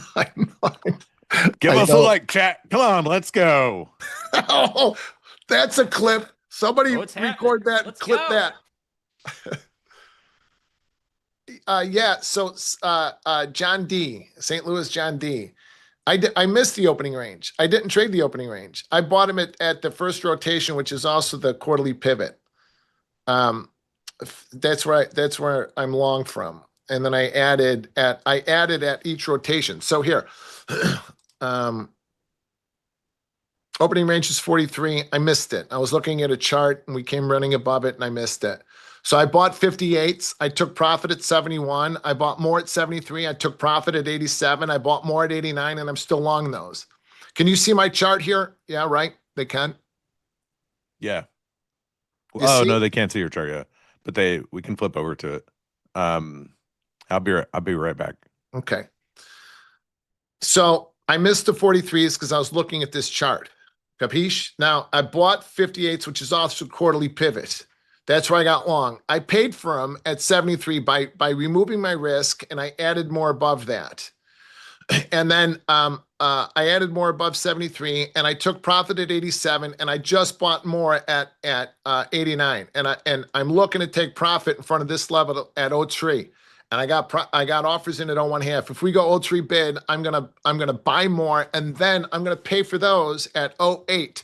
Speaker 6: Give us a like, chat. Come on, let's go.
Speaker 5: Oh, that's a clip. Somebody record that and clip that. Yeah, so John D, St. Louis John D. I missed the opening range. I didn't trade the opening range. I bought him at the first rotation, which is also the quarterly pivot. That's where I'm long from. And then I added at each rotation. So here, opening range is 43. I missed it. I was looking at a chart and we came running above it and I missed it. So I bought 58s. I took profit at 71. I bought more at 73. I took profit at 87. I bought more at 89 and I'm still long those. Can you see my chart here? Yeah, right. They can.
Speaker 6: Yeah. Oh, no, they can't see your chart yet, but we can flip over to it. I'll be right back.
Speaker 5: Okay. So I missed the 43s because I was looking at this chart. Capiche? Now I bought 58s, which is also quarterly pivot. That's where I got long. I paid for them at 73 by removing my risk, and I added more above that. And then I added more above 73, and I took profit at 87, and I just bought more at 89, and I'm looking to take profit in front of this level at 03. And I got offers in at 0.5. If we go 03 bid, I'm gonna buy more, and then I'm gonna pay for those at 08,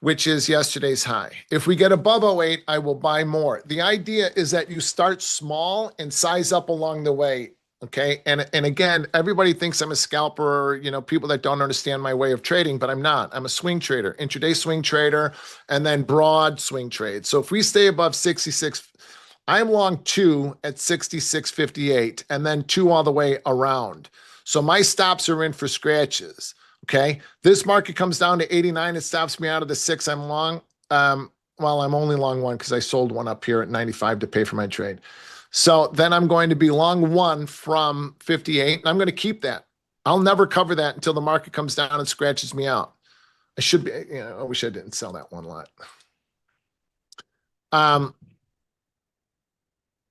Speaker 5: which is yesterday's high. If we get above 08, I will buy more. The idea is that you start small and size up along the way. Okay. And again, everybody thinks I'm a scalper, people that don't understand my way of trading, but I'm not. I'm a swing trader, intraday swing trader, and then broad swing trade. So if we stay above 66, I'm long 2 at 66.58 and then 2 all the way around. So my stops are in for scratches. Okay. This market comes down to 89. It stops me out of the 6 I'm long. Well, I'm only long 1 because I sold 1 up here at 95 to pay for my trade. So then I'm going to be long 1 from 58, and I'm going to keep that. I'll never cover that until the market comes down and scratches me out. I should be, I wish I didn't sell that 1 lot.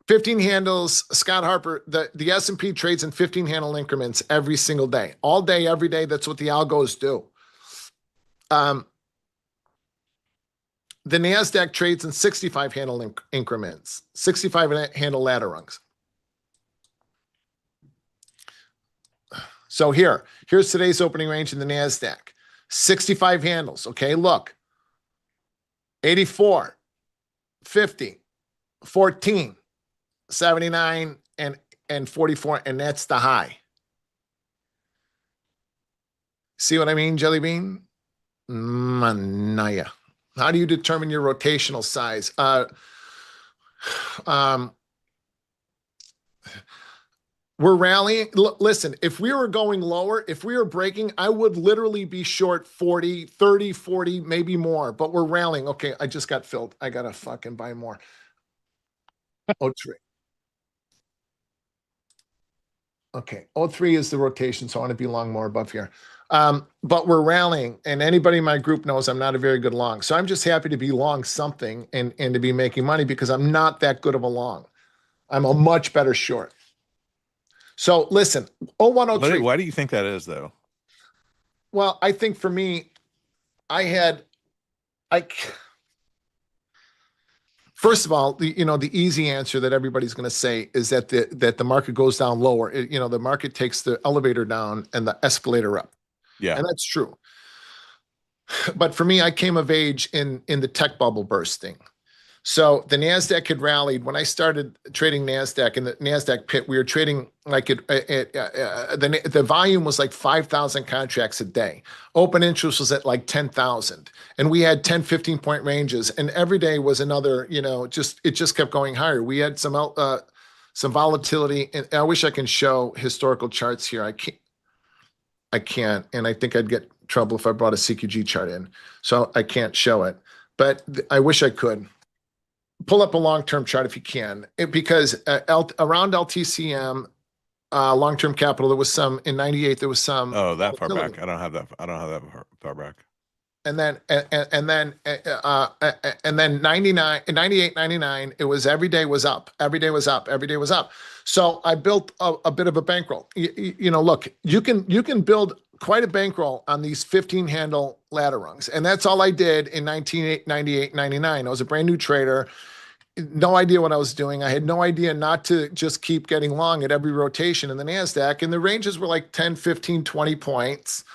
Speaker 5: 15 handles, Scott Harper, the S&P trades in 15 handle increments every single day. All day, every day. That's what the algos do. The NASDAQ trades in 65 handle increments, 65 handle ladder rungs. So here's today's opening range in the NASDAQ. 65 handles. Okay, look. 84, 50, 14, 79, and 44, and that's the high. See what I mean, Jelly Bean? Manaya. How do you determine your rotational size? We're rallying. Listen, if we were going lower, if we were breaking, I would literally be short 40, 30, 40, maybe more, but we're rallying. Okay, I just got filled. I got to fucking buy more. Oh, 03. Okay, 03 is the rotation, so I want to be long more above here. But we're rallying, and anybody in my group knows I'm not a very good long. So I'm just happy to be long something and to be making money because I'm not that good of a long. I'm a much better short. So listen, 0103.
Speaker 6: Why do you think that is, though?
Speaker 5: Well, I think for me, first of all, the easy answer that everybody's going to say is that the market goes down lower. The market takes the elevator down and the escalator up.
Speaker 6: Yeah.
Speaker 5: And that's true. But for me, I came of age in the tech bubble bursting. So the NASDAQ had rallied. When I started trading NASDAQ in the NASDAQ pit, we were trading like the volume was like 5,000 contracts a day. Open interest was at like 10,000. And we had 10, 15 point ranges. And every day was another, it just kept going higher. We had some volatility. And I wish I can show historical charts here. I can't. And I think I'd get trouble if I brought a CQG chart in. So I can't show it. But I wish I could. Pull up a long-term chart if you can, because around LTCM, long-term capital, there was some in '98. There was some.
Speaker 6: Oh, that far back. I don't have that far back.
Speaker 5: And then 99, 98, 99. It was every day was up. Every day was up. Every day was up. So I built a bit of a bankroll. Look, you can build quite a bankroll on these 15 handle ladder rungs. And that's all I did in 1998, 99. I was a brand new trader. No idea what I was doing. I had no idea not to just keep getting long at every rotation in the NASDAQ. And the ranges were like 10, 15, 20 points.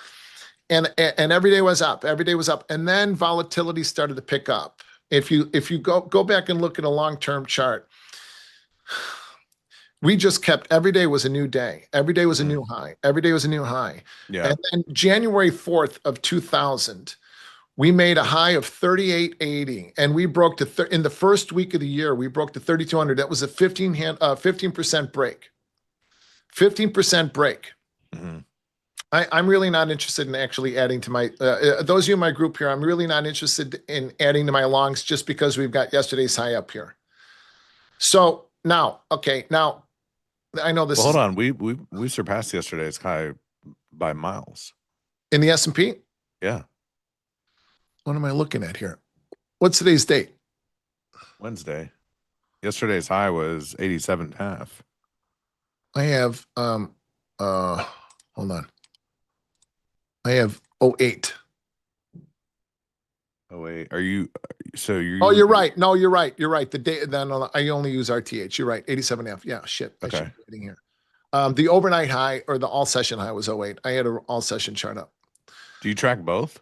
Speaker 5: And every day was up. Every day was up. And then volatility started to pick up. If you go back and look at a long-term chart, we just kept, every day was a new day. Every day was a new high. Every day was a new high.
Speaker 6: Yeah.
Speaker 5: And then January 4th of 2000, we made a high of 38.80, and we broke in the first week of the year, we broke to 3,200. That was a 15% break. 15% break.
Speaker 6: Mm-hmm.
Speaker 5: I'm really not interested in actually adding to my, those of you in my group here, I'm really not interested in adding to my longs just because we've got yesterday's high up here. So now, I know this.
Speaker 6: Well, hold on, we surpassed yesterday's high by miles
Speaker 5: in the S&P.
Speaker 6: Yeah.
Speaker 5: What am I looking at here? What's today's date?
Speaker 6: Wednesday. Yesterday's high was 87.5.
Speaker 5: I have Hold on. I have 08.
Speaker 6: Oh wait, are you? So you're?
Speaker 5: Oh, you're right. No, you're right. You're right. The day then I only use RTH. You're right. 87.5. Yeah, shit. I should
Speaker 6: Okay.
Speaker 5: be reading here. The overnight high or the all session high was 08. I had an all session chart up.
Speaker 6: Do you track both?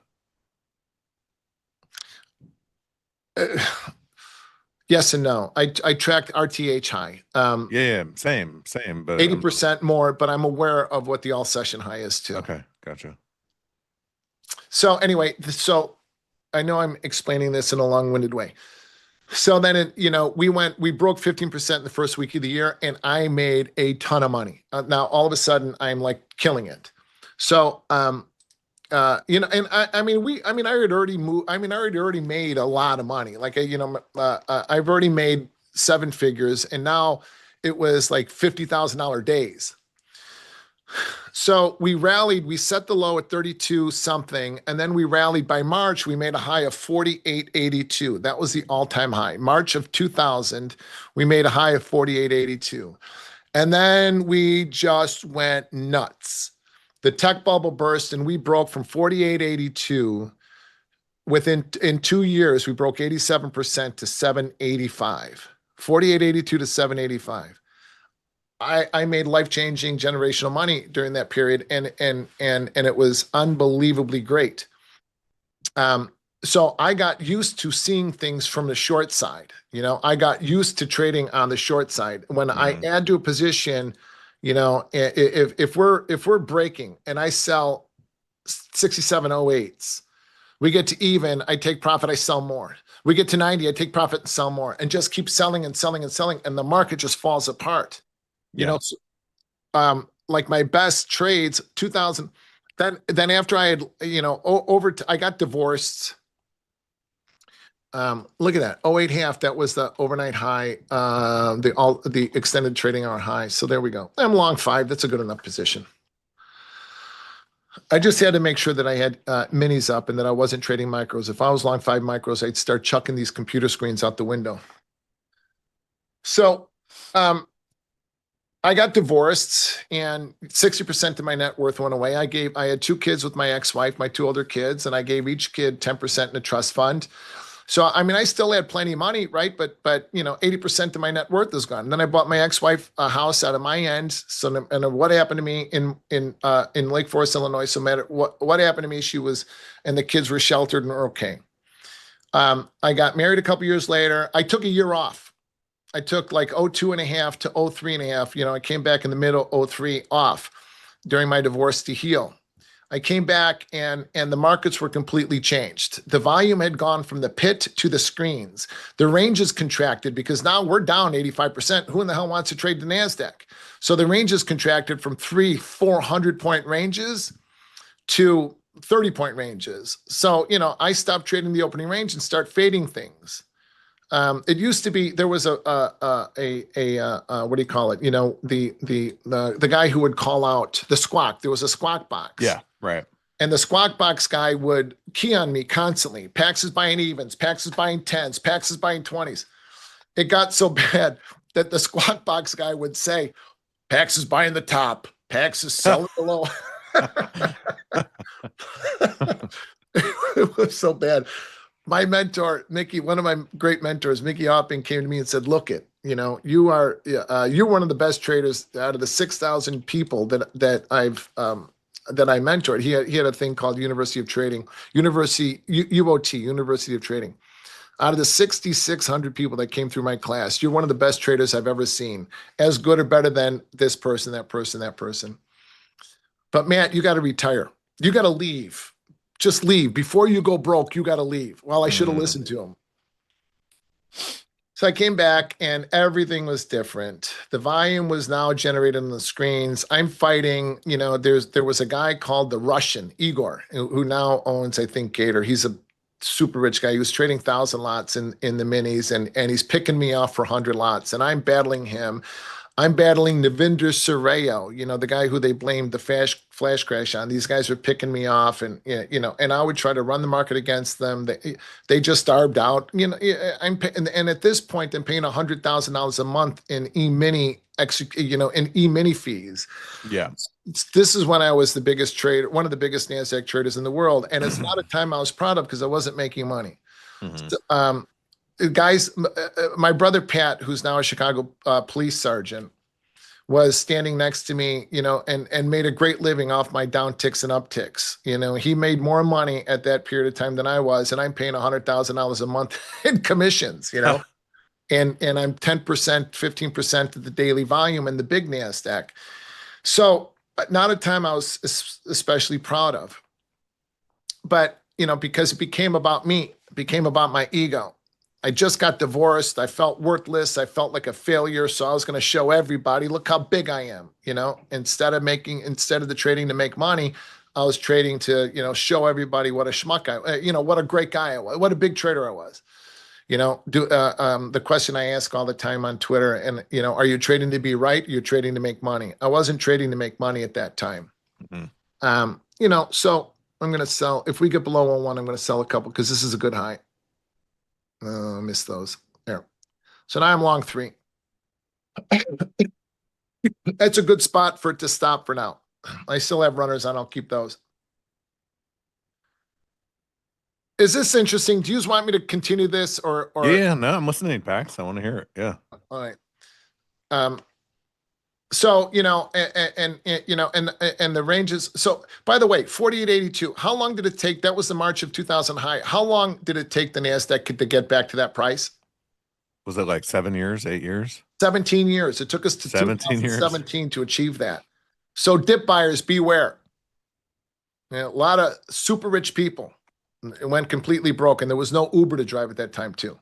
Speaker 5: Yes and no. I tracked RTH high.
Speaker 6: Yeah, same, but
Speaker 5: 80% more, but I'm aware of what the all session high is too.
Speaker 6: Okay, gotcha.
Speaker 5: So anyway, so I know I'm explaining this in a long-winded way. So then, we broke 15% in the first week of the year, and I made a ton of money. Now all of a sudden, I'm like killing it. So, and I had already moved. I mean, I had already made a lot of money. Like, I've already made 7 figures, and now it was like $50,000 days. So we rallied, we set the low at 32 something, and then we rallied. By March, we made a high of 48.82. That was the all-time high. March of 2000, we made a high of 48.82. And then we just went nuts. The tech bubble burst, and we broke from 48.82. In 2 years, we broke 87% to 785. 48.82 to 785. I made life-changing generational money during that period, and it was unbelievably great. So I got used to seeing things from the short side. I got used to trading on the short side. When I add to a position, if we're breaking and I sell 67.08s, we get to even, I take profit, I sell more. We get to 90, I take profit and sell more, and just keep selling and selling and selling, and the market just falls apart. Like my best trades, 2000. Then after I had, I got divorced. Look at that, 08.5. That was the overnight high, the extended trading hour high. So there we go. I'm long 5. That's a good enough position. I just had to make sure that I had minis up and that I wasn't trading micros. If I was long 5 micros, I'd start chucking these computer screens out the window. So, I got divorced, and 60% of my net worth went away. I had 2 kids with my ex-wife, my 2 older kids, and I gave each kid 10% in a trust fund. So, I mean, I still had plenty of money, right? But 80% of my net worth is gone. And then I bought my ex-wife a house out of my end. So, and what happened to me in Lake Forest, Illinois, so no matter what happened to me, and the kids were sheltered and were okay. I got married a couple years later. I took a year off. I took like 02.5 to 03.5. I came back in the middle 03 off during my divorce to heal. I came back and the markets were completely changed. The volume had gone from the pit to the screens. The ranges contracted because now we're down 85%. Who in the hell wants to trade the NASDAQ? So the ranges contracted from 400 point ranges to 30 point ranges. So, I stopped trading the opening range and start fading things. It used to be there was a what do you call it? The guy who would call out the squawk. There was a squawk box.
Speaker 6: Yeah, right.
Speaker 5: And the squawk box guy would key on me constantly. Pax is buying evens. Pax is buying 10s. Pax is buying 20s. It got so bad that the squawk box guy would say, Pax is buying the top. Pax is selling below. It was so bad. My mentor, Mickey, one of my great mentors, Mickey Hopping, came to me and said, look it, you're one of the best traders out of the 6,000 people that I mentored. He had a thing called University of Trading, UOT, University of Trading. Out of the 6,600 people that came through my class, you're one of the best traders I've ever seen, as good or better than this person, that person, that person. But Matt, you got to retire. You got to leave. Just leave. Before you go broke, you got to leave. Well, I should have listened to him. So I came back and everything was different. The volume was now generated on the screens. I'm fighting, there was a guy called the Russian, Igor, who now owns, I think, Gator. He's a super rich guy. He was trading 1,000 lots in the minis, and he's picking me off for 100 lots, and I'm battling him. I'm battling Nvidia Surveyo, the guy who they blamed the flash crash on. These guys were picking me off, and and I would try to run the market against them. They just starved out. And at this point, I'm paying $100,000 a month in e-mini, in e-mini fees.
Speaker 6: Yeah.
Speaker 5: this is when I was the biggest trader, one of the biggest NASDAQ traders in the world. And it's not a time I was proud of because I wasn't making money. So, guys, my brother Pat, who's now a Chicago police sergeant, was standing next to me, and made a great living off my downticks and upticks. He made more money at that period of time than I was, and I'm paying $100,000 a month in commissions, and I'm 10%, 15% of the daily volume in the big NASDAQ. So not a time I was especially proud of, but because it became about me, it became about my ego. I just got divorced. I felt worthless. I felt like a failure. So I was going to show everybody, look how big I am. Instead of the trading to make money, I was trading to, show everybody what a schmuck what a great guy I was, what a big trader I was. The question I ask all the time on Twitter, and, are you trading to be right? You're trading to make money. I wasn't trading to make money at that time. So I'm going to sell, if we get below 01, I'm going to sell a couple because this is a good high. I missed those there. So now I'm long 3. That's a good spot for it to stop for now. I still have runners on. I'll keep those. Is this interesting? Do you just want me to continue this or?
Speaker 6: Yeah, no, I'm listening, Pax. I want to hear it. Yeah.
Speaker 5: All right. So, and the ranges. So, by the way, 48.82. How long did it take? That was the March of 2000 high. How long did it take the NASDAQ to get back to that price?
Speaker 6: Was it like 7 years, 8 years?
Speaker 5: 17 years. It took us to 2017 to achieve that. So, dip buyers, beware. A lot of super rich people. It went completely broke, and there was no Uber to drive at that time, too.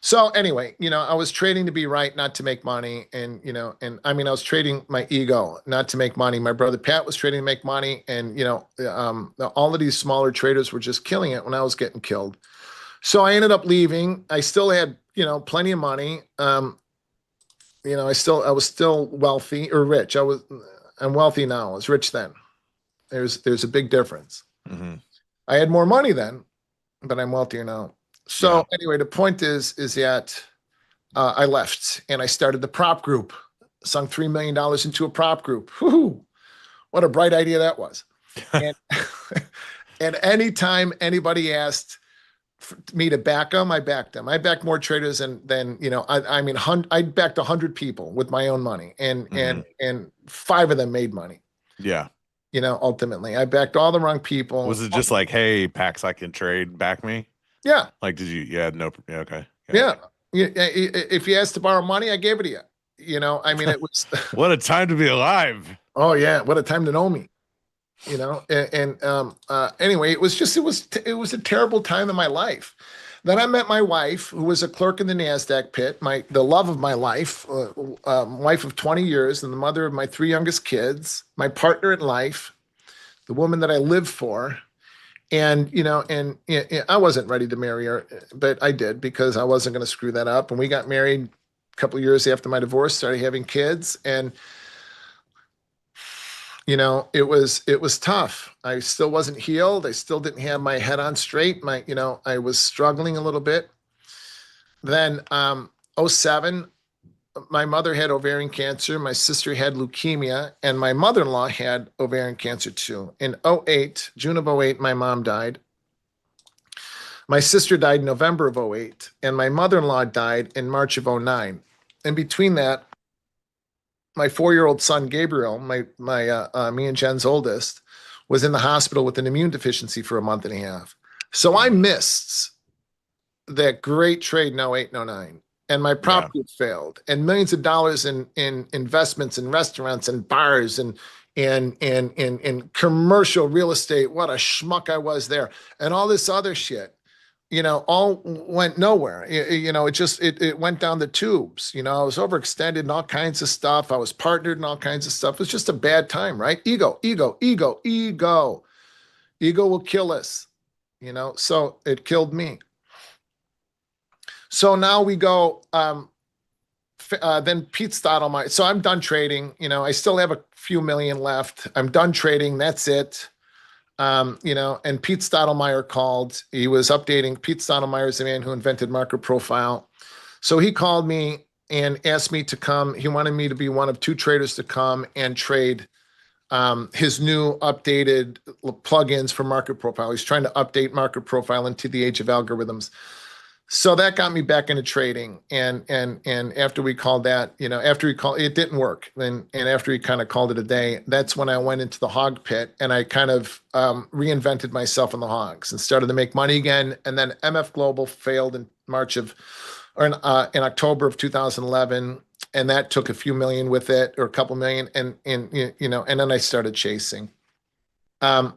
Speaker 5: So anyway, I was trading to be right, not to make money. And, I was trading my ego, not to make money. My brother Pat was trading to make money. And, all of these smaller traders were just killing it when I was getting killed. So I ended up leaving. I still had, plenty of money. I was still wealthy or rich. I'm wealthy now. I was rich then. There's a big difference. I had more money then, but I'm wealthier now. So anyway, the point is that I left and I started the prop group, sunk $3 million into a prop group. Woo-hoo. What a bright idea that was. And, and anytime anybody asked me to back them, I backed them. I backed more traders than I backed 100 people with my own money, and 5 of them made money.
Speaker 6: Yeah.
Speaker 5: Ultimately, I backed all the wrong people.
Speaker 6: Was it just like, hey, Pax, I can trade, back me?
Speaker 5: Yeah.
Speaker 6: Like, did you? Yeah, no. Yeah, okay.
Speaker 5: Yeah. If you asked to borrow money, I gave it to you. It was.
Speaker 6: What a time to be alive.
Speaker 5: Oh yeah, what a time to know me. Anyway, it was a terrible time in my life. Then I met my wife, who was a clerk in the NASDAQ pit, the love of my life, wife of 20 years, and the mother of my 3 youngest kids, my partner in life, the woman that I lived for. And, I wasn't ready to marry her, but I did because I wasn't going to screw that up. And we got married a couple of years after my divorce, started having kids. And, it was tough. I still wasn't healed. I still didn't have my head on straight. I was struggling a little bit. Then, 07, my mother had ovarian cancer. My sister had leukemia, and my mother-in-law had ovarian cancer too. In 08, June of 08, my mom died. My sister died in November of 08, and my mother-in-law died in March of 09. In between that, my 4-year-old son, Gabriel, me and Jen's oldest, was in the hospital with an immune deficiency for a month and a half. So I missed that great trade in 08 and 09. And my prop group failed, and millions of dollars in investments in restaurants and bars and commercial real estate. What a schmuck I was there, and all this other shit, all went nowhere. It went down the tubes. I was overextended in all kinds of stuff. I was partnered in all kinds of stuff. It was just a bad time, right? Ego will kill us. So it killed me. So now we go, then Pete Stottlemyre. So I'm done trading. I still have a few million left. I'm done trading. That's it. And Pete Stottlemyre called. He was updating. Pete Stottlemyre is the man who invented Market Profile. So he called me and asked me to come. He wanted me to be one of 2 traders to come and trade his new updated plugins for Market Profile. He's trying to update Market Profile into the age of algorithms. So that got me back into trading. And after we called that, after he called, it didn't work. And after he kind of called it a day, that's when I went into the hog pit and I kind of reinvented myself in the hogs and started to make money again. And then MF Global failed in in October of 2011. And that took a few million with it, or a couple million. And then I started chasing. And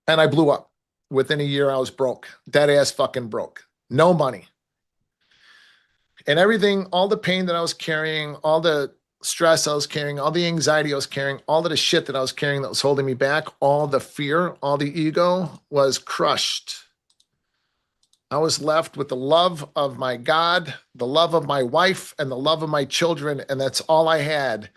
Speaker 5: I blew up. Within a year, I was broke, dead ass fucking broke. No money. And everything, all the pain that I was carrying, all the stress I was carrying, all the anxiety I was carrying, all of the shit that I was carrying that was holding me back, all the fear, all the ego was crushed. I was left with the love of my God, the love of my wife, and the love of my children, and that's all I had.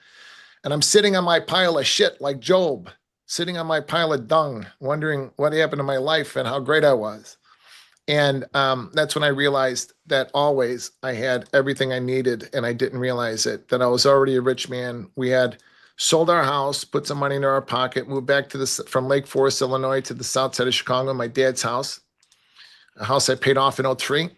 Speaker 5: And I'm sitting on my pile of shit like Job, sitting on my pile of dung, wondering what happened to my life and how great I was. And that's when I realized that always I had everything I needed, and I didn't realize it, that I was already a rich man. We had sold our house, put some money in our pocket, moved back from Lake Forest, Illinois to the south side of Chicago, my dad's house, a house I paid off in 2003.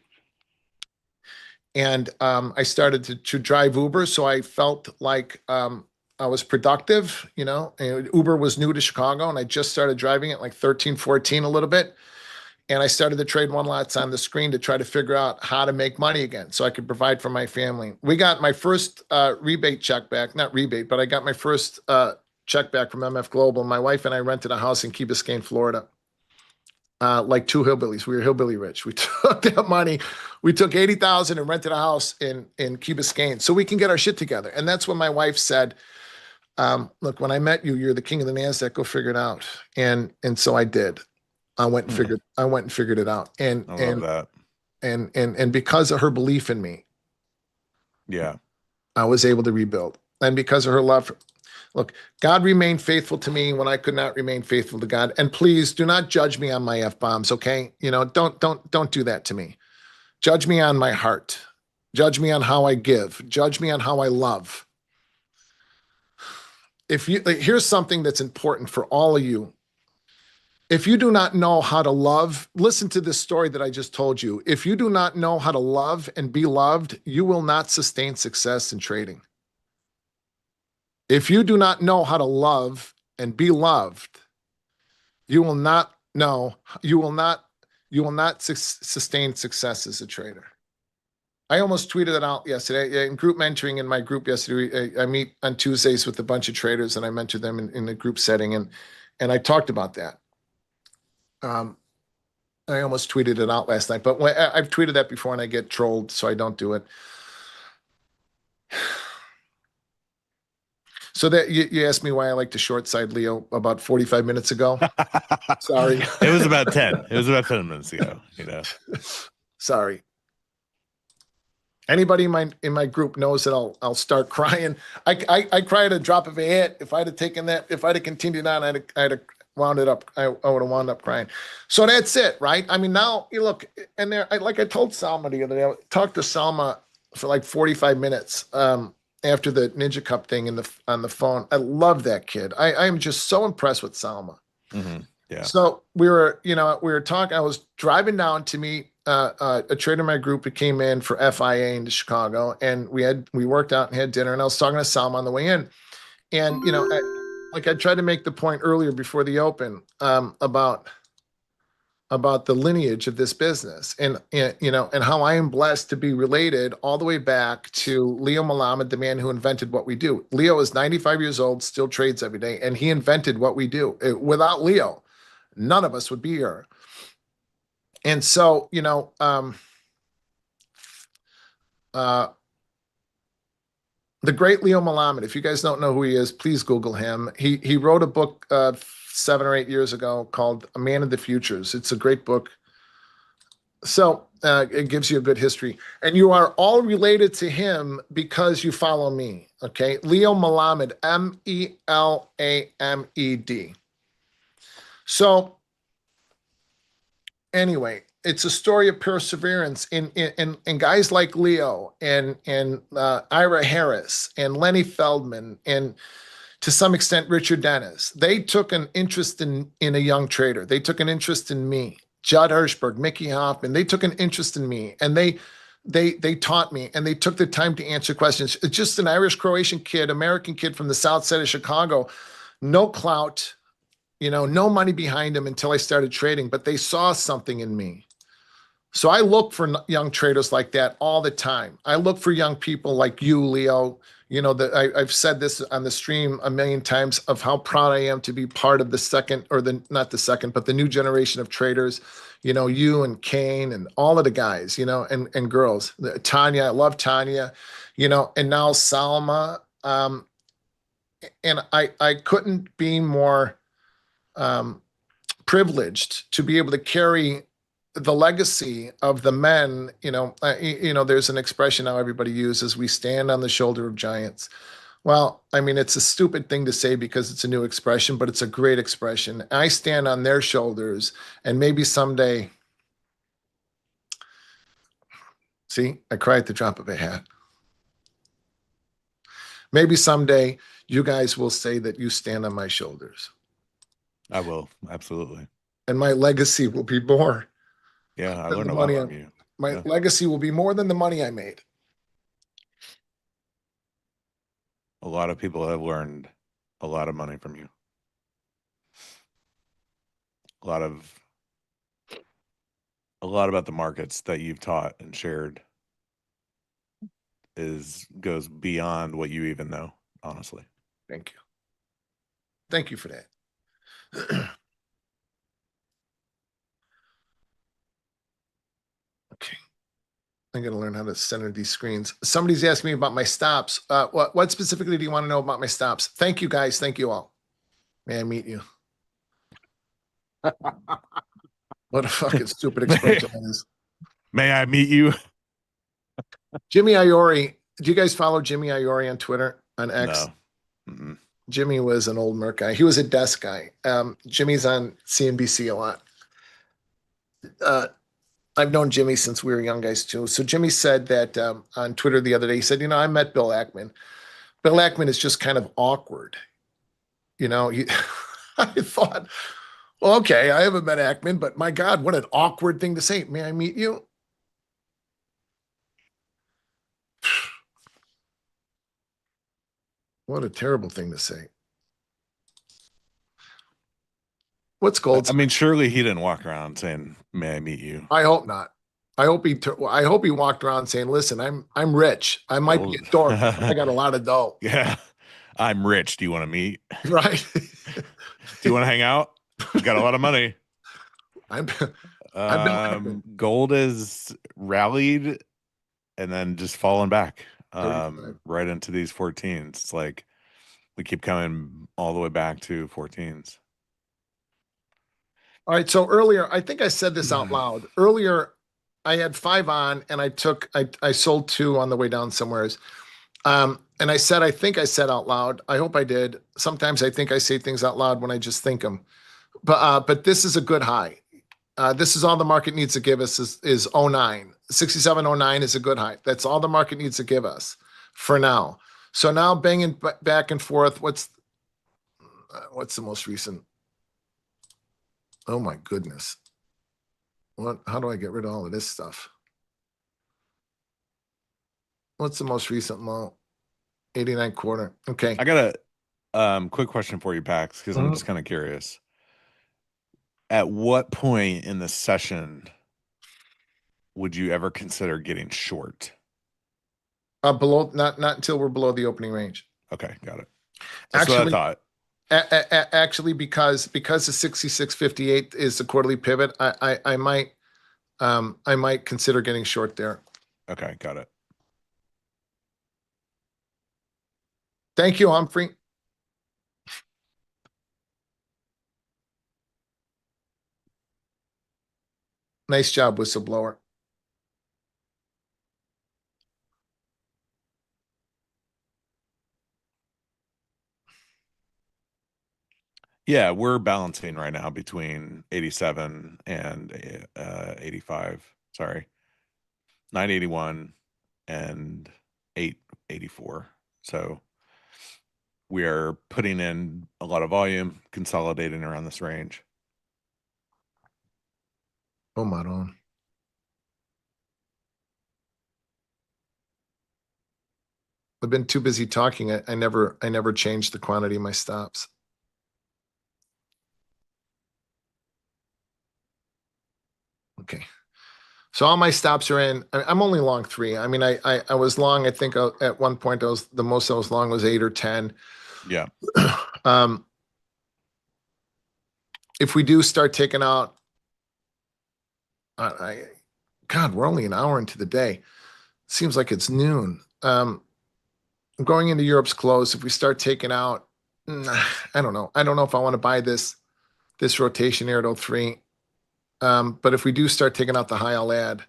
Speaker 5: And I started to drive Uber, so I felt like I was productive, and Uber was new to Chicago, and I just started driving it like 13, 14 a little bit. And I started to trade one lots on the screen to try to figure out how to make money again so I could provide for my family. We got my first rebate check back, not rebate, but I got my first check back from MF Global. My wife and I rented a house in Key Biscayne, Florida, like 2 hillbillies. We were hillbilly rich. We took that money. We took $80,000 and rented a house in Key Biscayne so we can get our shit together. And that's when my wife said, look, when I met you, you're the king of the NASDAQ, go figure it out. And so I did. I went and figured it out. And
Speaker 6: I love that.
Speaker 5: And because of her belief in me,
Speaker 6: Yeah,
Speaker 5: I was able to rebuild. And because of her love, look, God remained faithful to me when I could not remain faithful to God. And please do not judge me on my F-bombs, okay? Don't do that to me. Judge me on my heart. Judge me on how I give. Judge me on how I love. Here's something that's important for all of you. If you do not know how to love, listen to this story that I just told you. If you do not know how to love and be loved, you will not sustain success in trading. If you do not know how to love and be loved, you will not sustain success as a trader. I almost tweeted it out yesterday. In group mentoring in my group yesterday, I meet on Tuesdays with a bunch of traders and I mentor them in a group setting. And I talked about that. I almost tweeted it out last night, but I've tweeted that before and I get trolled, so I don't do it. So that you asked me why I like to short side Leo about 45 minutes ago. Sorry.
Speaker 6: It was about 10. It was about 10 minutes ago,
Speaker 5: Sorry. Anybody in my group knows that I'll start crying. I cry at a drop of a hat. If I'd have continued on, I'd have wound it up. I would have wound up crying. So that's it, right? I mean, now you look, and like I told Salma the other day, I talked to Salma for like 45 minutes after the Ninja Cup thing on the phone. I love that kid. I am just so impressed with Salma.
Speaker 6: Mm-hmm. Yeah.
Speaker 5: So we were talking. I was driving down to meet a trader in my group who came in for FIA into Chicago, and we worked out and had dinner. And I was talking to Salma on the way in, and I tried to make the point earlier before the open about the lineage of this business, and how I am blessed to be related all the way back to Leo Melamed, the man who invented what we do. Leo is 95 years old, still trades every day, and he invented what we do. Without Leo, none of us would be here. And so, the great Leo Melamed, if you guys don't know who he is, please Google him. He wrote a book 7 or 8 years ago called A Man of the Futures. It's a great book. So it gives you a good history. And you are all related to him because you follow me, okay? Leo Melamed, M-E-L-A-M-E-D. So anyway, it's a story of perseverance. And guys like Leo and Ira Harris and Lenny Feldman and to some extent Richard Dennis, they took an interest in a young trader. They took an interest in me. Judd Hirschberg, Mickey Hoffman, they took an interest in me, and they taught me, and they took the time to answer questions. It's just an Irish Croatian kid, American kid from the south side of Chicago, no clout, no money behind him until I started trading, but they saw something in me. So I look for young traders like that all the time. I look for young people like you, Leo. I've said this on the stream a million times of how proud I am to be part of the second, or not the second, but the new generation of traders. You and Kane and all of the guys, and girls. Tanya, I love Tanya, and now Salma. And I couldn't be more privileged to be able to carry the legacy of the men. There's an expression now everybody uses: we stand on the shoulder of giants. Well, I mean, it's a stupid thing to say because it's a new expression, but it's a great expression. I stand on their shoulders, and maybe someday, see, I cry at the drop of a hat. Maybe someday you guys will say that you stand on my shoulders.
Speaker 6: I will, absolutely.
Speaker 5: And my legacy will be more.
Speaker 6: Yeah, I
Speaker 5: than
Speaker 6: learned
Speaker 5: the
Speaker 6: a lot
Speaker 5: money
Speaker 6: from you.
Speaker 5: My
Speaker 6: Yeah.
Speaker 5: legacy will be more than the money I made.
Speaker 6: A lot of people have learned a lot of money from you. A lot about the markets that you've taught and shared goes beyond what you even know, honestly.
Speaker 5: Thank you. Thank you for that. Okay. I'm going to learn how to center these screens. Somebody's asking me about my stops. What specifically do you want to know about my stops? Thank you, guys. Thank you all. May I meet you? What a fucking stupid expression that is.
Speaker 6: May I meet you?
Speaker 5: Jimmy Iori. Do you guys follow Jimmy Iori on Twitter, on X?
Speaker 6: No. Mm-mm.
Speaker 5: Jimmy was an old Merc guy. He was a desk guy. Jimmy's on CNBC a lot. I've known Jimmy since we were young guys too. So Jimmy said that on Twitter the other day, he said, I met Bill Ackman. Bill Ackman is just kind of awkward. I thought, well, okay, I haven't met Ackman, but my God, what an awkward thing to say. May I meet you? What a terrible thing to say. What's gold?
Speaker 6: I mean, surely he didn't walk around saying, "May I meet you?"
Speaker 5: I hope not. I hope he walked around saying, "Listen, I'm rich. I might be a dork. But I got a lot of dough."
Speaker 6: Yeah, I'm rich. Do you want to meet?
Speaker 5: Right.
Speaker 6: Do you want to hang out? I've got a lot of money.
Speaker 5: I'm
Speaker 6: Gold is rallied and then just falling back right into these 14s. It's like we keep coming all the way back to 14s.
Speaker 5: All right. So earlier, I think I said this out loud. Earlier, I had 5 on, and I sold 2 on the way down somewheres. And I think I said out loud. I hope I did. Sometimes I think I say things out loud when I just think them. But this is a good high. This is all the market needs to give us is 09. 67.09 is a good high. That's all the market needs to give us for now. So now banging back and forth. What's the most recent? Oh my goodness. How do I get rid of all of this stuff? What's the most recent low? 89 quarter. Okay.
Speaker 6: I got a quick question for you, Pax, because I'm just kind of curious. At what point in the session would you ever consider getting short?
Speaker 5: Below, not until we're below the opening range.
Speaker 6: Okay, got it. That's what I thought.
Speaker 5: Actually, because the 66.58 is the quarterly pivot, I might consider getting short there.
Speaker 6: Okay, got it.
Speaker 5: Thank you, Humphrey. Nice job, whistleblower.
Speaker 6: Yeah, we're balancing right now between 87 and 85. Sorry, 981 and 884. So we are putting in a lot of volume, consolidating around this range.
Speaker 5: Oh, Maron. I've been too busy talking. I never changed the quantity of my stops. Okay. So all my stops are in. I'm only long 3. I mean, I was long. I think at one point the most I was long was 8 or 10.
Speaker 6: Yeah.
Speaker 5: If we do start taking out, God, we're only an hour into the day. Seems like it's noon. Going into Europe's close. If we start taking out, I don't know. I don't know if I want to buy this rotation here at 03. But if we do start taking out the high, I'll add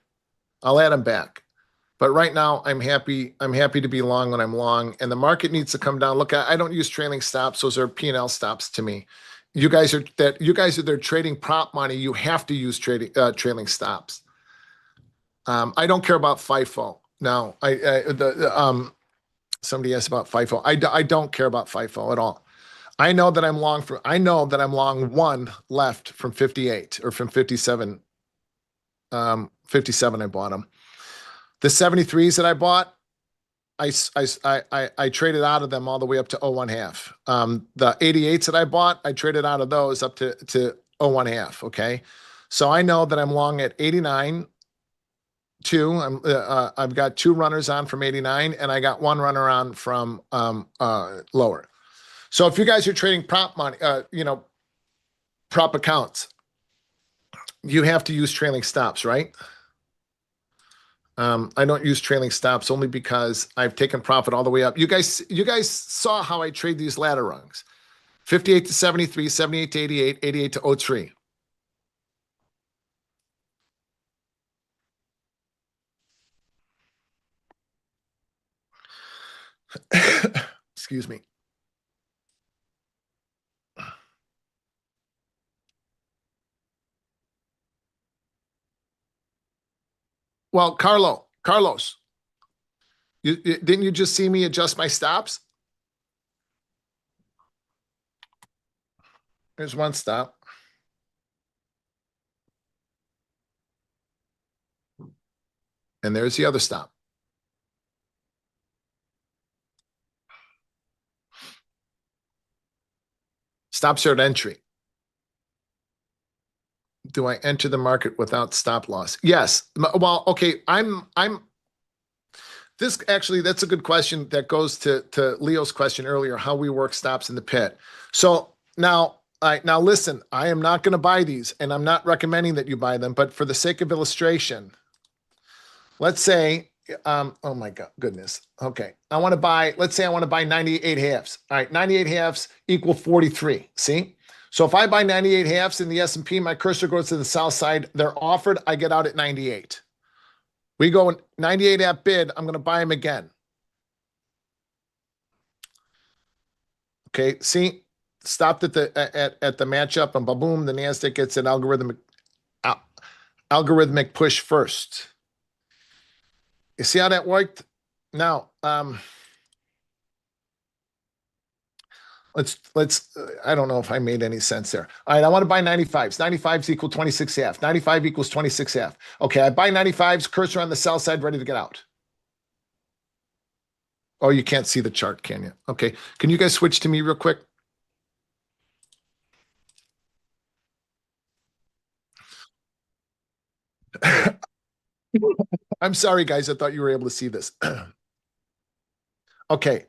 Speaker 5: them back. But right now, I'm happy to be long when I'm long, and the market needs to come down. Look, I don't use trailing stops; those are P&L stops to me. You guys are there trading prop money. You have to use trailing stops. I don't care about FIFO. Now, somebody asked about FIFO. I don't care about FIFO at all. I know that I'm long 1 left from 58 or from 57. 57 I bought them. The 73s that I bought, I traded out of them all the way up to 0.5. The 88s that I bought, I traded out of those up to 0.5. Okay, so I know that I'm long at 89. I've got 2 runners on from 89, and I got 1 runner on from lower. So if you guys are trading prop money, prop accounts, you have to use trailing stops, right? I don't use trailing stops only because I've taken profit all the way up. You guys saw how I trade these ladder rungs. 58 to 73, 78 to 88, 88 to 03. Excuse me. Well, Carlos, didn't you just see me adjust my stops? There's one stop. And there's the other stop. Stops are at entry. Do I enter the market without stop loss? Yes. Well, okay. That's a good question that goes to Leo's question earlier, how we work stops in the pit. So now listen, I am not going to buy these, and I'm not recommending that you buy them, but for the sake of illustration, let's say, oh my goodness. Okay. Let's say I want to buy 98 halves. All right. 98 halves equal 43. See? So if I buy 98 halves in the S&P, my cursor goes to the south side. They're offered. I get out at 98. We go 98 at bid. I'm going to buy them again. Okay. See, stopped at the matchup, and boom, the Nasdaq gets an algorithmic push first. You see how that worked? Now, let's. I don't know if I made any sense there. All right, I want to buy 95s. 95s equal 26 half. 95 equals 26 half. Okay, I buy 95s. Cursor on the sell side, ready to get out. Oh, you can't see the chart, can you? Okay, can you guys switch to me real quick? I'm sorry, guys. I thought you were able to see this. Okay.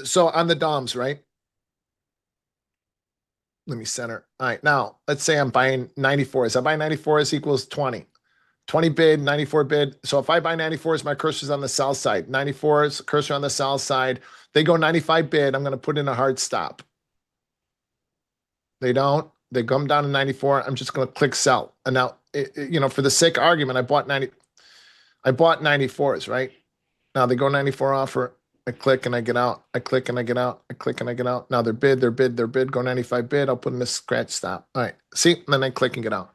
Speaker 5: So on the DOMs, right? Let me center. All right. Now, let's say I'm buying 94s. I buy 94s equals 20. 20 bid, 94 bid. So if I buy 94s, my cursor's on the sell side. 94s, cursor on the sell side. They go 95 bid. I'm going to put in a hard stop. They don't. They come down to 94. I'm just going to click sell. And now, for the sake of argument, I bought 94s, right? Now they go 94 offer. I click and I get out. I click and I get out. I click and I get out. Now they're bid, go 95 bid. I'll put in a scratch stop. All right. See, and then I click and get out.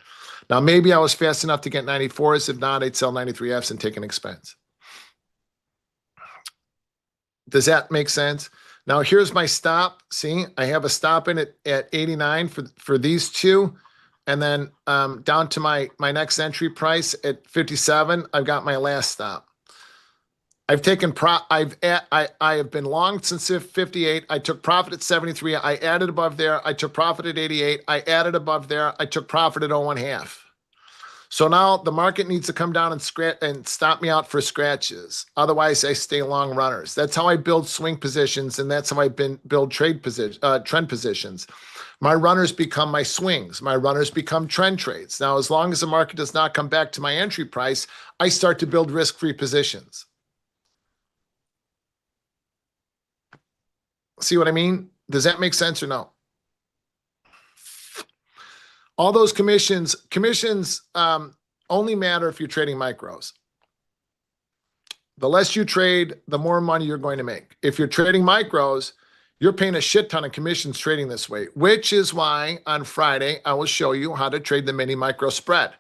Speaker 5: Now maybe I was fast enough to get 94s. If not, I'd sell 93Fs and take an expense. Does that make sense? Now here's my stop. See, I have a stop in it at 89 for these two. And then down to my next entry price at 57, I've got my last stop. I've taken I have been long since 58. I took profit at 73. I added above there. I took profit at 88. I added above there. I took profit at 0.5. So now the market needs to come down and stop me out for scratches. Otherwise, I stay long runners. That's how I build swing positions, and that's how I build trend positions. My runners become my swings. My runners become trend trades. Now, as long as the market does not come back to my entry price, I start to build risk-free positions. See what I mean? Does that make sense or no? All those commissions only matter if you're trading micros. The less you trade, the more money you're going to make. If you're trading micros, you're paying a shit ton of commissions trading this way, which is why on Friday, I will show you how to trade the mini micro spread.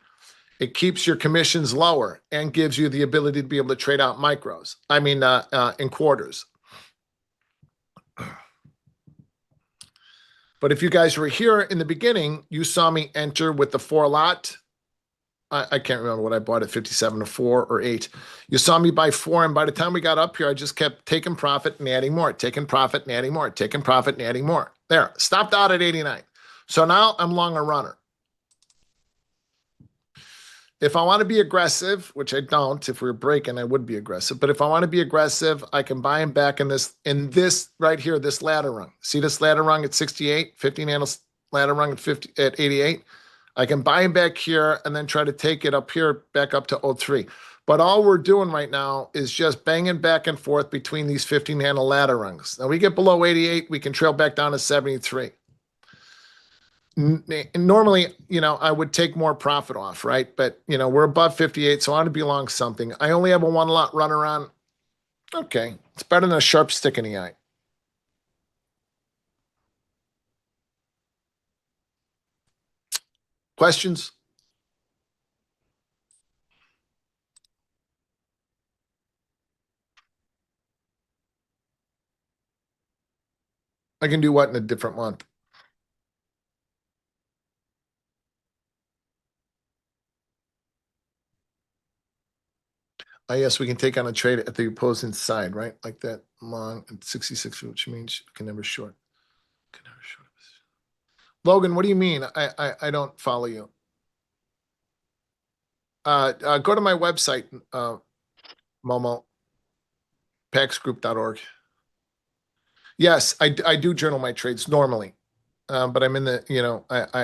Speaker 5: It keeps your commissions lower and gives you the ability to be able to trade out micros. I mean, in quarters. But if you guys were here in the beginning, you saw me enter with the 4 lot. I can't remember what I bought at 57 or 4 or 8. You saw me buy 4, and by the time we got up here, I just kept taking profit and adding more, taking profit and adding more, taking profit and adding more. There, stopped out at 89. So now I'm long a runner. If I want to be aggressive, which I don't, if we were breaking, I would be aggressive. But if I want to be aggressive, I can buy them back in this right here, this ladder rung. See this ladder rung at 68, 15 handle ladder rung at 88. I can buy them back here and then try to take it up here, back up to 03. But all we're doing right now is just banging back and forth between these 15 handle ladder rungs. Now we get below 88, we can trail back down to 73. Normally, I would take more profit off, right? But, we're above 58, so I want to be long something. I only have a 1 lot runner on. Okay, it's better than a sharp stick in the eye. Questions? I can do what in a different month? Yes, we can take on a trade at the opposing side, right? Like that long at 66, which means you can never short. Can never short. Logan, what do you mean? I don't follow you. Go to my website, Momo, paxgroup.org. Yes, I do journal my trades normally, but I'm in the,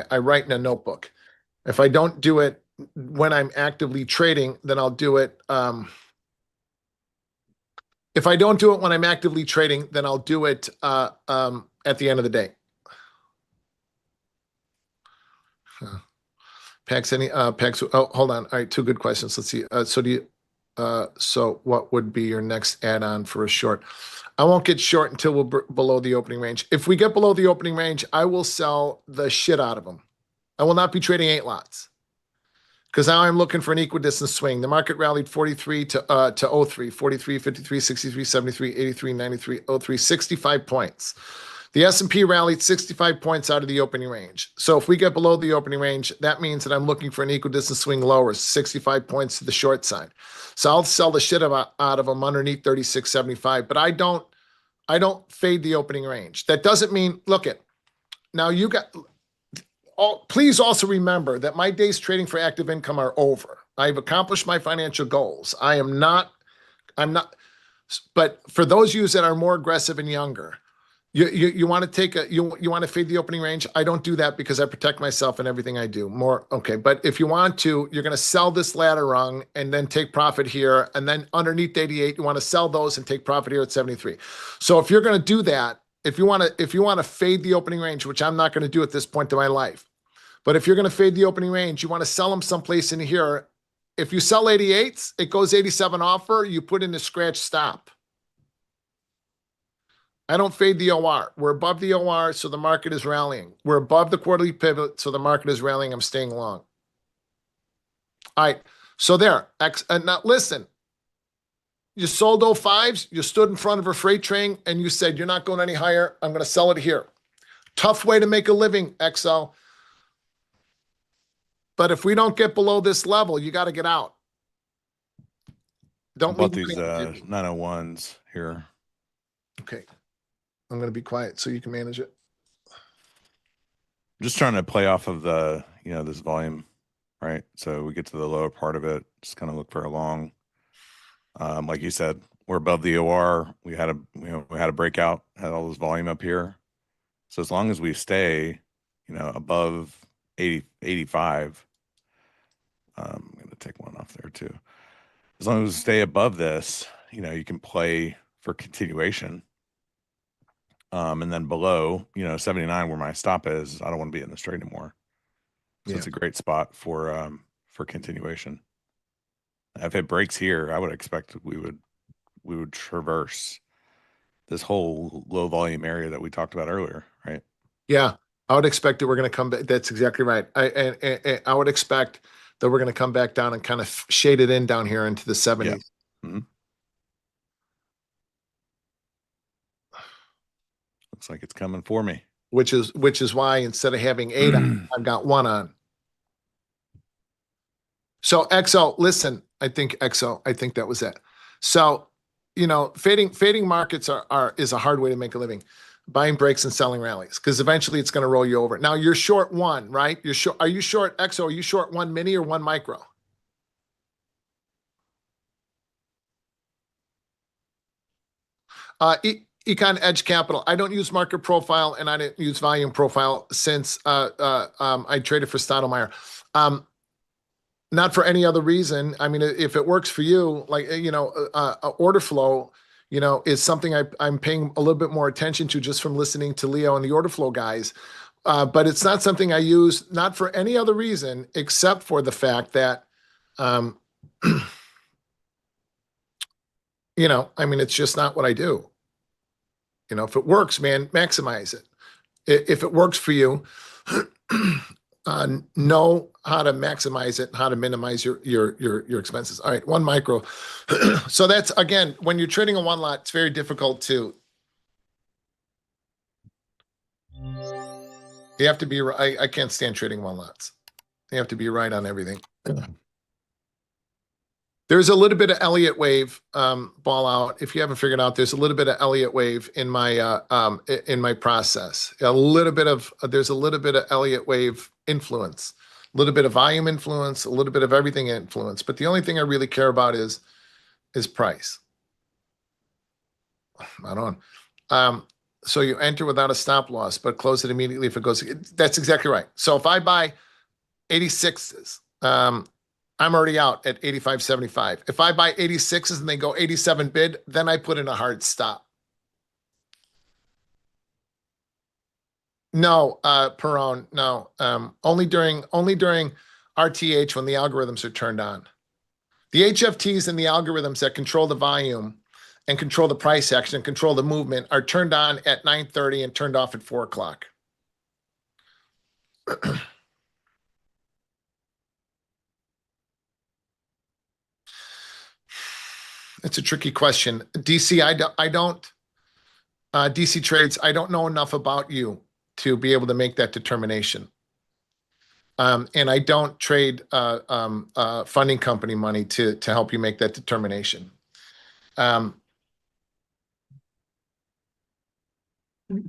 Speaker 5: I write in a notebook. If I don't do it when I'm actively trading, then I'll do it. If I don't do it when I'm actively trading, then I'll do it at the end of the day. Pax, Pax, oh, hold on. All right, 2 good questions. Let's see. So what would be your next add-on for a short? I won't get short until we're below the opening range. If we get below the opening range, I will sell the shit out of them. I will not be trading 8 lots. Because now I'm looking for an equidistant swing. The market rallied 43 to 03, 43, 53, 63, 73, 83, 93, 03, 65 points. The S&P rallied 65 points out of the opening range. So if we get below the opening range, that means that I'm looking for an equidistant swing lower, 65 points to the short side. So I'll sell the shit out of them underneath 36.75, but I don't fade the opening range. That doesn't mean, now you got... please also remember that my days trading for active income are over. I've accomplished my financial goals. I'm not, but for those of you that are more aggressive and younger, you want to take you want to fade the opening range. I don't do that because I protect myself in everything I do okay. But if you want to, you're going to sell this ladder rung and then take profit here. And then underneath 88, you want to sell those and take profit here at 73. So if you're going to do that, if you want to fade the opening range, which I'm not going to do at this point in my life, but if you're going to fade the opening range, you want to sell them someplace in here. If you sell 88s, it goes 87 offer, you put in a scratch stop. I don't fade the OR. We're above the OR, so the market is rallying. We're above the quarterly pivot, so the market is rallying. I'm staying long. All right. So there. Now listen. You sold 05s. You stood in front of a freight train and you said, you're not going any higher. I'm going to sell it here. Tough way to make a living, XL. But if we don't get below this level, you got to get out. Don't
Speaker 6: Bought
Speaker 5: leave
Speaker 6: these
Speaker 5: money on the table.
Speaker 6: 901s here.
Speaker 5: Okay. I'm going to be quiet so you can manage it.
Speaker 6: I'm just trying to play off of the, this volume, right? So we get to the lower part of it, just kind of look for a long, like you said, we're above the OR. We had a breakout, had all this volume up here. So as long as we stay, above 80, 85, I'm going to take one off there too. As long as we stay above this, you can play for continuation. And then below, 79 where my stop is, I don't want to be in this trade anymore. So it's a great spot for continuation. If it breaks here, I would expect we would traverse this whole low volume area that we talked about earlier, right?
Speaker 5: Yeah, I would expect that we're going to come back. That's exactly right. I would expect that we're going to come back down and kind of shade it in down here into the 70s.
Speaker 6: Yeah. Mm-hmm. Looks like it's coming for me.
Speaker 5: Which is why instead of having 8 on, I've got 1 on. So XO, listen, I think that was it. So, fading markets is a hard way to make a living. Buying breaks and selling rallies, because eventually it's going to roll you over. Now you're short 1, right? Are you short XO? Are you short 1 mini or 1 micro? Econ Edge Capital. I don't use market profile and I didn't use volume profile since I traded for Stoudemire. Not for any other reason. I mean, if it works for you, like, order flow, is something I'm paying a little bit more attention to just from listening to Leo and the order flow guys. But it's not something I use, not for any other reason, except for the fact that, it's just not what I do. If it works, man, maximize it. If it works for you, know how to maximize it, how to minimize your expenses. All right, 1 micro. So that's, again, when you're trading a 1 lot, it's very difficult to. You have to be. I can't stand trading 1 lots. You have to be right on everything. There's a little bit of Elliott wave ball out. If you haven't figured out, there's a little bit of Elliott wave in my process. There's a little bit of Elliott wave influence, a little bit of volume influence, a little bit of everything influence. But the only thing I really care about is price. Right on. So you enter without a stop loss, but close it immediately if it goes. That's exactly right. So if I buy 86s, I'm already out at 85.75. If I buy 86s and they go 87 bid, then I put in a hard stop. No, Perone, no. Only during RTH when the algorithms are turned on. The HFTs and the algorithms that control the volume and control the price action and control the movement are turned on at 9:30 and turned off at 4 o'clock. It's a tricky question. DC, I don't DC trades, I don't know enough about you to be able to make that determination. And I don't trade funding company money to help you make that determination.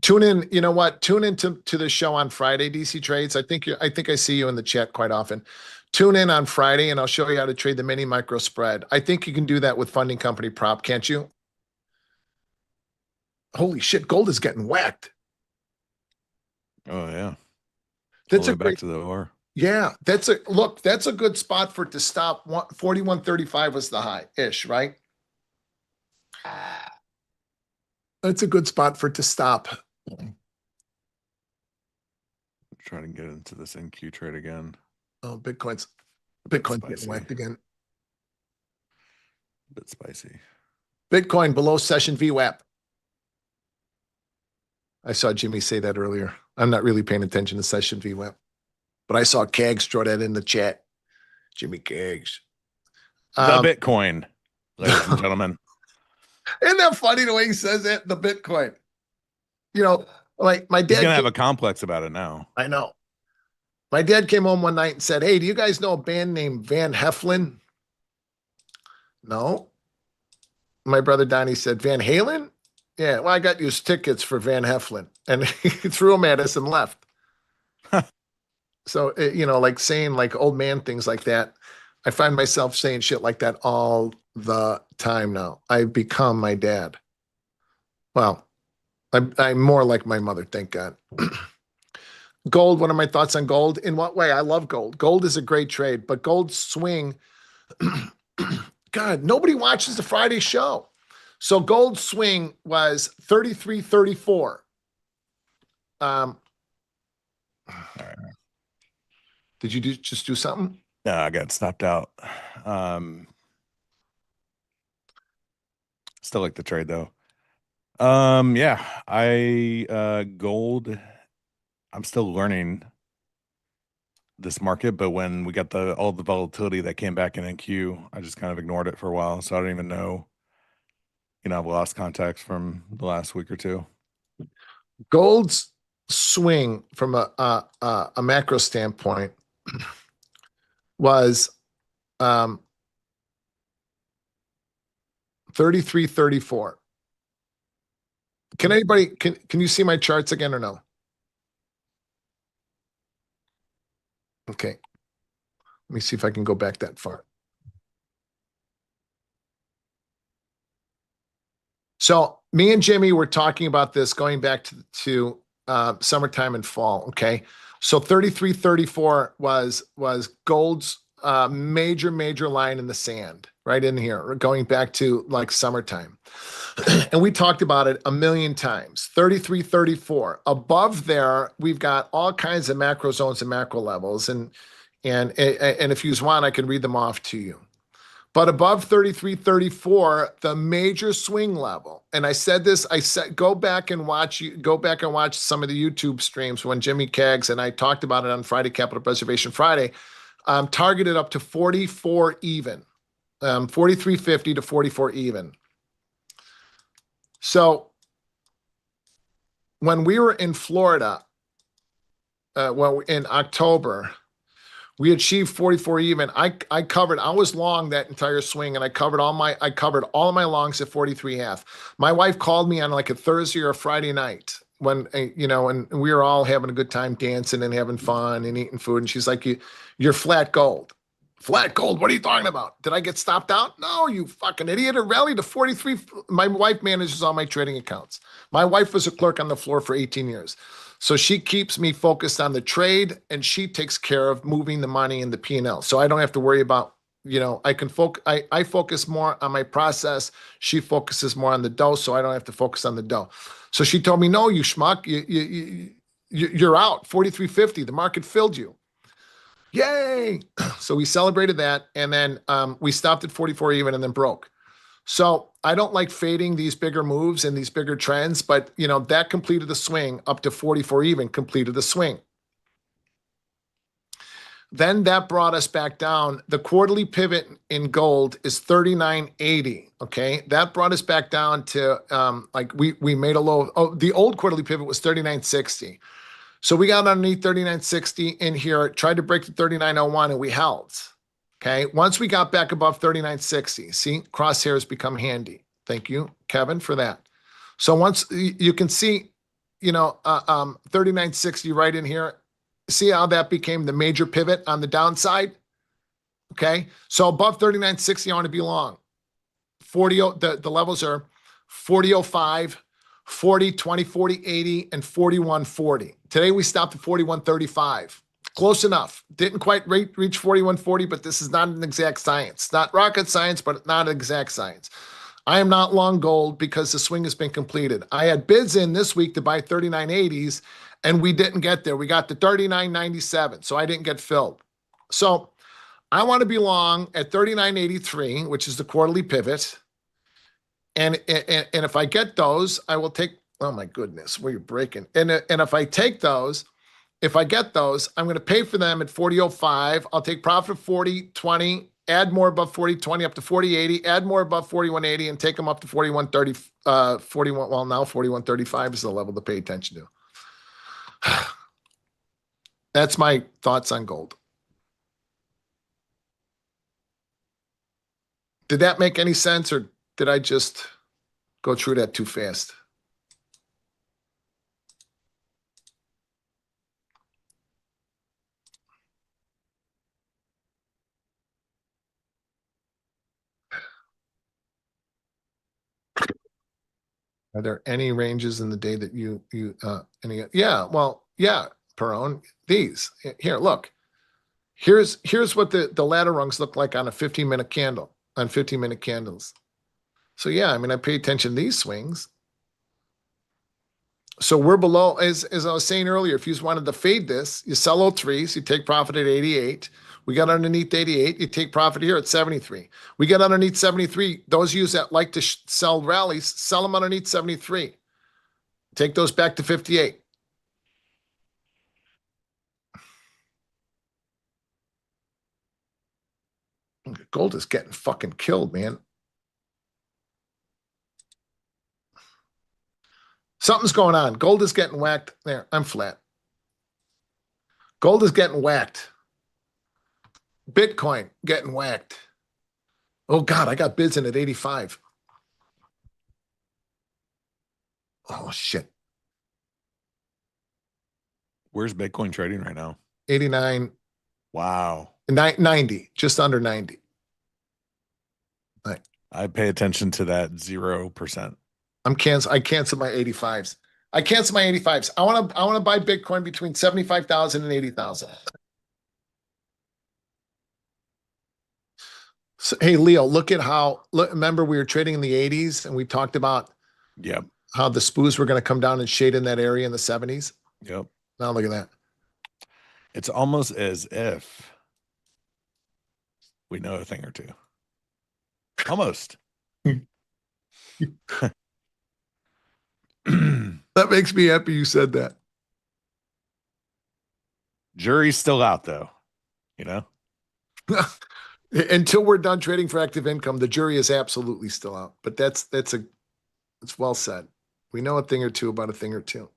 Speaker 5: Tune in, you know what? Tune in to the show on Friday, DC Trades. I think I see you in the chat quite often. Tune in on Friday and I'll show you how to trade the mini micro spread. I think you can do that with funding company prop, can't you? Holy shit, gold is getting whacked.
Speaker 6: Oh yeah.
Speaker 5: That's
Speaker 6: a back to the OR.
Speaker 5: Yeah, that's a good spot for it to stop. 41.35 was the high ish, right? That's a good spot for it to stop.
Speaker 6: Trying to get into this NQ trade again.
Speaker 5: Oh, Bitcoin's getting whacked again.
Speaker 6: A bit spicy.
Speaker 5: Bitcoin below session VWAP. I saw Jimmy say that earlier. I'm not really paying attention to session VWAP, but I saw Kags throw that in the chat. Jimmy Kags.
Speaker 6: The Bitcoin, ladies and gentlemen.
Speaker 5: Isn't that funny the way he says it? The Bitcoin. You know, like my dad.
Speaker 6: He's gonna have a complex about it now.
Speaker 5: I know. My dad came home one night and said, "Hey, do you guys know a band named Van Heflin?" No. My brother Donnie said, "Van Halen?" Yeah, well, I got you tickets for Van Heflin. And he threw them at us and left. So, you know, like saying like old man things like that. I find myself saying shit like that all the time now. I've become my dad. Well, I'm more like my mother, thank God. Gold, what are my thoughts on gold? In what way? I love gold. Gold is a great trade, but gold swing, God, nobody watches the Friday show. So gold swing was 33.34. Did you just do something?
Speaker 6: No, I got stopped out. Still like the trade though. Yeah, gold, I'm still learning this market, but when we got all the volatility that came back in NQ, I just kind of ignored it for a while. So I don't even know, I've lost context from the last week or two.
Speaker 5: Gold's swing from a macro standpoint was 33.34. Can anybody can you see my charts again or no? Okay. Let me see if I can go back that far. So me and Jimmy were talking about this going back to summertime and fall. Okay. So 33.34 was gold's major line in the sand right in here, going back to like summertime. And we talked about it a million times. 33.34 above there, we've got all kinds of macro zones and macro levels. And if you want, I can read them off to you. But above 33.34, the major swing level, and I said this, go back and watch some of the YouTube streams when Jimmy Kaggs and I talked about it on Friday, Capital Preservation Friday, targeted up to 44 even, 43.50 to 44 even. So when we were in Florida, in October, we achieved 44 even. I was long that entire swing, and I covered all of my longs at 43.5. My wife called me on like a Thursday or a Friday night when, and we were all having a good time dancing and having fun and eating food. And she's like, you're flat gold. Flat gold, what are you talking about? Did I get stopped out? No, you fucking idiot. It rallied to 43. My wife manages all my trading accounts. My wife was a clerk on the floor for 18 years. So she keeps me focused on the trade, and she takes care of moving the money in the P&L. So I don't have to worry about, I focus more on my process. She focuses more on the dough, so I don't have to focus on the dough. So she told me, no, you schmuck, you're out, 43.50. The market filled you. Yay! So we celebrated that, and then we stopped at 44 even and then broke. So I don't like fading these bigger moves and these bigger trends, but that completed the swing up to 44 even, completed the swing. Then that brought us back down. The quarterly pivot in gold is 39.80. Okay, that brought us back down to we made a low. Oh, the old quarterly pivot was 39.60. So we got underneath 39.60 in here, tried to break the 39.01, and we held. Okay, once we got back above 39.60, see, crosshairs become handy. Thank you, Kevin, for that. So once you can see, 39.60 right in here, see how that became the major pivot on the downside? Okay, so above 39.60, I want to be long. 40, the levels are 40.05, 40, 20, 40, 80, and 41.40. Today we stopped at 41.35. Close enough. Didn't quite reach 41.40, but this is not an exact science. Not rocket science, but not exact science. I am not long gold because the swing has been completed. I had bids in this week to buy 39.80s, and we didn't get there. We got to 39.97, so I didn't get filled. So I want to be long at 39.83, which is the quarterly pivot. And if I get those, I will take Oh my goodness, where you're breaking. And if I take those, if I get those, I'm going to pay for them at 40.05. I'll take profit of 40.20, add more above 40.20 up to 40.80, add more above 41.80 and take them up to 41.30, 41. Well, now 41.35 is the level to pay attention to. That's my thoughts on gold. Did that make any sense, or did I just go through that too fast? Are there any ranges in the day that any? Yeah, well, yeah, Perone, these here, look, here's what the ladder rungs look like on a 15-minute candle, on 15-minute candles. So yeah, I mean, I pay attention to these swings. So we're below, as I was saying earlier, if you just wanted to fade this, you sell 03, so you take profit at 88. We got underneath 88, you take profit here at 73. We got underneath 73. Those of you that like to sell rallies, sell them underneath 73. Take those back to 58. Gold is getting fucking killed, man. Something's going on. Gold is getting whacked. There, I'm flat. Gold is getting whacked. Bitcoin getting whacked. Oh God, I got bids in at 85. Oh shit.
Speaker 6: Where's Bitcoin trading right now?
Speaker 5: 89.
Speaker 6: Wow.
Speaker 5: 90, just under 90.
Speaker 6: I pay attention to that 0%.
Speaker 5: I canceled my 85s. I canceled my 85s. I want to buy Bitcoin between 75,000 and 80,000. So, hey, Leo, look at how, remember we were trading in the 80s and we talked about
Speaker 6: Yep.
Speaker 5: how the spoos were going to come down and shade in that area in the 70s.
Speaker 6: Yep.
Speaker 5: Now look at that.
Speaker 6: It's almost as if we know a thing or two. Almost.
Speaker 5: That makes me happy you said that.
Speaker 6: Jury's still out though, you know?
Speaker 5: Until we're done trading for active income, the jury is absolutely still out. But it's well said. We know a thing or two about a thing or two.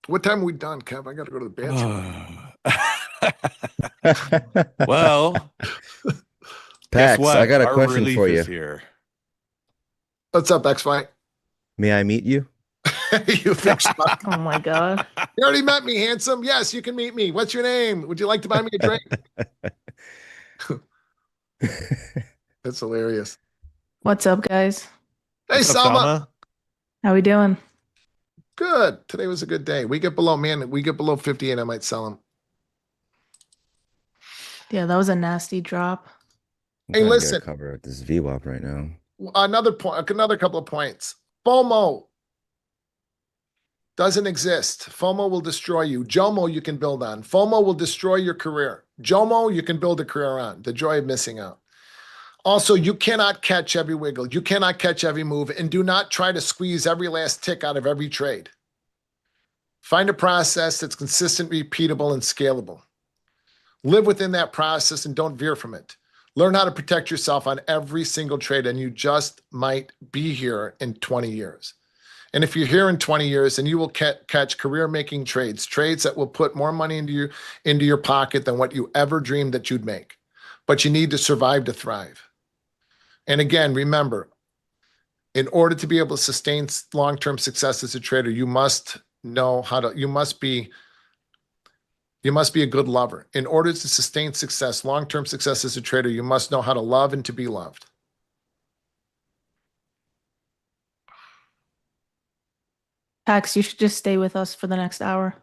Speaker 5: What time are we done, Kev? I got to go to the bathroom.
Speaker 6: Well,
Speaker 7: Pax,
Speaker 6: guess what?
Speaker 7: I got a
Speaker 6: Our
Speaker 7: question
Speaker 6: relief
Speaker 7: for you.
Speaker 6: is here.
Speaker 5: What's up, X-Fight?
Speaker 7: May I meet you?
Speaker 5: You fix
Speaker 8: Oh my God.
Speaker 5: You already met me, handsome. Yes, you can meet me. What's your name? Would you like to buy me a drink? That's hilarious.
Speaker 8: What's up, guys?
Speaker 5: Hey,
Speaker 6: What's up,
Speaker 5: Salma.
Speaker 8: How we doing?
Speaker 5: Good. Today was a good day. We get below 58, I might sell them.
Speaker 8: Yeah, that was a nasty drop.
Speaker 7: I'm
Speaker 5: Hey,
Speaker 7: trying to get
Speaker 5: listen.
Speaker 7: a cover at this VWAP right now.
Speaker 5: Another couple of points. FOMO doesn't exist. FOMO will destroy you. JOMO you can build on. FOMO will destroy your career. JOMO you can build a career on. The joy of missing out. Also, you cannot catch every wiggle. You cannot catch every move, and do not try to squeeze every last tick out of every trade. Find a process that's consistent, repeatable, and scalable. Live within that process and don't veer from it. Learn how to protect yourself on every single trade, and you just might be here in 20 years. And if you're here in 20 years, then you will catch career-making trades that will put more money into your pocket than what you ever dreamed that you'd make. But you need to survive to thrive. And again, remember, in order to be able to sustain long-term success as a trader, you must be a good lover. In order to sustain success, long-term success as a trader, you must know how to love and to be loved.
Speaker 8: Pax, you should just stay with us for the next hour.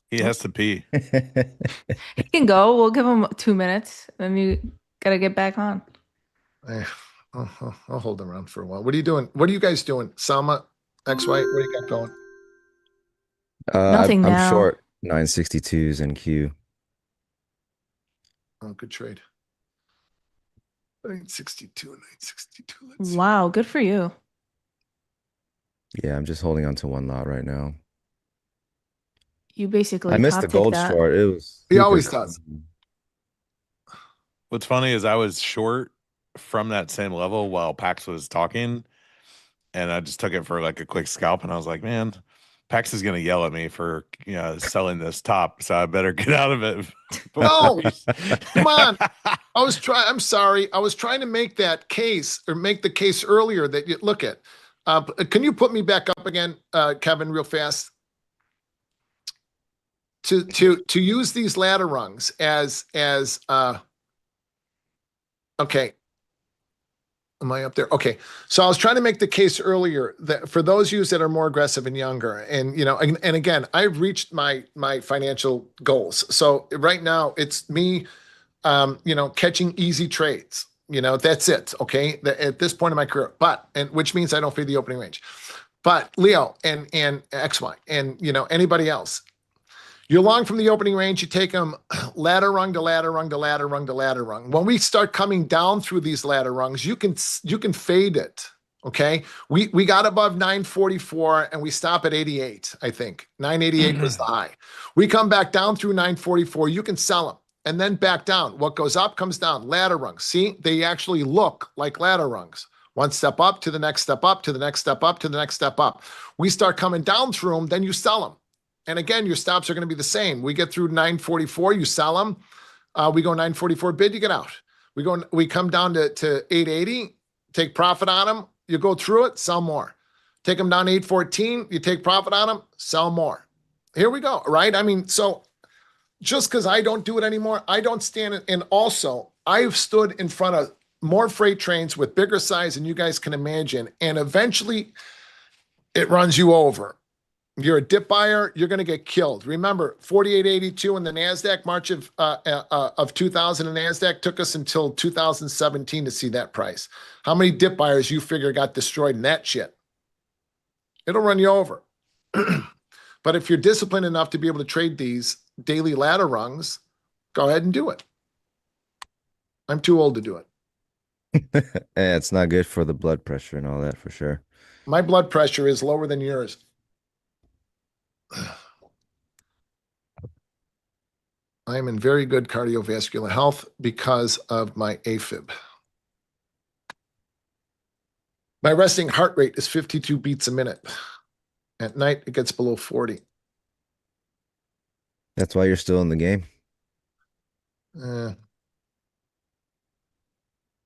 Speaker 6: He has to pee.
Speaker 8: He can go. We'll give him 2 minutes. Then you gotta get back on.
Speaker 5: I'll hold them around for a while. What are you doing? What are you guys doing? Salma, XY, what do you got going?
Speaker 8: Nothing
Speaker 7: I'm
Speaker 8: now.
Speaker 7: short 962s and Q.
Speaker 5: Oh, good trade. 962, 962. Let's see.
Speaker 8: Wow, good for you.
Speaker 7: Yeah, I'm just holding on to one lot right now.
Speaker 8: You
Speaker 7: I
Speaker 8: basically
Speaker 7: missed the
Speaker 8: top tick
Speaker 7: gold
Speaker 8: that.
Speaker 7: short. It was
Speaker 5: He
Speaker 7: super
Speaker 5: always does.
Speaker 7: clean.
Speaker 6: What's funny is I was short from that same level while Pax was talking, and I just took it for like a quick scalp, and I was like, man, Pax is gonna yell at me for selling this top, so I better get out of it.
Speaker 5: No, come on. I'm sorry. I was trying to make that case or make the case earlier that you look at. Can you put me back up again, Kevin, real fast? To use these ladder rungs as okay. Am I up there? Okay. So I was trying to make the case earlier that for those of you that are more aggressive and younger, and and again, I've reached my financial goals. So right now it's me catching easy trades. That's it. Okay. At this point in my career, which means I don't fade the opening range. But Leo and XY and anybody else, you're long from the opening range. You take them ladder rung to ladder rung to ladder rung to ladder rung. When we start coming down through these ladder rungs, you can fade it. Okay, we got above 944 and we stop at 88. I think 988 was the high. We come back down through 944. You can sell them and then back down. What goes up comes down. Ladder rungs. See, they actually look like ladder rungs. One step up to the next step up to the next step up to the next step up. We start coming down through them, then you sell them. And again, your stops are going to be the same. We get through 944, you sell them. We go 944 bid, you get out. We come down to 880, take profit on them. You go through it, sell more. Take them down to 814, you take profit on them, sell more. Here we go, right? I mean, so just because I don't do it anymore, I don't stand. And also, I've stood in front of more freight trains with bigger size than you guys can imagine. And eventually, it runs you over. You're a dip buyer, you're going to get killed. Remember, 48.82 in the NASDAQ, March of 2000 in NASDAQ took us until 2017 to see that price. How many dip buyers you figure got destroyed in that shit? It'll run you over. But if you're disciplined enough to be able to trade these daily ladder rungs, go ahead and do it. I'm too old to do it.
Speaker 7: And it's not good for the blood pressure and all that for sure.
Speaker 5: My blood pressure is lower than yours. I am in very good cardiovascular health because of my AFib. My resting heart rate is 52 beats a minute. At night, it gets below 40.
Speaker 7: That's why you're still in the game.
Speaker 5: I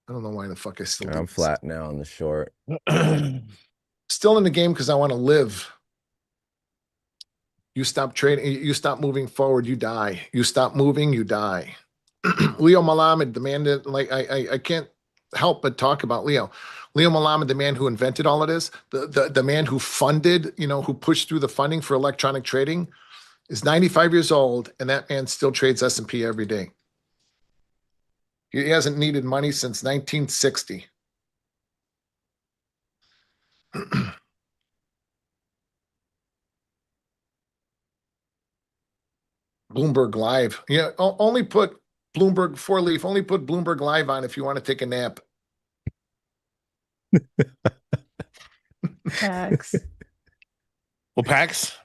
Speaker 5: don't know why the fuck I still do
Speaker 7: I'm
Speaker 5: this.
Speaker 7: flat now on the short.
Speaker 5: Still in the game because I want to live. You stop trading, you stop moving forward, you die. You stop moving, you die. Leo Malamed, the man that, like, I can't help but talk about Leo. Leo Malamed, the man who invented all of this, the man who funded, who pushed through the funding for electronic trading, is 95 years old, and that man still trades S&P every day. He hasn't needed money since 1960. Bloomberg Live. Yeah, only put Bloomberg 4-leaf. Only put Bloomberg Live on if you want to take a nap.
Speaker 8: Pax.
Speaker 6: Well, Pax,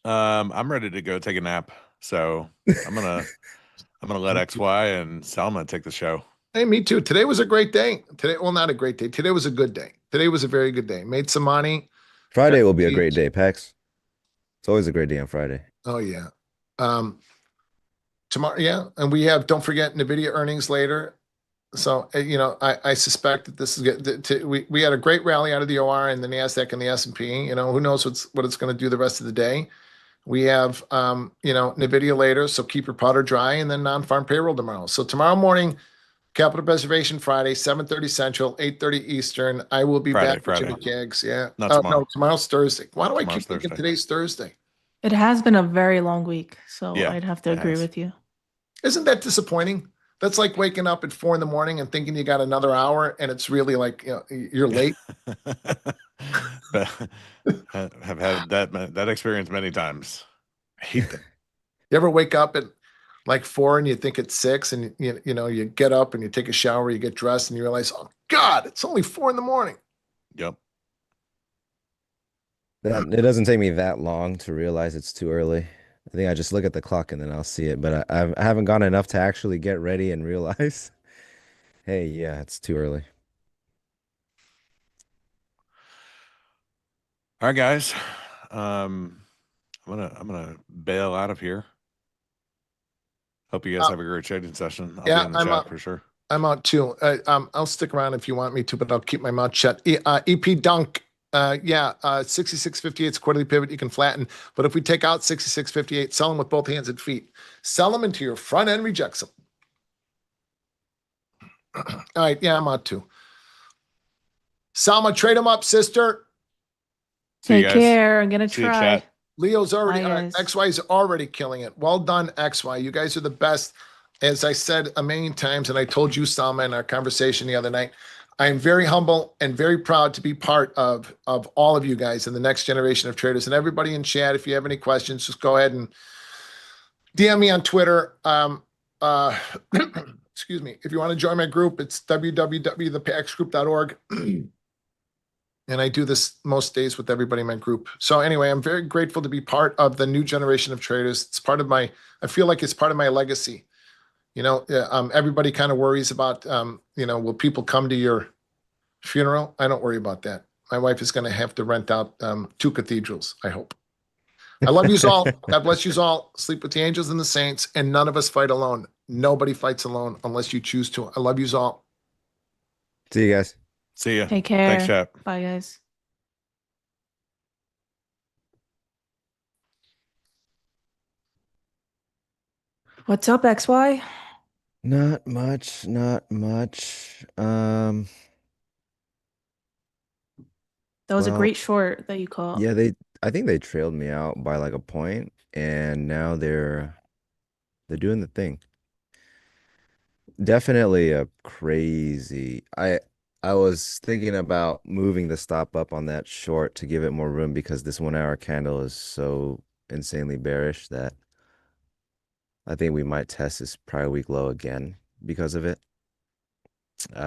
Speaker 6: I'm ready to go take a nap. So I'm gonna let XY and Salma take the show.
Speaker 5: Hey, me too. Today was a great day. Well, not a great day. Today was a good day. Today was a very good day. Made some money.
Speaker 7: Friday will be a great day, Pax. It's always a great day on Friday.
Speaker 5: Oh yeah. Tomorrow, yeah, and we have, don't forget, Nvidia earnings later. So I suspect that this is good. We had a great rally out of the OR and the Nasdaq and the S&P. Who knows what it's going to do the rest of the day. We have Nvidia later, so keep your powder dry, and then non-farm payroll tomorrow. So tomorrow morning, capital preservation Friday, 7:30 Central, 8:30 Eastern. I will be back with Jimmy Keggs. Yeah.
Speaker 6: Not tomorrow.
Speaker 5: No, tomorrow's Thursday. Why do I
Speaker 6: Tomorrow's
Speaker 5: keep thinking
Speaker 6: Thursday.
Speaker 5: today's Thursday?
Speaker 8: It has been a very long week, so
Speaker 6: Yeah,
Speaker 8: I'd have to
Speaker 6: it
Speaker 8: agree
Speaker 6: has.
Speaker 8: with you.
Speaker 5: Isn't that disappointing? That's like waking up at 4 a.m. and thinking you got another hour, and it's really like you're late.
Speaker 6: Have had that experience many times. I hate that.
Speaker 5: You ever wake up at like 4 and you think it's 6, and you get up and you take a shower, you get dressed, and you realize, oh God, it's only 4 in the morning.
Speaker 6: Yep.
Speaker 7: It doesn't take me that long to realize it's too early. I think I just look at the clock and then I'll see it, but I haven't gone enough to actually get ready and realize, hey, yeah, it's too early.
Speaker 6: All right, guys. I'm gonna bail out of here. Hope you guys have a great trading session. I'll be in the chat for sure.
Speaker 5: I'm out too. I'll stick around if you want me to, but I'll keep my mouth shut. EP Dunk. 66.58's quarterly pivot you can flatten, but if we take out 66.58, sell them with both hands and feet. Sell them into your front end, rejects them. All right, yeah, I'm out too. Salma, trade them up, sister.
Speaker 8: Take care. I'm gonna try.
Speaker 5: Leo's already XY is already killing it. Well done, XY. You guys are the best. As I said a million times, and I told you, Salma, in our conversation the other night, I am very humble and very proud to be part of all of you guys in the next generation of traders. And everybody in chat, if you have any questions, just go ahead and DM me on Twitter. Excuse me. If you want to join my group, it's www.thepaxgroup.org. And I do this most days with everybody in my group. So anyway, I'm very grateful to be part of the new generation of traders. It's part of I feel like it's part of my legacy. Everybody kind of worries about, will people come to your funeral? I don't worry about that. My wife is going to have to rent out 2 cathedrals, I hope. I love you all. God bless you all. Sleep with the angels and the saints, and none of us fight alone. Nobody fights alone unless you choose to. I love you all.
Speaker 7: See you guys.
Speaker 6: See ya.
Speaker 8: Take care.
Speaker 6: Thanks, chat.
Speaker 8: Bye, guys. What's up, XY?
Speaker 7: Not much, not much.
Speaker 8: That was a great short that you called.
Speaker 7: Yeah, I think they trailed me out by like a point, and now they're doing the thing. Definitely a crazy. I was thinking about moving the stop up on that short to give it more room because this 1 hour candle is so insanely bearish that I think we might test this prior week low again because of it. But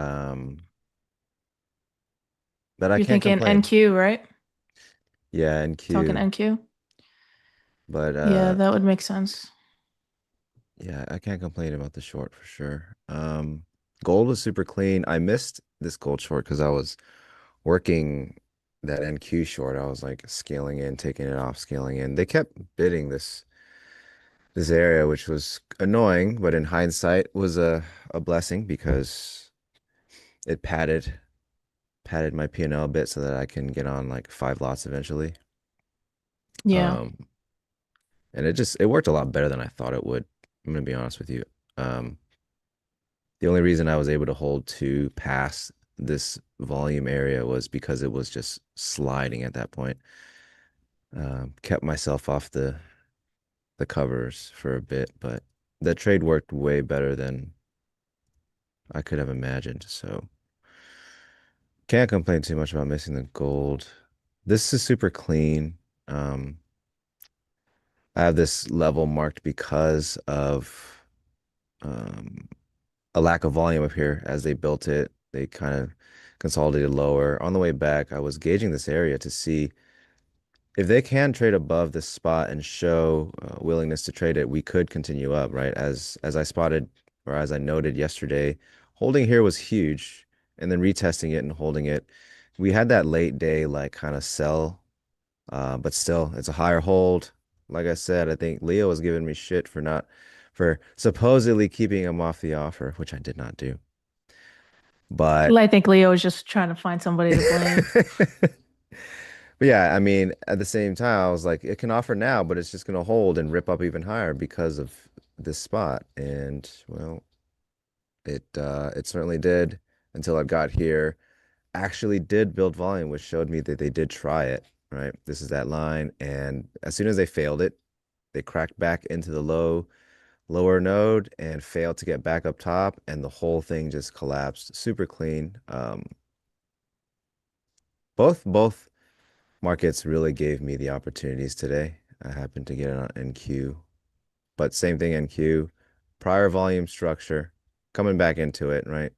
Speaker 7: I
Speaker 8: You're
Speaker 7: can't
Speaker 8: thinking
Speaker 7: complain.
Speaker 8: NQ, right?
Speaker 7: Yeah, NQ.
Speaker 8: Talking NQ.
Speaker 7: But
Speaker 8: yeah, that would make sense.
Speaker 7: Yeah, I can't complain about the short for sure. Gold was super clean. I missed this gold short because I was working that NQ short. I was like scaling in, taking it off, scaling in. They kept bidding this area, which was annoying, but in hindsight was a blessing because it padded my P&L a bit so that I can get on like 5 lots eventually.
Speaker 8: Yeah.
Speaker 7: And it worked a lot better than I thought it would. I'm gonna be honest with you. The only reason I was able to hold 2 past this volume area was because it was just sliding at that point. Kept myself off the covers for a bit, but that trade worked way better than I could have imagined. So can't complain too much about missing the gold. This is super clean. I have this level marked because of a lack of volume up here. As they built it, they kind of consolidated lower. On the way back, I was gauging this area to see if they can trade above this spot and show willingness to trade it, we could continue up, right? As I spotted, or as I noted yesterday, holding here was huge, and then retesting it and holding it. We had that late day like kind of sell, but still, it's a higher hold. Like I said, I think Leo was giving me shit for supposedly keeping him off the offer, which I did not do. But
Speaker 8: I think Leo was just trying to find somebody to blame.
Speaker 7: But yeah, I mean, at the same time, I was like, it can offer now, but it's just going to hold and rip up even higher because of this spot. And well, it certainly did until I got here. Actually did build volume, which showed me that they did try it, right? This is that line. And as soon as they failed it, they cracked back into the lower node and failed to get back up top. And the whole thing just collapsed. Super clean. Both markets really gave me the opportunities today. I happened to get it on NQ, but same thing NQ. prior volume structure, coming back into it, right?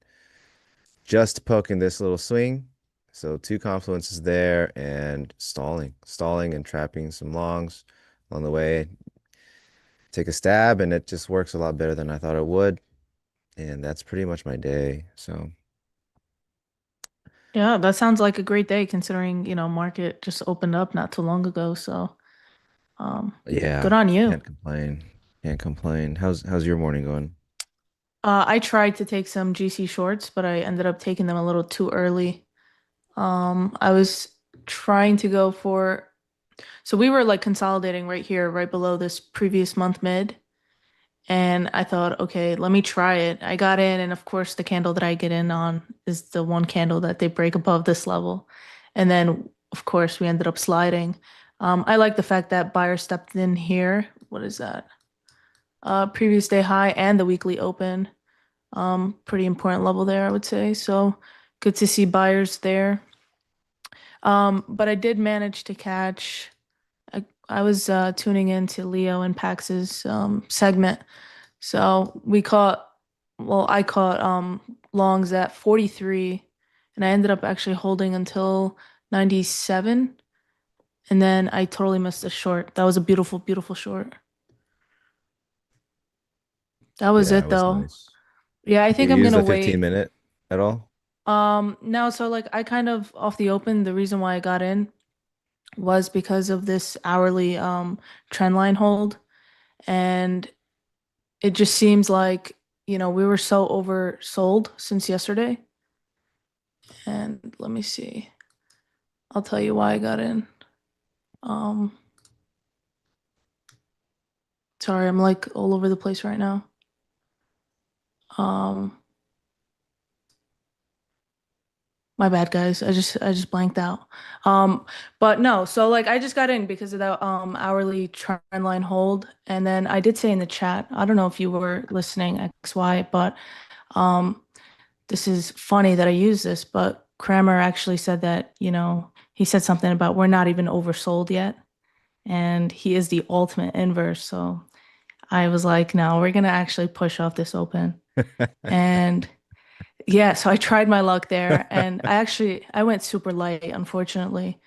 Speaker 7: Just poking this little swing. So two confluences there and stalling and trapping some longs on the way. Take a stab and it just works a lot better than I thought it would. And that's pretty much my day. So
Speaker 8: Yeah, that sounds like a great day considering, market just opened up not too long ago. So, good
Speaker 7: yeah,
Speaker 8: on you.
Speaker 7: can't complain. Can't complain. How's your morning going?
Speaker 8: I tried to take some GC shorts, but I ended up taking them a little too early. I was trying to go for, so we were like consolidating right here, right below this previous month mid. And I thought, okay, let me try it. I got in, and of course, the candle that I get in on is the one candle that they break above this level. And then, of course, we ended up sliding. I like the fact that buyer stepped in here. What is that? Previous day high and the weekly open. Pretty important level there, I would say. So good to see buyers there. But I did manage to catch. I was tuning into Leo and Pax's segment. So I caught longs at 43 and I ended up actually holding until 97 and then I totally missed a short. That was a beautiful, beautiful short. That was
Speaker 7: Yeah, it
Speaker 8: it
Speaker 7: was
Speaker 8: though.
Speaker 7: nice.
Speaker 8: Yeah, I
Speaker 7: You
Speaker 8: think I'm
Speaker 7: use
Speaker 8: gonna
Speaker 7: the 15
Speaker 8: wait.
Speaker 7: minute at all?
Speaker 8: No, so like I kind of off the open, the reason why I got in was because of this hourly trend line hold. And it just seems like, we were so oversold since yesterday. And let me see. I'll tell you why I got in. Um, sorry, I'm like all over the place right now. Um, my bad, guys. I just blanked out. But no, so like I just got in because of that hourly trend line hold, and then I did say in the chat. I don't know if you were listening, XY, but um, this is funny that I use this, but Kramer actually said that he said something about we're not even oversold yet, and he is the ultimate inverse. So I was like, no, we're gonna actually push off this open. And yeah, so I tried my luck there and I went super light, unfortunately.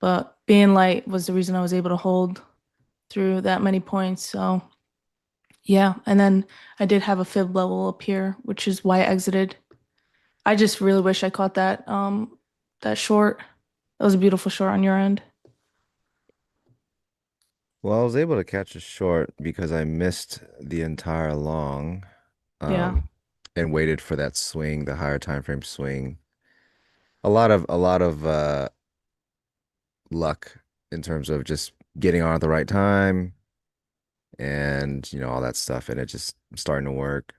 Speaker 8: But being light was the reason I was able to hold through that many points. So yeah, and then I did have a fib level up here, which is why I exited. I just really wish I caught that short. That was a beautiful short on your end.
Speaker 7: Well, I was able to catch a short because I missed the entire long,
Speaker 8: Yeah.
Speaker 7: um, and waited for that swing, the higher time frame swing. A lot of luck in terms of just getting on at the right time and all that stuff, and it just starting to work.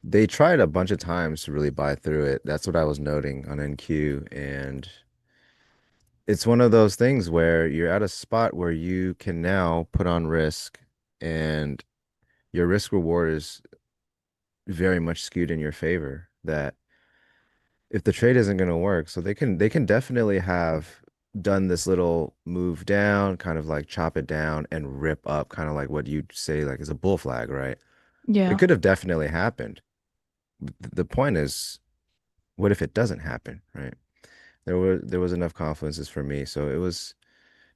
Speaker 7: They tried a bunch of times to really buy through it. That's what I was noting on NQ, and it's one of those things where you're at a spot where you can now put on risk, and your risk reward is very much skewed in your favor. That if the trade isn't going to work, so they can definitely have done this little move down, kind of like chop it down and rip up, kind of like what you'd say like is a bull flag, right? It
Speaker 8: Yeah.
Speaker 7: could have definitely happened. The point is, what if it doesn't happen, right? There was enough confluences for me, so it was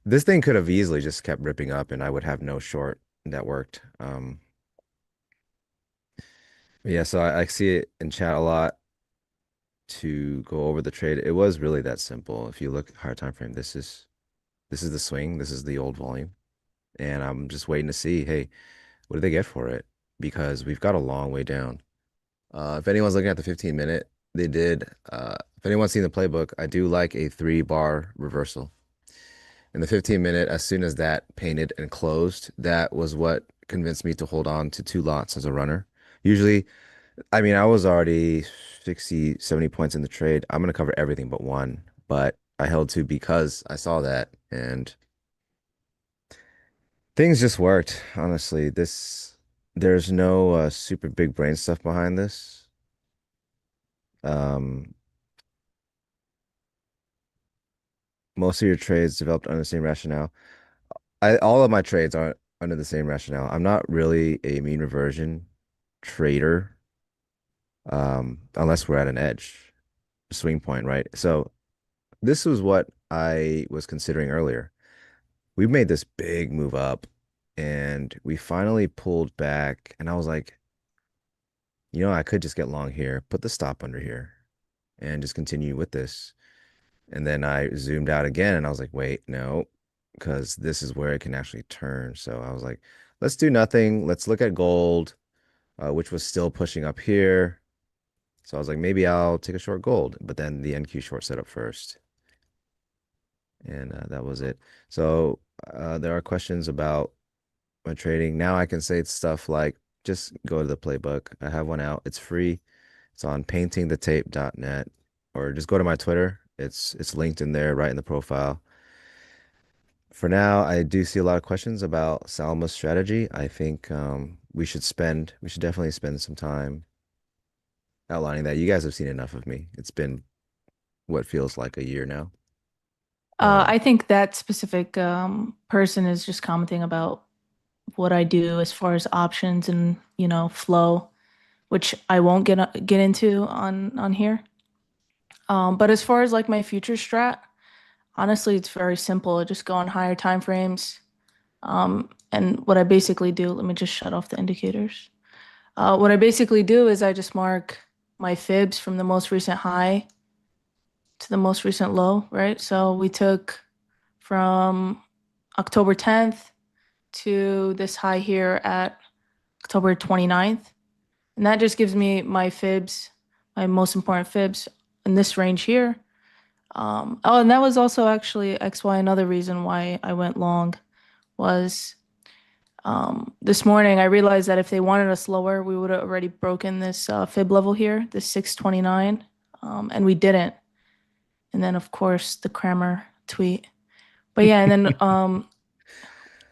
Speaker 7: this thing could have easily just kept ripping up, and I would have no short that worked. Yeah, so I see it in chat a lot to go over the trade. It was really that simple. If you look at higher time frame, this is the swing, this is the old volume, and I'm just waiting to see, hey, what do they get for it? Because we've got a long way down. If anyone's looking at the 15 minute, they did. If anyone's seen the playbook, I do like a 3 bar reversal. In the 15 minute, as soon as that painted and closed, that was what convinced me to hold on to 2 lots as a runner. Usually, I mean, I was already 60, 70 points in the trade. I'm going to cover everything but one, but I held two because I saw that and things just worked. Honestly, there's no super big brain stuff behind this. Um, most of your trades developed under the same rationale. All of my trades aren't under the same rationale. I'm not really a mean reversion trader, unless we're at an edge, swing point, right? So this was what I was considering earlier. We made this big move up and we finally pulled back. And I was like, I could just get long here, put the stop under here, and just continue with this. And then I zoomed out again and I was like, wait, no, because this is where it can actually turn. So I was like, let's do nothing. Let's look at gold, which was still pushing up here. So I was like, maybe I'll take a short gold, but then the NQ short set up first. And that was it. So there are questions about my trading. Now I can say stuff like, just go to the playbook. I have one out. It's free. It's on paintingthetape.net, or just go to my Twitter. It's linked in there right in the profile. For now, I do see a lot of questions about Salma's strategy. I think we should definitely spend some time outlining that. You guys have seen enough of me. It's been what feels like a year now.
Speaker 8: I think that specific person is just commenting about what I do as far as options and, flow, which I won't get into on here. But as far as like my future strat, honestly, it's very simple. I just go on higher time frames. And what I basically do, let me just shut off the indicators. What I basically do is I just mark my fibs from the most recent high to the most recent low, right? So we took from October 10th to this high here at October 29th. And that just gives me my fibs, my most important fibs in this range here. And that was also actually XY. Another reason why I went long was this morning I realized that if they wanted us lower, we would have already broken this fib level here, this 629, and we didn't. And then, of course, the Kramer tweet. But yeah, and then